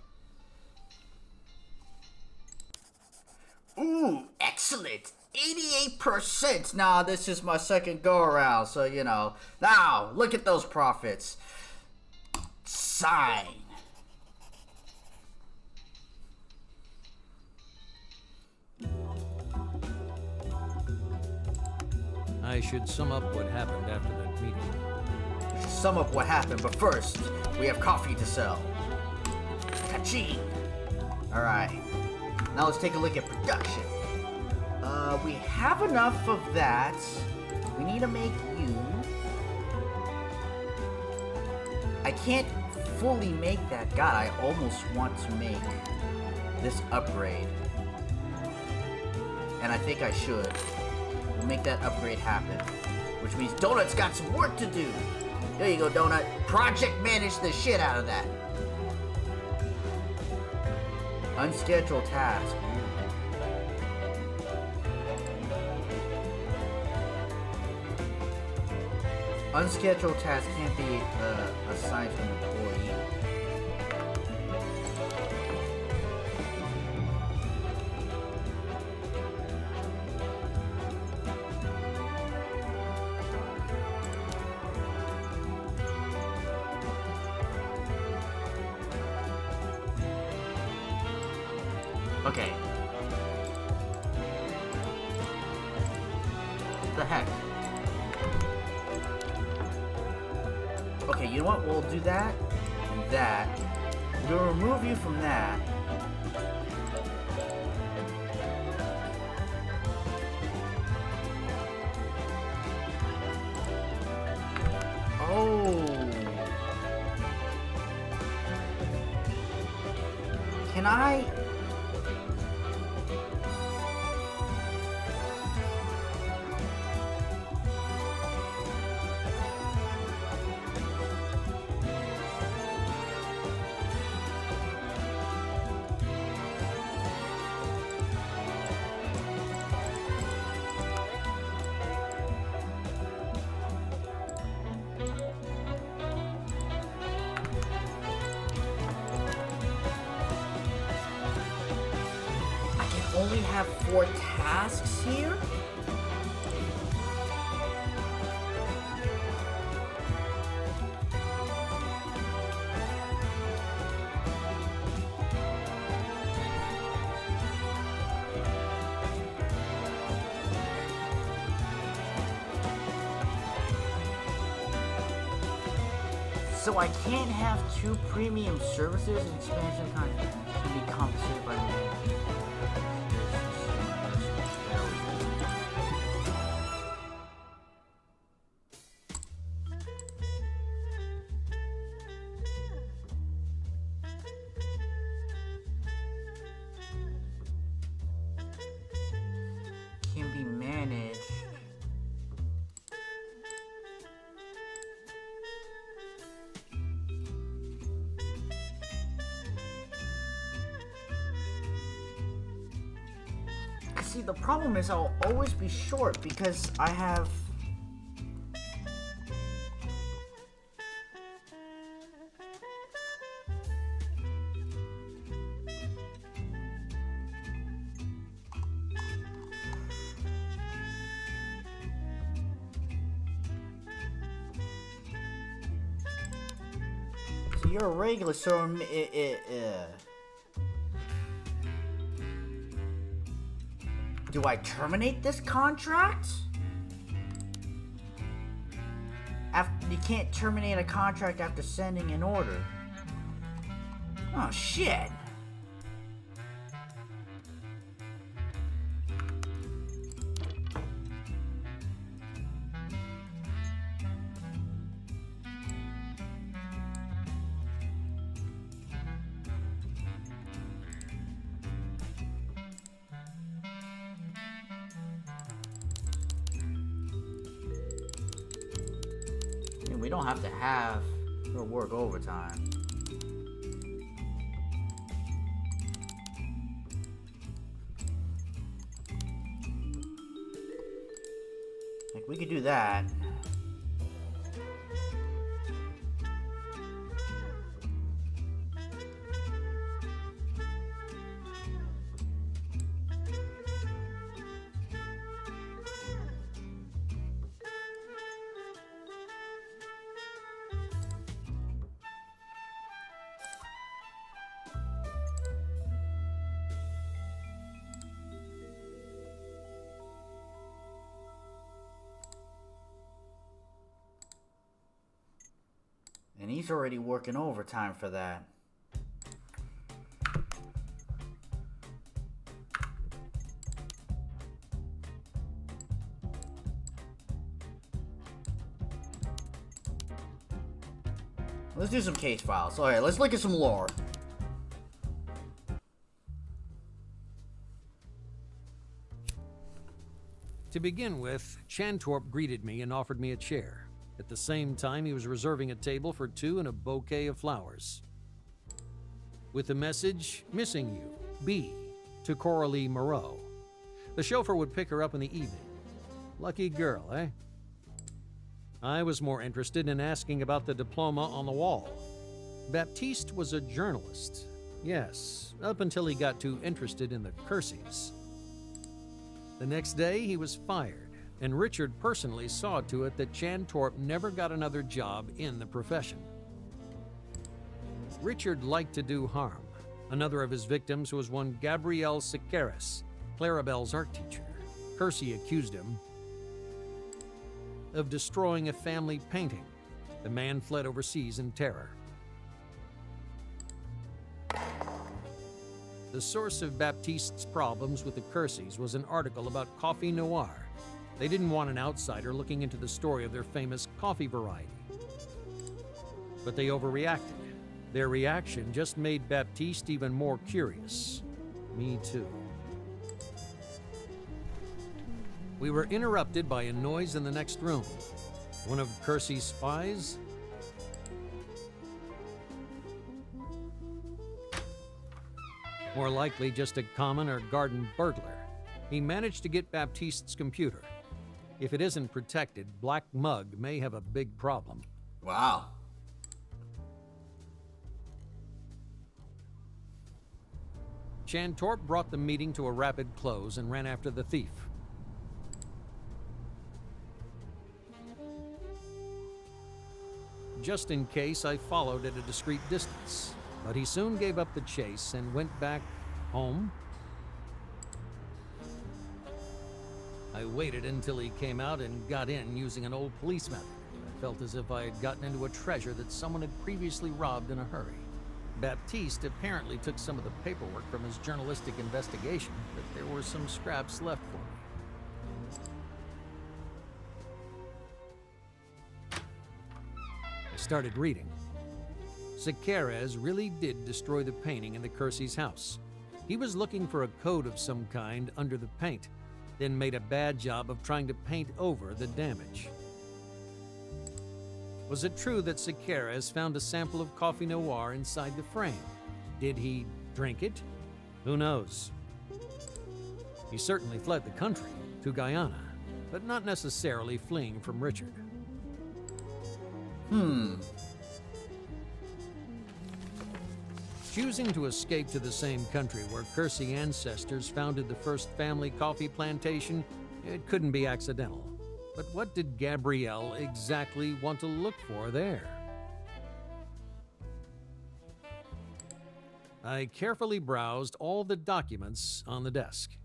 Ooh, excellent. 88%. Nah, this is my second go around, so you know. Now, look at those profits. Sign. I should sum up what happened after that meeting. Sum up what happened, but first, we have coffee to sell. Ka-ching! Alright. Now let's take a look at production. We have enough of that. We need to make you. I can't fully make that. God, I almost want to make this upgrade. And I think I should. We'll make that upgrade happen. Which means Donut's got some work to do. There you go, Donut. Project manage the shit out of that. Unscheduled task. Unscheduled task can't be assigned to an employee. Okay. What the heck? Okay, you know what? We'll do that and that. We'll remove you from that. Oh. Can I? Only have 4 tasks here? So I can't have 2 premium services and expansion content to be compensated by the can be managed. See, the problem is I'll always be short because I have... So you're a regular, so do I terminate this contract? You can't terminate a contract after sending an order. Oh, shit. don't have to have or work overtime. Like, we could do that. And he's already working overtime for that. Let's do some case files. Alright, let's look at some lore. To begin with, Chantorp greeted me and offered me a chair. At the same time, he was reserving a table for two and a bouquet of flowers. With the message, "Missing you, B," to Coralie Moreau. The chauffeur would pick her up in the evening. Lucky girl, eh? I was more interested in asking about the diploma on the wall. Baptiste was a journalist. Yes, up until he got too interested in the Kerseys. The next day, he was fired, and Richard personally saw to it that Chantorp never got another job in the profession. Richard liked to do harm. Another of his victims was one Gabrielle Sequeres, Clarabelle's art teacher. Kersey accused him of destroying a family painting. The man fled overseas in terror. The source of Baptiste's problems with the Kerseys was an article about coffee noir. They didn't want an outsider looking into the story of their famous coffee variety. But they overreacted. Their reaction just made Baptiste even more curious. Me too. We were interrupted by a noise in the next room. One of Kersey's spies? More likely just a common or garden burglar. He managed to get Baptiste's computer. If it isn't protected, Black Mug may have a big problem. Wow. Chantorp brought the meeting to a rapid close and ran after the thief. Just in case, I followed at a discreet distance, but he soon gave up the chase and went back home. I waited until he came out and got in using an old police method. I felt as if I had gotten into a treasure that someone had previously robbed in a hurry. Baptiste apparently took some of the paperwork from his journalistic investigation, but there were some scraps left for me. I started reading. Sequeres really did destroy the painting in the Kersey's house. He was looking for a coat of some kind under the paint, then made a bad job of trying to paint over the damage. Was it true that Sequeres found a sample of coffee noir inside the frame? Did he drink it? Who knows? He certainly fled the country, to Guyana, but not necessarily fleeing from Richard. Choosing to escape to the same country where Kersey ancestors founded the first family coffee plantation, it couldn't be accidental. But what did Gabrielle exactly want to look for there? I carefully browsed all the documents on the desk.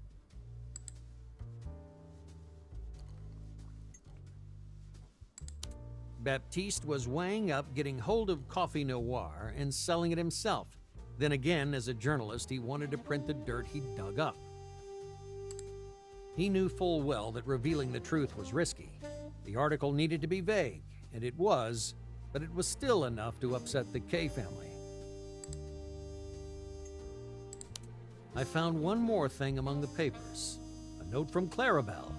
Baptiste was weighing up getting hold of coffee noir and selling it himself. Then again, as a journalist, he wanted to print the dirt he dug up. He knew full well that revealing the truth was risky. The article needed to be vague, and it was, but it was still enough to upset the K family. I found one more thing among the papers. A note from Clarabelle.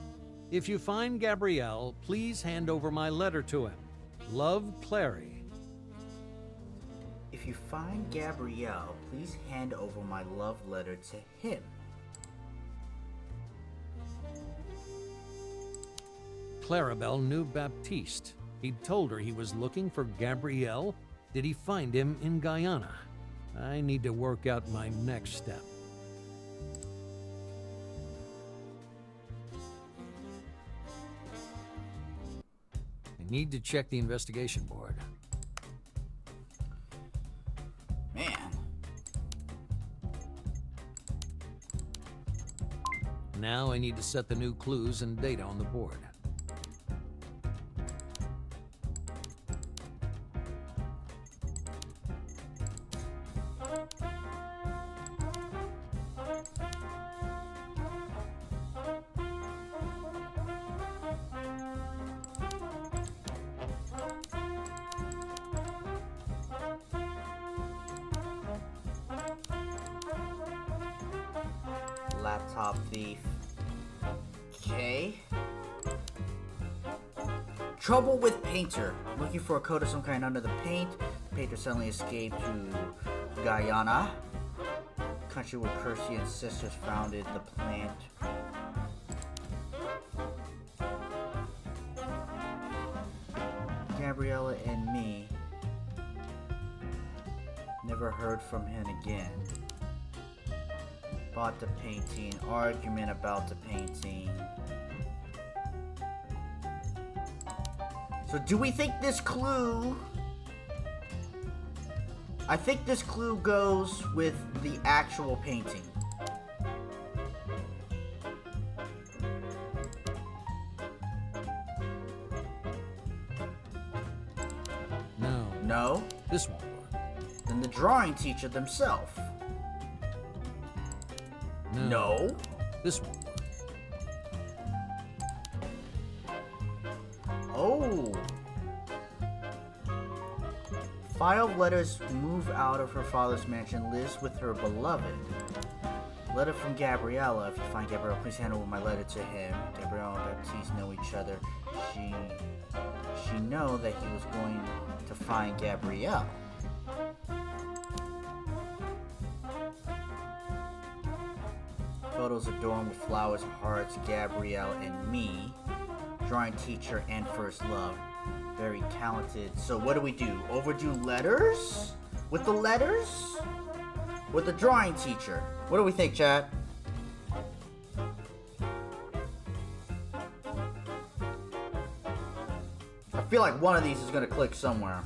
"If you find Gabrielle, please hand over my letter to him. Love, Clary. If you find Gabrielle, please hand over my love letter to him. Clarabelle knew Baptiste. He'd told her he was looking for Gabrielle. Did he find him in Guyana? I need to work out my next step. I need to check the investigation board. Man. Now I need to set the new clues and data on the board. Laptop thief. Okay. Trouble with painter. Looking for a coat of some kind under the paint. The painter suddenly escaped to Guyana, country where Kersey and sisters founded the plant. Gabriella and me. Never heard from him again. Bought the painting, argument about the painting. So do we think this clue... I think this clue goes with the actual painting. No. No? This won't work. Then the drawing teacher themselves. No. This won't work. Oh. File letters move out of her father's mansion, lives with her beloved. Letter from Gabriella. If you find Gabriella, please hand over my letter to him. Gabriella and Baptiste know each other. She know that he was going to find Gabrielle. Photos adorned with flowers, hearts, Gabrielle and me. Drawing teacher and first love. Very talented. So what do we do? Overdo letters? With the letters? With the drawing teacher? What do we think, chat? I feel like one of these is gonna click somewhere.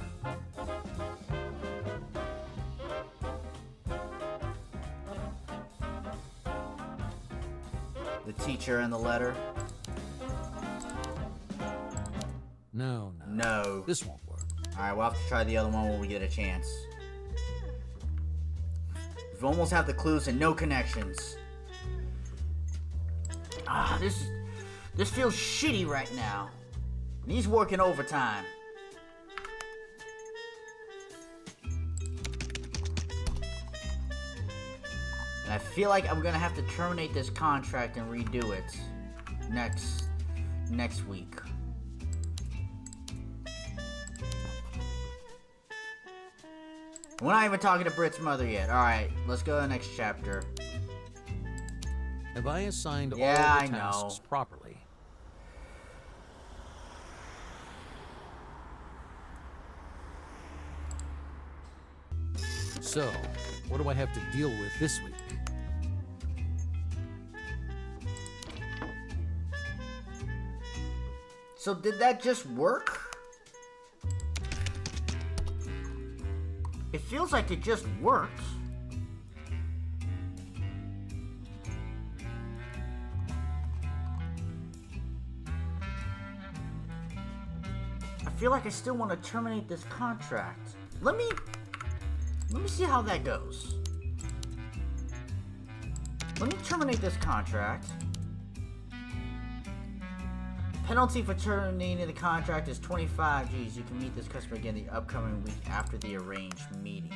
The teacher and the letter? No. No. This won't work. Alright, we'll have to try the other one when we get a chance. We almost have the clues and no connections. This feels shitty right now. And he's working overtime. And I feel like I'm gonna have to terminate this contract and redo it next week. We're not even talking to Britt's mother yet. Alright, let's go to the next chapter. Have I assigned all the I tasks know. properly? So, what do I have to deal with this week? So did that just work? It feels like it just worked. I feel like I still want to terminate this contract. Let me see how that goes. Let me terminate this contract. Penalty for terminating the contract is 25 G's. You can meet this customer again the upcoming week after the arranged meeting.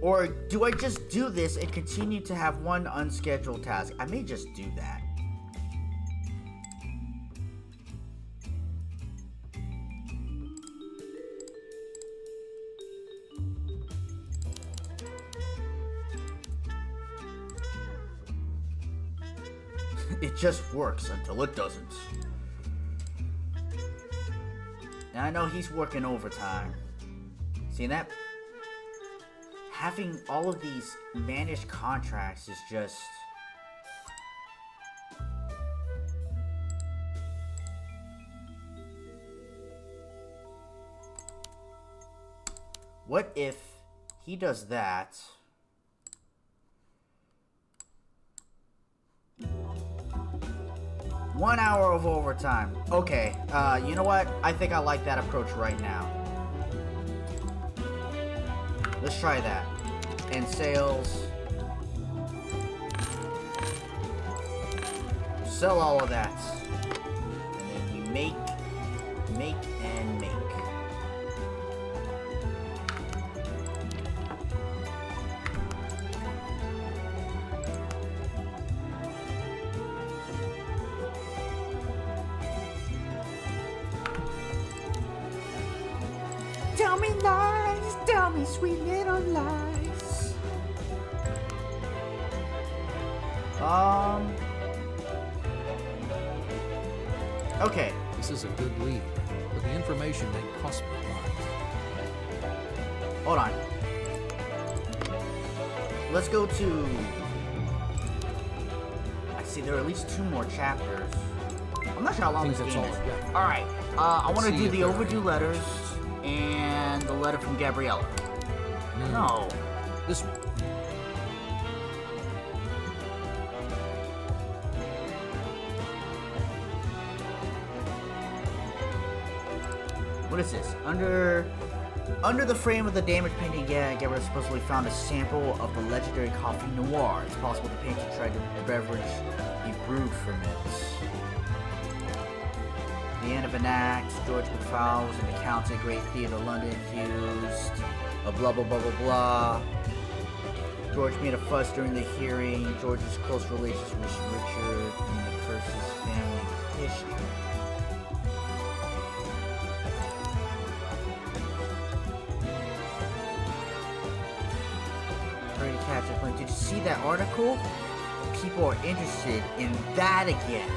Or do I just do this and continue to have one unscheduled task? I may just do that. It just works until it doesn't. And I know he's working overtime. See, that having all of these managed contracts is just... What if he does that? 1 hour of overtime. Okay, you know what? I think I like that approach right now. Let's try that. And sales. Sell all of that. And then we make, and make. Tell me lies, tell me sweet little lies. Okay. This is a good lead, but the information may cost me a lot. Hold on. Let's go to... I see there are at least 2 more chapters. I'm not sure how long Think this that's game all is. I got. Alright, I want to See do if the there are overdue any. letters and the letter from Gabriella. No. This one. What is this? Under the frame of the damaged painting, Gabriella supposedly found a sample of the legendary coffee Noir. It's possible the painter tried to beverage he brewed from it. The end of an act. George McFowle was an accountant, Great Theatre, London, accused of blah blah blah blah blah. George made a fuss during the hearing. George's close relations with Richard and the Curse's family history. Did you see that article? People are interested in that again.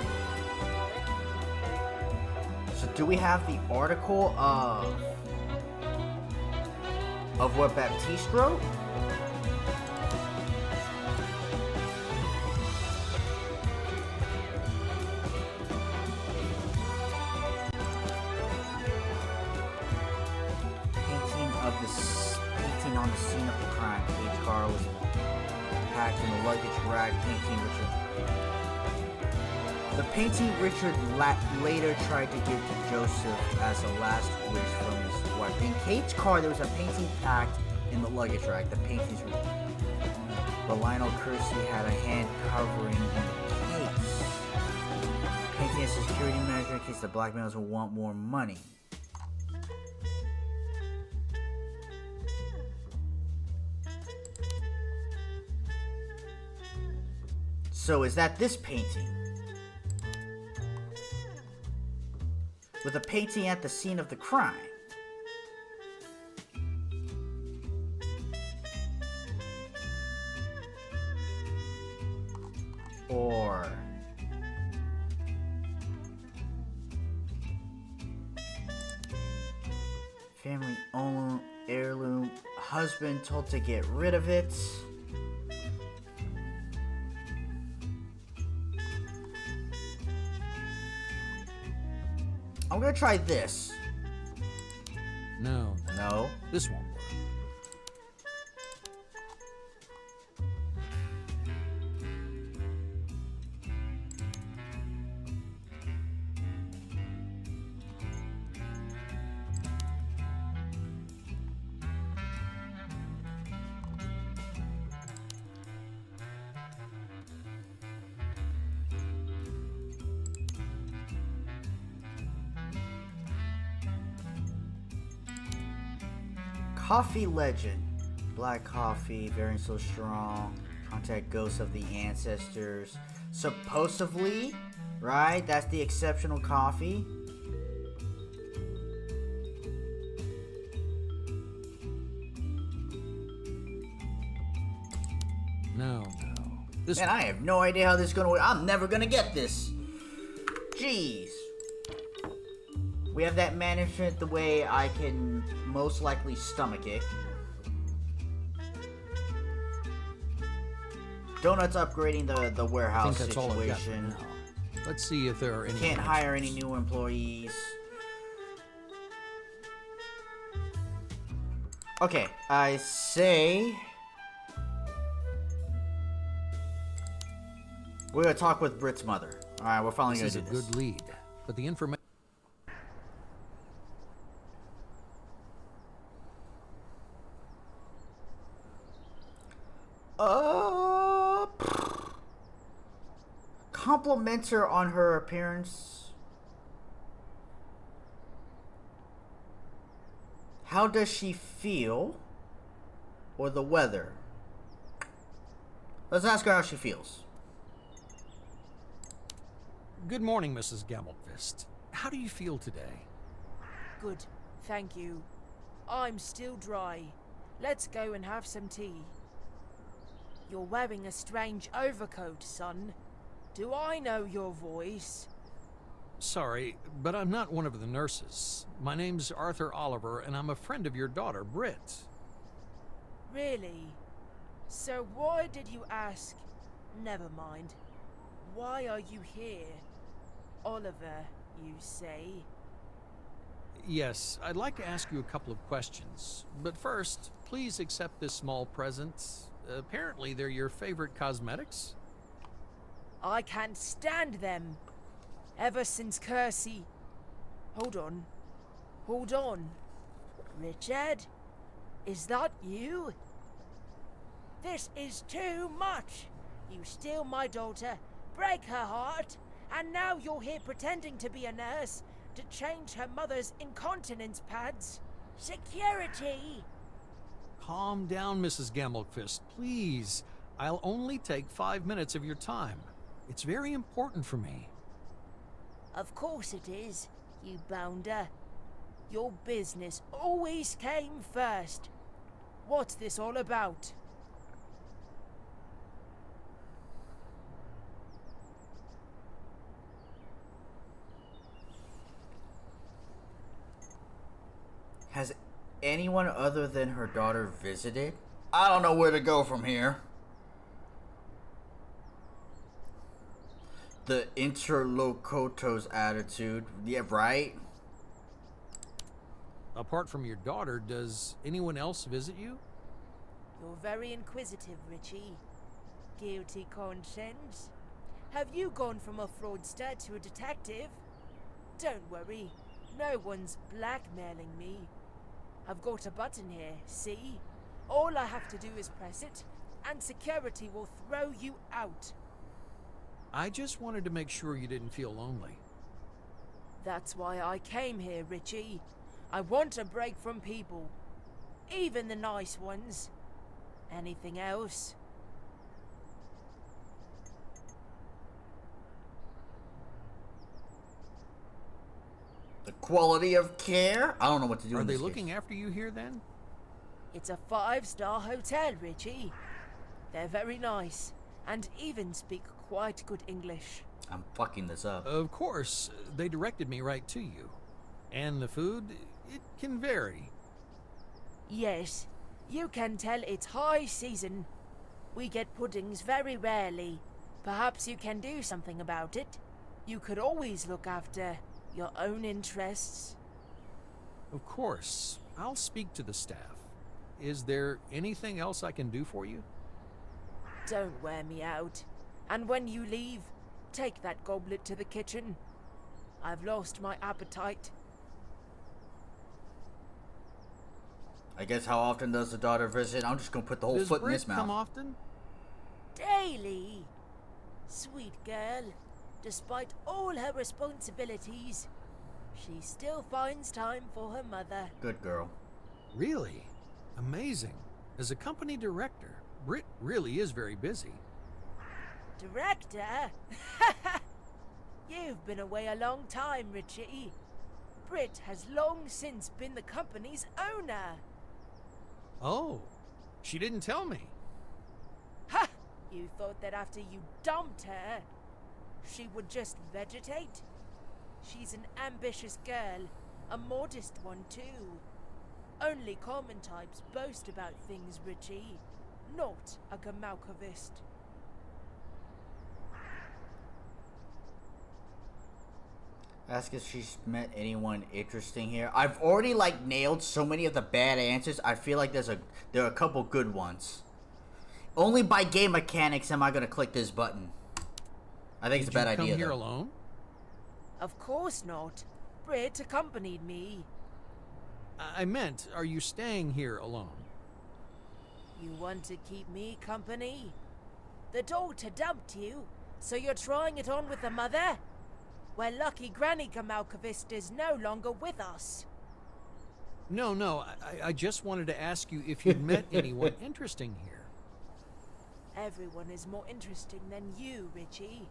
So do we have the article of what Baptiste wrote? Painting on the scene of the crime. Cage car was packed in a luggage rack. Painting Richard. The painting Richard later tried to give to Joseph as a last wish from his wife. In Kate's car, there was a painting packed in the luggage rack. The paintings were... But Lionel Kersey had a hand covering the case. Painting as a security measure in case the blackmailers will want more money. So is that this painting? With a painting at the scene of the crime. Or... family owned heirloom. Husband told to get rid of it. I'm gonna try this. No. No. This won't work. Coffee legend. Black coffee, very so strong. Contact ghosts of the ancestors. Supposedly, right? That's the exceptional coffee. No. This Man, I have no idea how this is gonna work. I'm never gonna get this. Jeez. We have that management the way I can most likely stomach it. Donuts upgrading the I think warehouse that's all I've got for situation. now. Let's see if there are any. Can't hire any connections. new employees. Okay, I say we're gonna talk with Britt's mother. All right, we're finally This gonna is do a this. good lead, but the information. Compliments her on her appearance. How does she feel? Or the weather? Let's ask her how she feels. Good morning, Mrs. Gamelfist. How do you feel today? Good, thank you. I'm still dry. Let's go and have some tea. You're wearing a strange overcoat, son. Do I know your voice? Sorry, but I'm not one of the nurses. My name's Arthur Oliver, and I'm a friend of your daughter, Britt. Really? So why did you ask? Never mind. Why are you here? Oliver, you say? Yes, I'd like to ask you a couple of questions. But first, please accept this small present. Apparently, they're your favorite cosmetics? I can't stand them. Ever since Kersey... Hold on. Hold on. Richard? Is that you? This is too much. You steal my daughter, break her heart, and now you're here pretending to be a nurse to change her mother's incontinence pads. Security! Calm down, Mrs. Gamelfist, please. I'll only take 5 minutes of your time. It's very important for me. Of course it is, you bounder. Your business always came first. What's this all about? Has anyone other than her daughter visited? I don't know where to go from here. The interlocutor's attitude. Yeah, right? Apart from your daughter, does anyone else visit you? You're very inquisitive, Richie. Guilty conscience. Have you gone from a fraudster to a detective? Don't worry, no one's blackmailing me. I've got a button here, see? All I have to do is press it, and security will throw you out. I just wanted to make sure you didn't feel lonely. That's why I came here, Richie. I want a break from people. Even the nice ones. Anything else? The quality of care? I don't know what to do. Are in they this looking case. after you here then? It's a 5-star hotel, Richie. They're very nice, and even speak quite good English. I'm fucking this up. Of course, they directed me right to you. And the food, it can vary. Yes, you can tell it's high season. We get puddings very rarely. Perhaps you can do something about it. You could always look after your own interests. Of course, I'll speak to the staff. Is there anything else I can do for you? Don't wear me out. And when you leave, take that goblet to the kitchen. I've lost my appetite. I guess how often does the daughter visit? I'm just gonna put the whole Does foot in Britt his mouth. come often? Daily. Sweet girl. Despite all her responsibilities, she still finds time for her mother. Good girl. Really? Amazing. As a company director, Britt really is very busy. Director? You've been away a long time, Richie. Britt has long since been the company's owner. Oh, she didn't tell me. Ha! You thought that after you dumped her, she would just vegetate? She's an ambitious girl, a modest one too. Only common types boast about things, Richie, not a Gamalkovist. Ask if she's met anyone interesting here. I've already like nailed so many of the bad answers. I feel like there are a couple good ones. Only by game mechanics am I gonna click this button. I think it's a bad idea. Did you come here though. alone? Of course not. Britt accompanied me. I meant, are you staying here alone? You want to keep me company? The daughter dumped you, so you're trying it on with the mother? Well, lucky Granny Gamalkovist is no longer with us. No, I just wanted to ask you if you'd met anyone interesting here. Everyone is more interesting than you, Richie.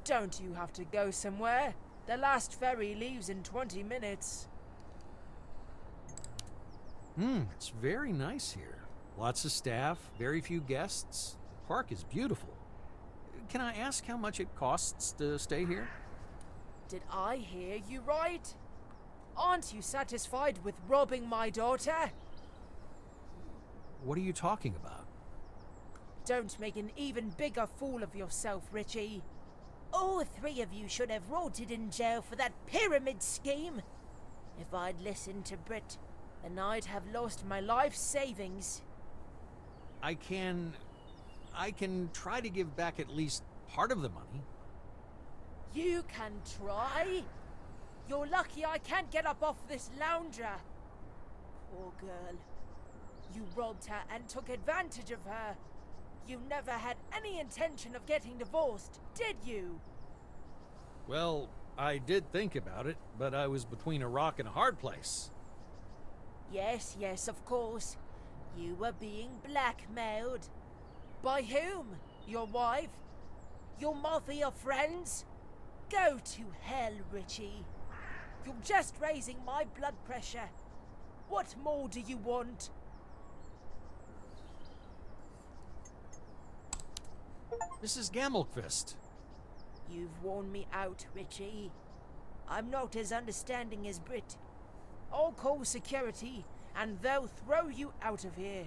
Don't you have to go somewhere? The last ferry leaves in 20 minutes. It's very nice here. Lots of staff, very few guests. The park is beautiful. Can I ask how much it costs to stay here? Did I hear you right? Aren't you satisfied with robbing my daughter? What are you talking about? Don't make an even bigger fool of yourself, Richie. All three of you should have rotted in jail for that pyramid scheme. If I'd listened to Britt, then I'd have lost my life savings. I can try to give back at least part of the money. You can try? You're lucky I can't get up off this lounger. Poor girl. You robbed her and took advantage of her. You never had any intention of getting divorced, did you? Well, I did think about it, but I was between a rock and a hard place. Yes, of course. You were being blackmailed. By whom? Your wife? Your mafia friends? Go to hell, Richie. You're just raising my blood pressure. What more do you want? Mrs. Gamelkvist. You've worn me out, Richie. I'm not as understanding as Britt. I'll call security, and they'll throw you out of here.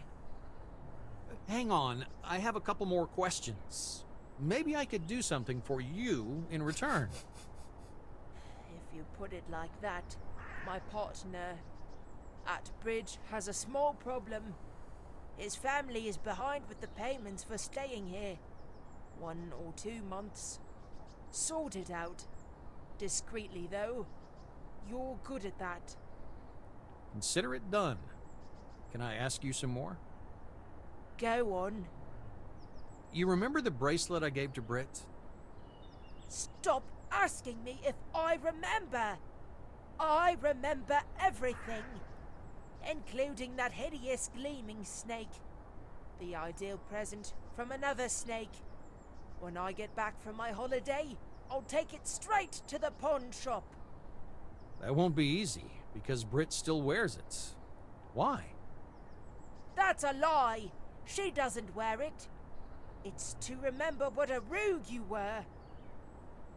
Hang on, I have a couple more questions. Maybe I could do something for you in return. If you put it like that, my partner at Bridge has a small problem. His family is behind with the payments for staying here. 1 or 2 months. Sort it out. Discreetly, though. You're good at that. Consider it done. Can I ask you some more? Go on. You remember the bracelet I gave to Britt? Stop asking me if I remember. I remember everything, including that hideous gleaming snake. The ideal present from another snake. When I get back from my holiday, I'll take it straight to the pawn shop. That won't be easy, because Britt still wears it. Why? That's a lie. She doesn't wear it. It's to remember what a rogue you were.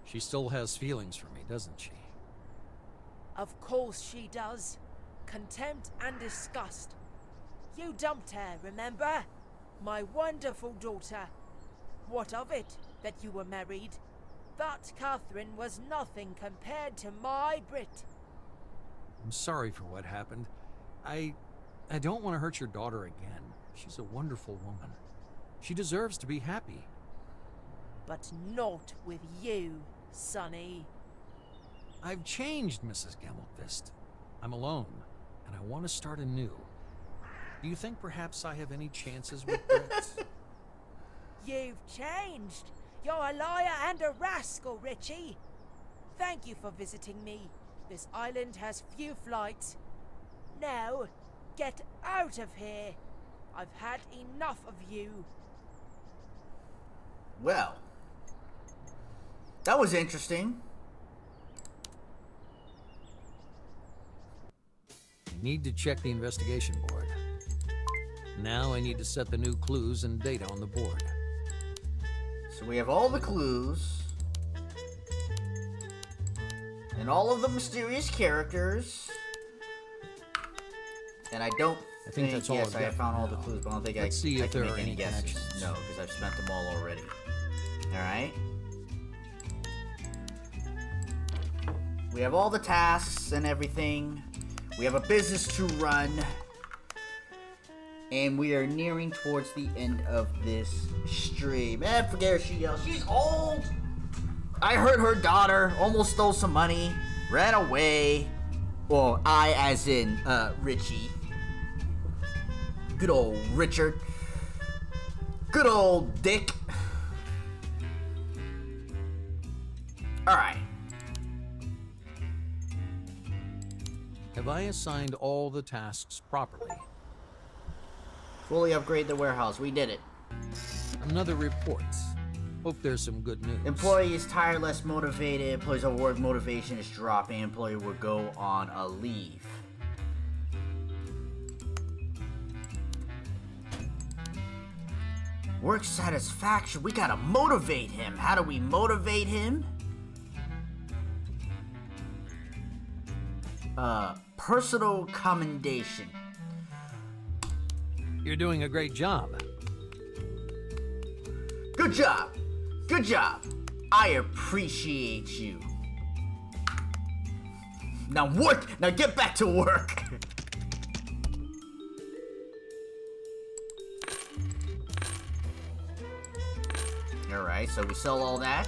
She still has feelings for me, doesn't she? Of course she does. Contempt and disgust. You dumped her, remember? My wonderful daughter. What of it, that you were married? That Catherine was nothing compared to my Brit. I'm sorry for what happened. I don't want to hurt your daughter again. She's a wonderful woman. She deserves to be happy. But not with you, Sonny. I've changed, Mrs. Gamelkvist. I'm alone, and I want to start anew. Do you think perhaps I have any chances with Britt? You've changed. You're a liar and a rascal, Richie. Thank you for visiting me. This island has few flights. Now, get out of here. I've had enough of you. Well, that was interesting. I need to check the investigation board. Now I need to set the new clues and data on the board. So we have all the clues. And all of the mysterious characters. And I don't think that's all yes, I've I got found all for the now. clues, but I don't think Let's see I if can there make are any any guesses. connections. No, because I've spent them all already. Alright. We have all the tasks and everything. We have a business to run. And we are nearing towards the end of this stream. Man, forget her, she yells. She's old! I heard her daughter almost stole some money, ran away. Well, I as in, Richie. Good old Richard. Good old Dick. Alright. Have I assigned all the tasks properly? Fully upgrade the warehouse. We did it. Another report. Hope there's some good news. Employee is tired, less motivated. Employee's overwork motivation is dropping. Employee will go on a leave. Work satisfaction. We gotta motivate him. How do we motivate him? Personal commendation. You're doing a great job. Good job. Good job. I appreciate you. Now work. Now get back to work. Alright, so we sell all that.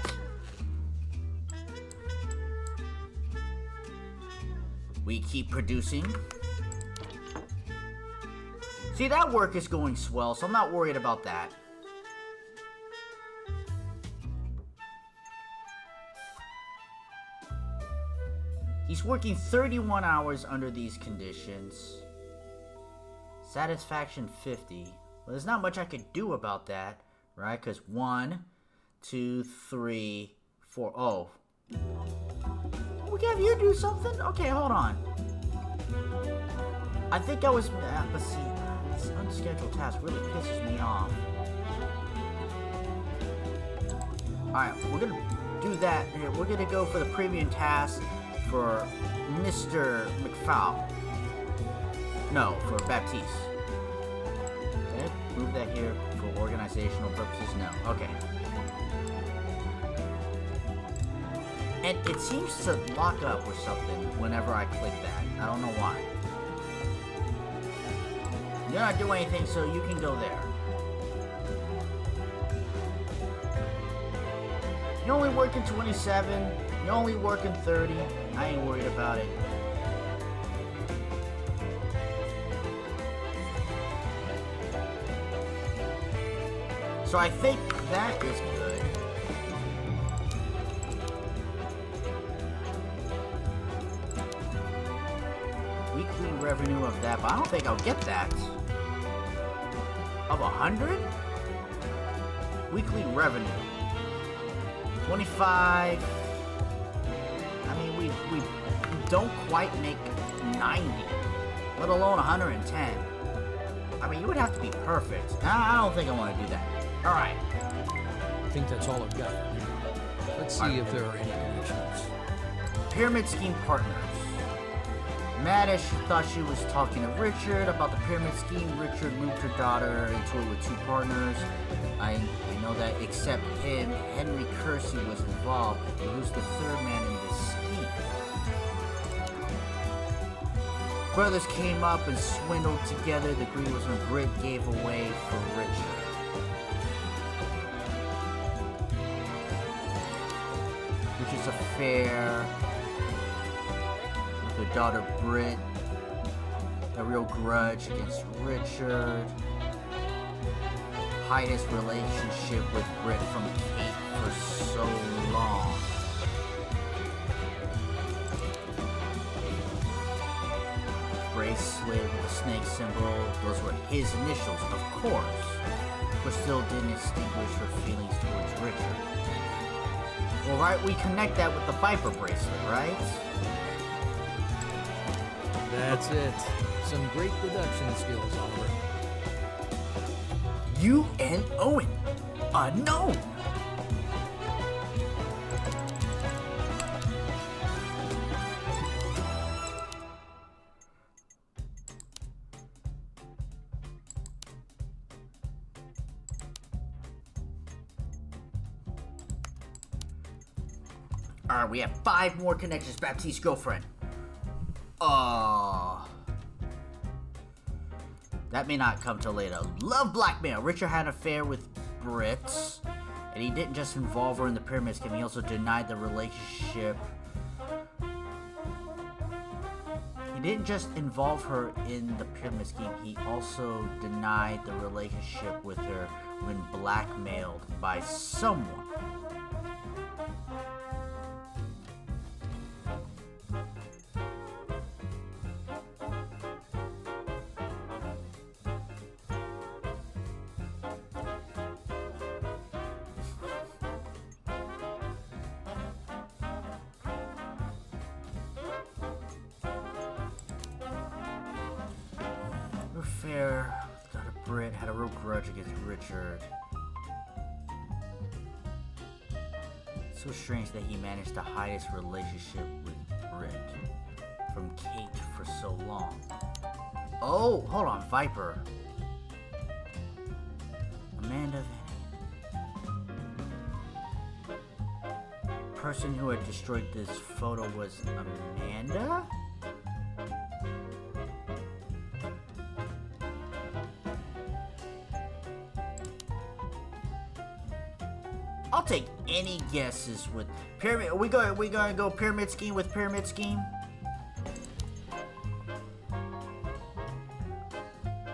We keep producing. See, that work is going swell, so I'm not worried about that. He's working 31 hours under these conditions. Satisfaction 50. Well, there's not much I could do about that, right? Because 1, 2, 3, 4. Oh. We have you do something? Okay, hold on. I think I was... but see, this unscheduled task really pisses me off. Alright, we're gonna do that. Here, we're gonna go for the premium task for Mr. McFowl. No, for Baptiste. Okay, move that here for organizational purposes. No, okay. And it seems to lock up or something whenever I click that. I don't know why. You're not doing anything, so you can go there. You're only working 27. You're only working 30. I ain't worried about it. So I think that is good. Weekly revenue of that, but I don't think I'll get that. Of 100? Weekly revenue. 25. I mean, we don't quite make 90, let alone 110. I mean, you would have to be perfect. I don't think I want to do that. All right. I think that's all I've got. Let's see if there are any connections. Pyramid scheme partners. Maddish thought she was talking to Richard about the pyramid scheme. Richard moved her daughter into it with 2 partners. I know that except him, Henry Kersey was involved. But who's the 3rd man in this scheme? Brothers came up and swindled together. The greed was when Britt gave away for Richard. Richard's affair with her daughter Britt. A real grudge against Richard. Hide his relationship with Britt from Kate for so long. Bracelet with a snake symbol. Those were his initials, of course. But still didn't extinguish her feelings towards Richard. Well, right, we connect that with the Viper bracelet, right? That's it. Some great deduction skills, Oliver. You and Owen. Unknown. Alright, we have 5 more connections. Baptiste's girlfriend. That may not come till later. Love blackmail. Richard had an affair with Britt. And he didn't just involve her in the pyramid scheme, he also denied the relationship. He didn't just involve her in the pyramid scheme, he also denied the relationship with her when blackmailed by someone. Affair got a Brit, had a real grudge against Richard. So strange that he managed to hide his relationship with Brit from Kate for so long. Oh, hold on, Viper. Amanda Van. Person who had destroyed this photo was Amanda? I'll take any guesses with pyramid. We gonna go pyramid scheme with pyramid scheme.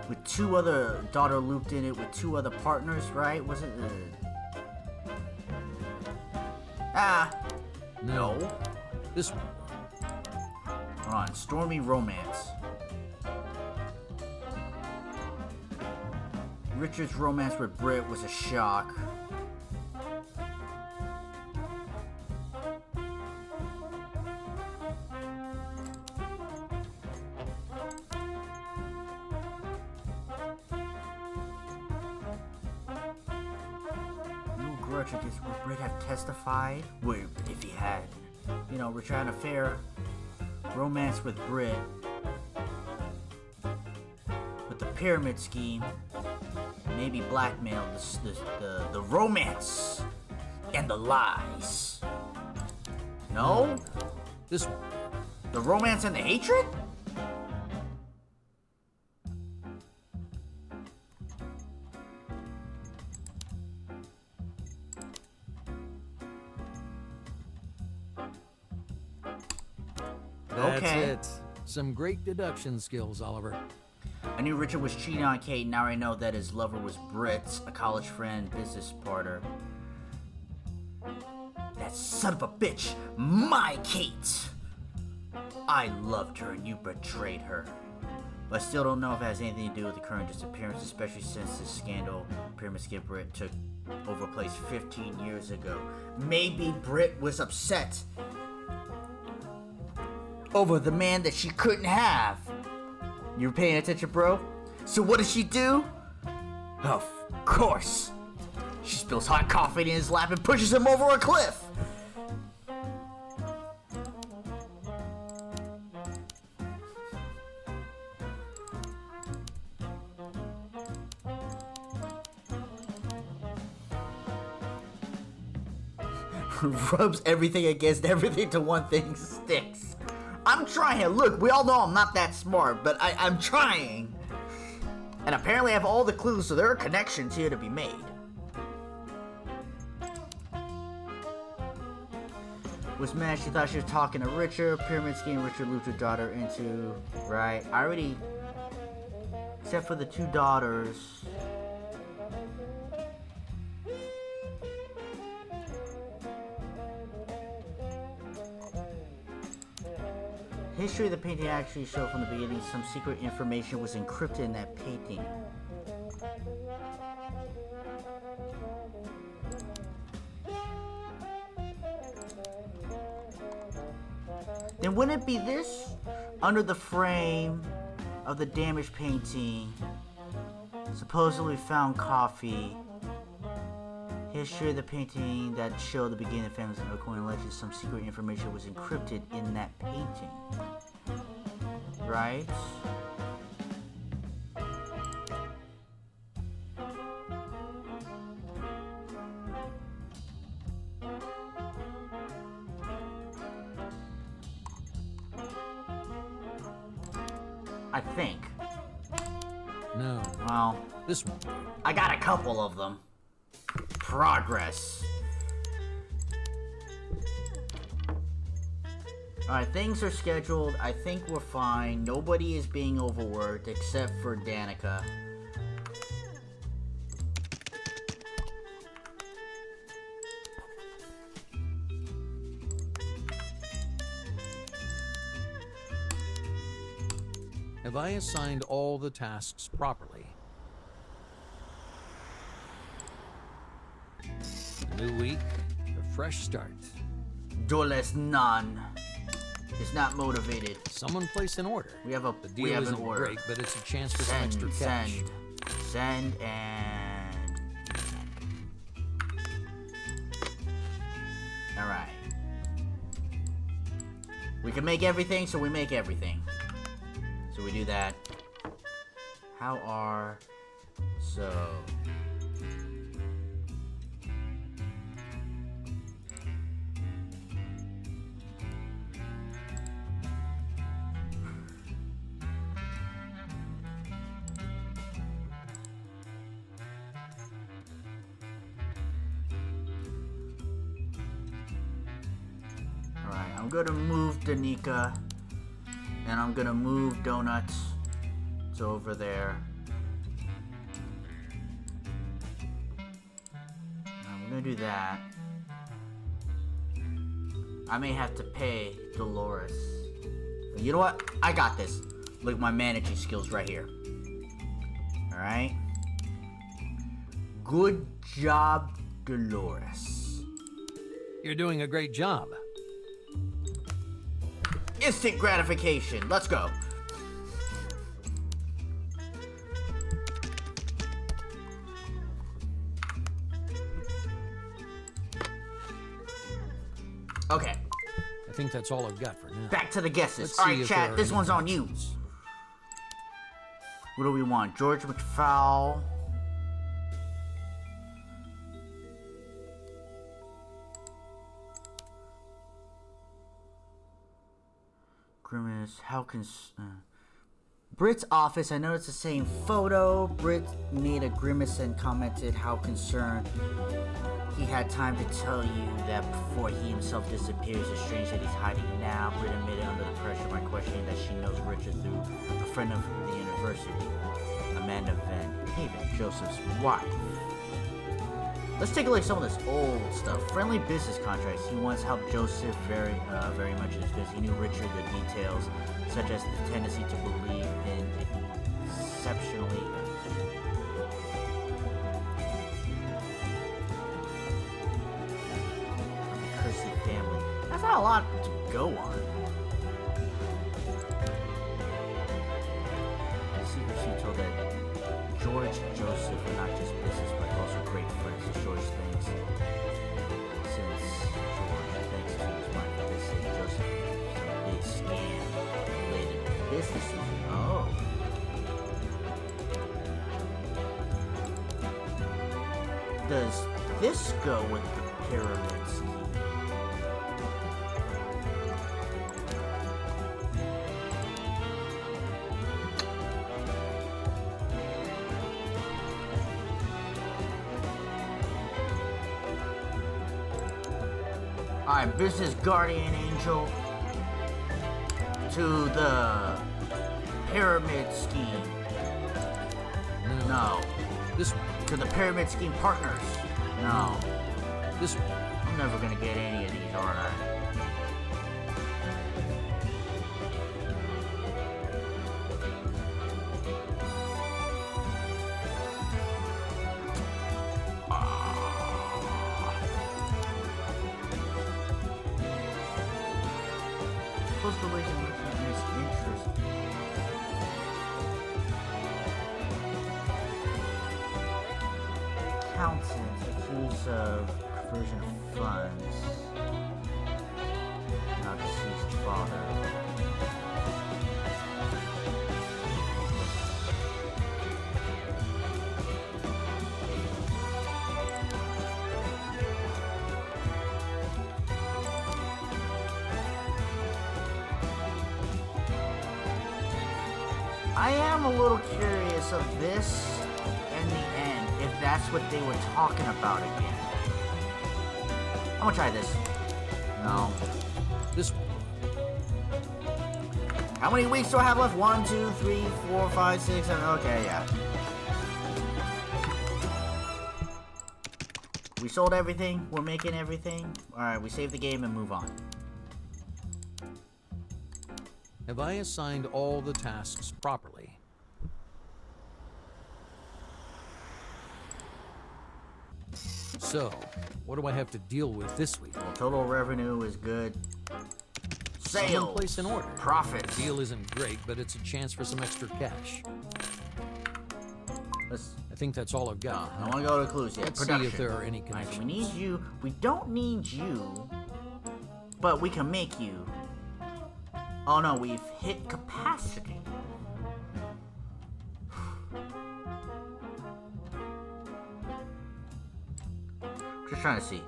With 2 other daughter looped in it with 2 other partners, right? Was it? No. This one. Hold on, stormy romance. Richard's romance with Britt was a shock. Against would Britt have testified? Wait, if he had, Richard had an affair, romance with Britt, with the pyramid scheme, maybe blackmail, the romance, and the lies. No? This one. The romance and the hatred? That's Okay. it. Some great deduction skills, Oliver. I knew Richard was cheating on Kate, now I know that his lover was Britt, a college friend, business partner. That son of a bitch, my Kate! I loved her and you betrayed her. But I still don't know if it has anything to do with the current disappearance, especially since this scandal Pyramid Skip Britt took over place 15 years ago. Maybe Britt was upset over the man that she couldn't have. You paying attention, bro? So what does she do? Of course. She spills hot coffee in his lap and pushes him over a cliff. Rubs everything against everything till one thing sticks. I'm trying. Look, we all know I'm not that smart, but I'm trying. And apparently I have all the clues, so there are connections here to be made. Was mad she thought she was talking to Richard. Pyramid scheme Richard looped her daughter into. Right. I already. Except for the 2 daughters. History of the painting actually showed from the beginning some secret information was encrypted in that painting. Then wouldn't it be this? Under the frame of the damaged painting, supposedly found coffee. History of the painting that showed the beginning of families and according to legends, some secret information was encrypted in that painting. Right? I think. No, Well, this one. I got a couple of them. Progress. Alright, things are scheduled. I think we're fine. Nobody is being overworked except for Danica. Have I assigned all the tasks properly? A new week, a fresh start. Doles none. Is not motivated. Someone place an order. We have The deal we have isn't an order. great, but it's a chance for some Send, extra cash. send, and all right. We can make everything, so we make everything. So we do that. How are so? Alright, I'm gonna move Danica, and I'm gonna move Donuts to over there. I'm gonna do that. I may have to pay Dolores. But you know what? I got this. Look at my managing skills right here. Alright? Good job, Dolores. You're doing a great job. Instant gratification. Let's go. Okay, I think that's all I've got for now. back to the guesses. Let's All see right, if there chat, are this any one's on you. connections. What do we want? George McFowl. Grimace, how can... Brit's office, I know it's the same photo. Brit made a grimace and commented how concerned he had time to tell you that before he himself disappears. It's strange that he's hiding now. Brit admitted under the pressure by questioning that she knows Richard through a friend of the university, Amanda Van Haven, Joseph's wife. Let's take a look at some of this old stuff. Friendly business contracts. He once helped Joseph very much in his business. He knew Richard the details, such as the tendency to believe in exceptionally. The Kersey family. That's not a lot to go on. She told that George and Joseph were not just business, but also great friends. As George thinks, since George, thanks to his wife, they say Joseph is a big scam related to businesses. Oh. Does this go with the pyramid scheme? Alright, business guardian angel to the pyramid scheme. No. This one. To the pyramid scheme partners. No. This one. I'm never gonna get any of these, aren't I? Close relationship is interest. Accountant accused of conversion of funds. Now deceased father. I am a little curious of this and the end, if that's what they were talking about again. I'm gonna try this. No. This How many weeks do I have left? 1, 2, 3, 4, 5, 6, 7. Okay, yeah. We sold everything. We're making everything. Alright, we save the game and move on. Have I assigned all the tasks properly? So, what do I have to deal with this week? Well, total revenue is good. Someone Sales. place an order. Profit. The deal isn't great, but it's a chance for some extra cash. I think that's all I've got. I want to go to clues yet. Let's Production. see if there are any Alright, connections. so we need you. We don't need you, but we can make you. Oh no, we've hit capacity. Just trying to see.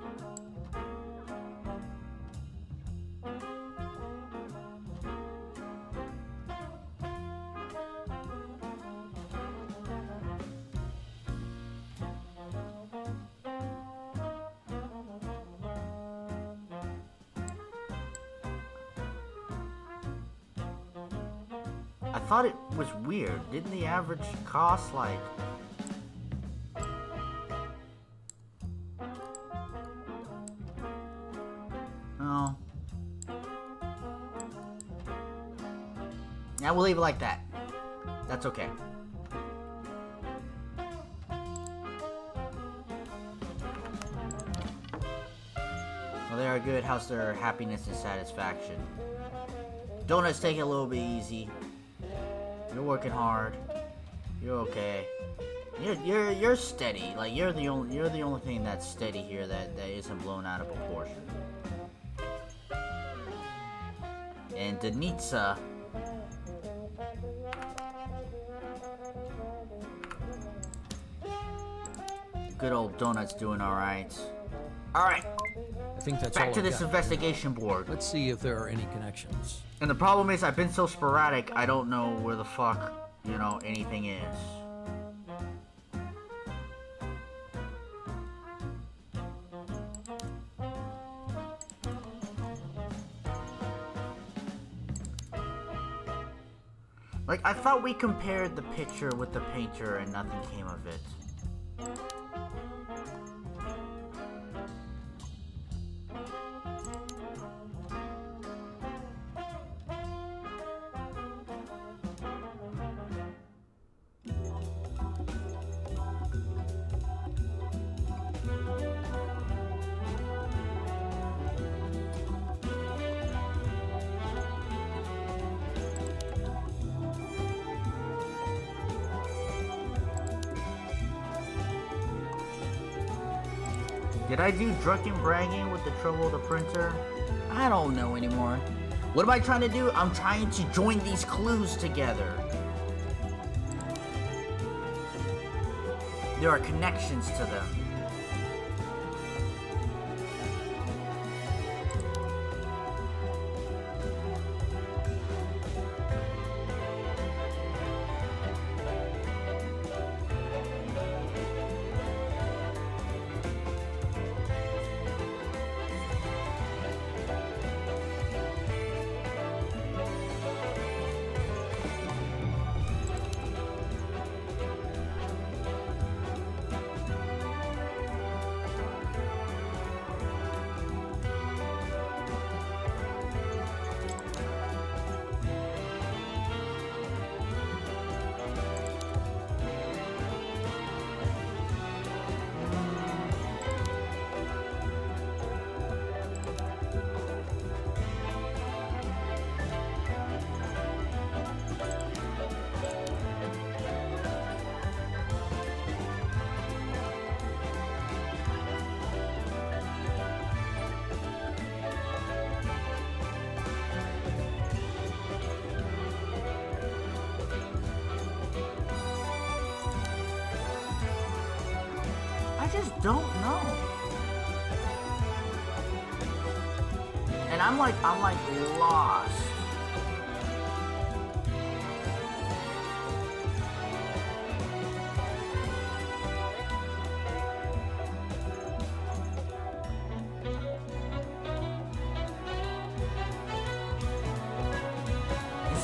I thought it was weird. Didn't the average cost like... Oh. Yeah, we'll leave it like that. That's okay. Well, they are good. How's their happiness and satisfaction? Donuts take it a little bit easy. You're working hard. You're okay. You're steady. Like you're the only thing that's steady here that isn't blown out of proportion. And Denitsa. Good old Donut's doing alright. Alright. I think that's all Back to I've this got. investigation board. Let's see if there are any connections. And the problem is I've been so sporadic, I don't know where the fuck, you know, anything is. Like, I thought we compared the picture with the painter and nothing came of it. Did I do drunken bragging with the trouble of the printer? I don't know anymore. What am I trying to do? I'm trying to join these clues together. There are connections to them. I just don't know. And I'm like lost.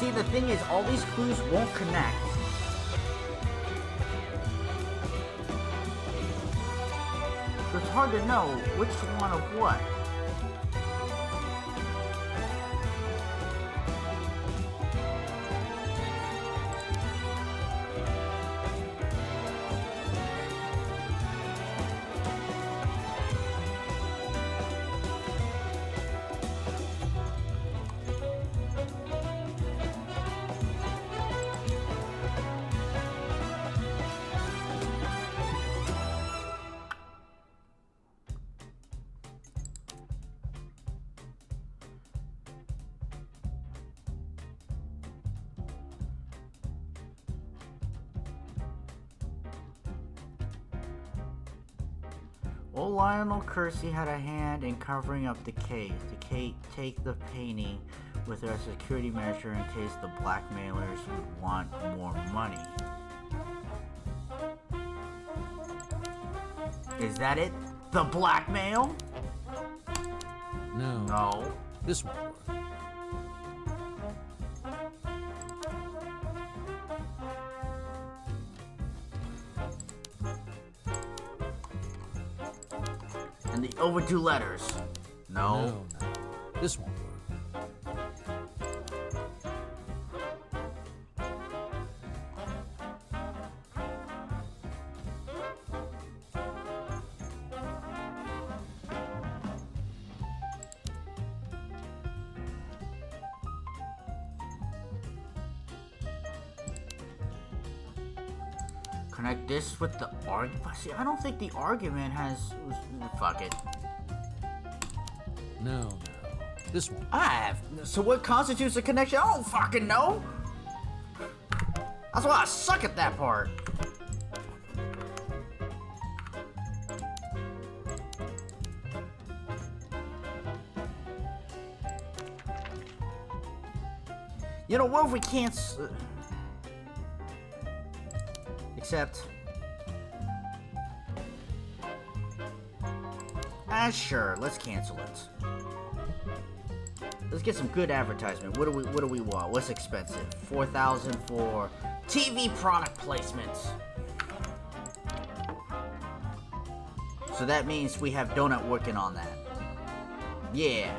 see, the thing is, all these clues won't connect. So it's hard to know which one of what. Old Lionel Kersey had a hand in covering up the case. To take the painting with her security measure in case the blackmailers would want more money. Is that it? The blackmail? No. No. This one. And the overdue letters? No. No. This won't work. Connect this with the argument. See, I don't think the argument has. Fuck it. No. This one. I have. So what constitutes a connection? I don't fucking know. That's why I suck at that part. You know, what if we can't? Except. Sure, let's cancel it. Let's get some good advertisement. What do we want? What's expensive? 4,000 for TV product placements. So that means we have Donut working on that. Yeah.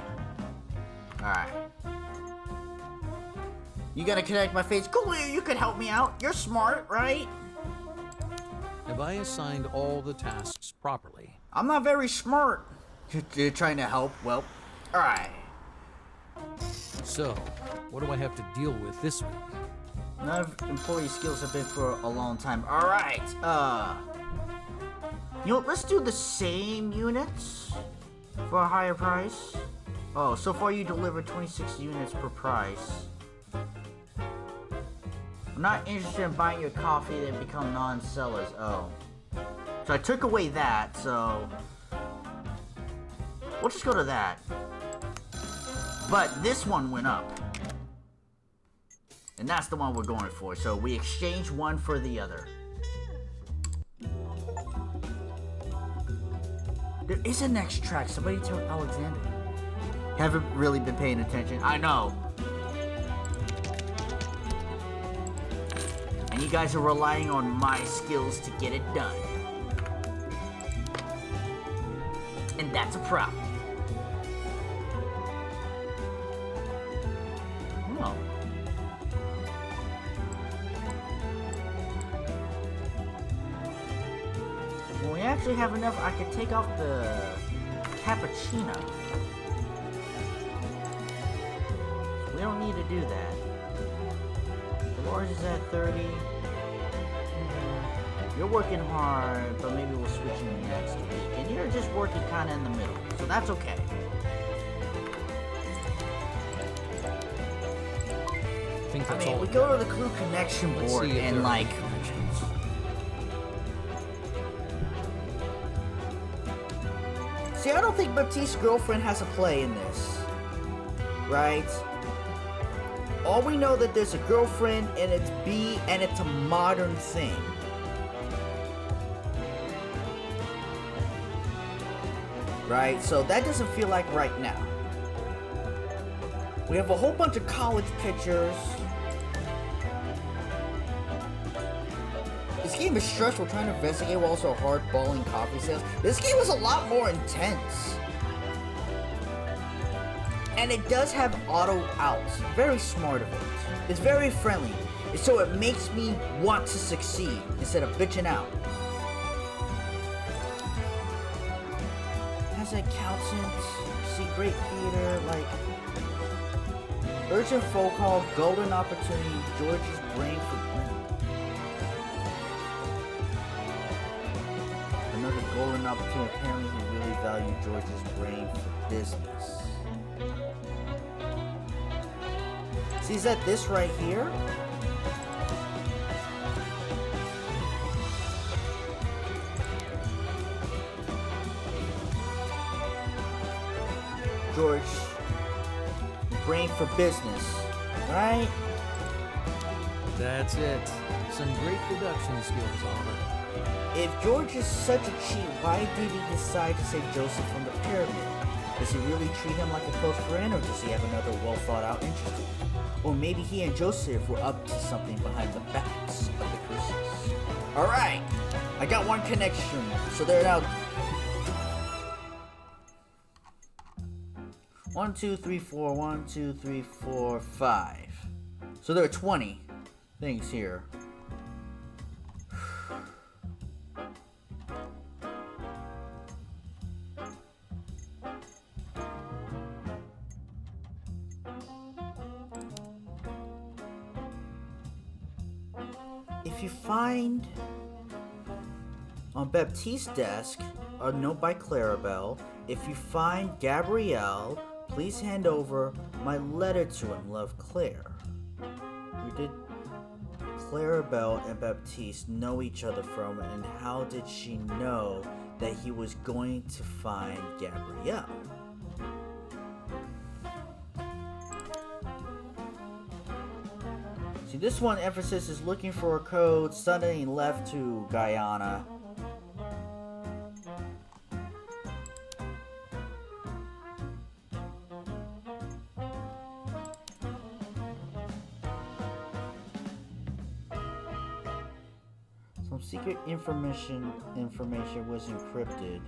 Alright. You gotta connect my face. Cool, you could help me out. You're smart, right? Have I assigned all the tasks properly? I'm not very smart. You're trying to help? Well, alright. So, what do I have to deal with this week? None of employee skills have been for a long time. Alright, you know, let's do the same units for a higher price. Oh, so far you delivered 26 units per price. I'm not interested in buying your coffee, they become non-sellers. Oh. So I took away that, so we'll just go to that. But this one went up. And that's the one we're going for. So we exchange one for the other. There is a next track. Somebody tell Alexander. Haven't really been paying attention. I know. And you guys are relying on my skills to get it done. And that's a problem. Oh. Well, we actually have enough. I could take off the cappuccino. So we don't need to do that. The large is at 30. You're working hard, but maybe we'll switch you next week. And you're just working kind of in the middle, so that's okay. I think that's I mean, all. we go to the crew connection Let's board see if and there are like. any connections. See, I don't think Baptiste's girlfriend has a play in this, right? All we know that there's a girlfriend and it's B and it's a modern thing. Right? So that doesn't feel like right now. We have a whole bunch of college pictures. game is stressful trying to investigate while also hardballing coffee sales. This game is a lot more intense. And it does have auto outs. Very smart of it. It's very friendly. So it makes me want to succeed instead of bitching out. As an accountant, see great theater, like urgent phone call, golden opportunity, George's brain for another golden opportunity. Apparently he really valued George's brain for business. See, is that this right here? George, brain for business, right? That's it. Some great deduction skills, Oliver. If George is such a cheat, why did he decide to save Joseph from the pyramid? Does he really treat him like a close friend, or does he have another well-thought-out interest? Or maybe he and Joseph were up to something behind the backs of the Cruces. Alright, I got one connection, so they're now 1, 2, 3, 4, 1, 2, 3, 4, 5. So there are 20 things here. If you find on Baptiste's desk a note by Clarabelle, if you find Gabrielle, please hand over my letter to him. Love, Claire. Who did Clarabelle and Baptiste know each other from, and how did she know that he was going to find Gabrielle? See, this one emphasis is looking for a code, suddenly left to Guyana. Some secret information was encrypted.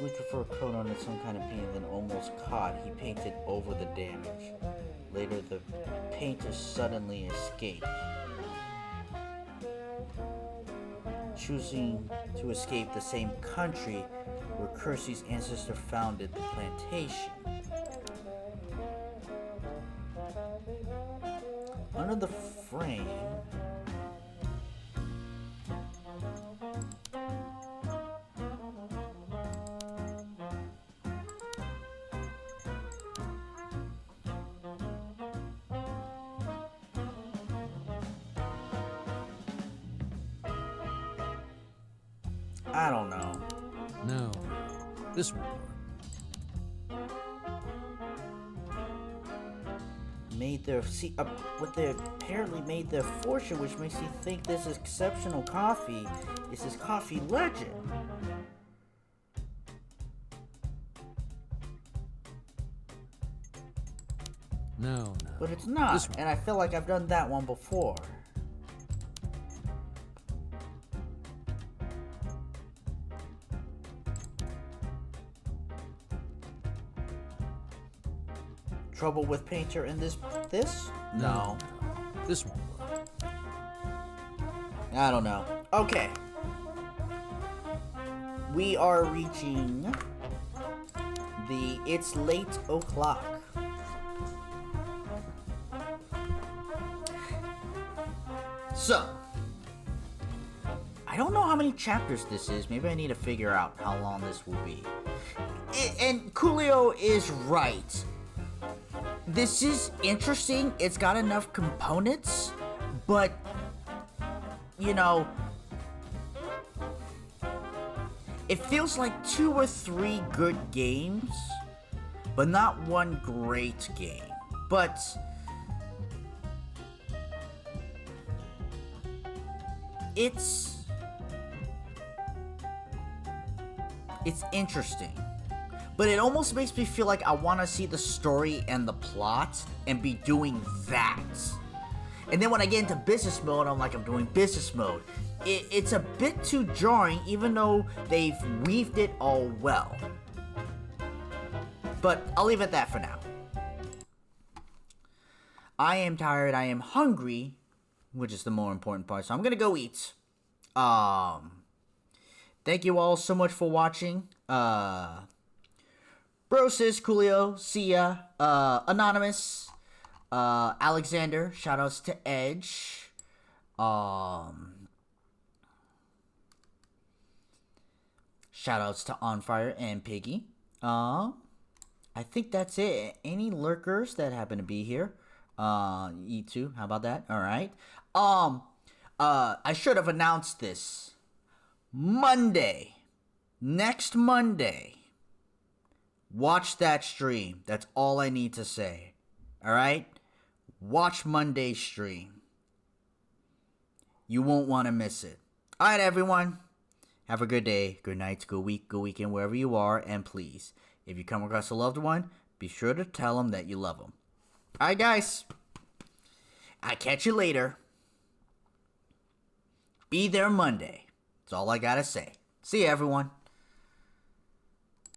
Looking for a code on some kind of paint, then almost caught. He painted over the damage. Later, the painter suddenly escaped. Choosing to escape the same country where Kersey's ancestor founded the plantation. Under the frame, I don't know. No, this one. Made their what they apparently made their fortune, which makes you think this exceptional coffee is his coffee legend. No. But it's not, and I feel like I've done that one before. Trouble with painter in this? No. This one. I don't know. Okay. We are reaching the It's Late O'Clock. So, I don't know how many chapters this is. Maybe I need to figure out how long this will be. And Coolio is right. This is interesting. It's got enough components, but, you know, it feels like 2 or 3 good games but not one great game. But it's interesting. But it almost makes me feel like I want to see the story and the plot and be doing that. And then when I get into business mode, I'm like, I'm doing business mode. It's a bit too jarring, even though they've weaved it all well. But I'll leave it at that for now. I am tired, I am hungry, which is the more important part, so I'm gonna go eat. Thank you all so much for watching. Brosis, Coolio, Sia, Anonymous, Alexander, shoutouts to Edge, shoutouts to On Fire and Piggy. I think that's it. Any lurkers that happen to be here? E2, how about that? Alright. I should have announced this. Monday. Next Monday. Watch that stream. That's all I need to say. Alright? Watch Monday's stream. You won't want to miss it. Alright, everyone. Have a good day, good night, good week, good weekend, wherever you are. And please, if you come across a loved one, be sure to tell them that you love them. Alright, guys. I'll catch you later. Be there Monday. That's all I gotta say. See you, everyone.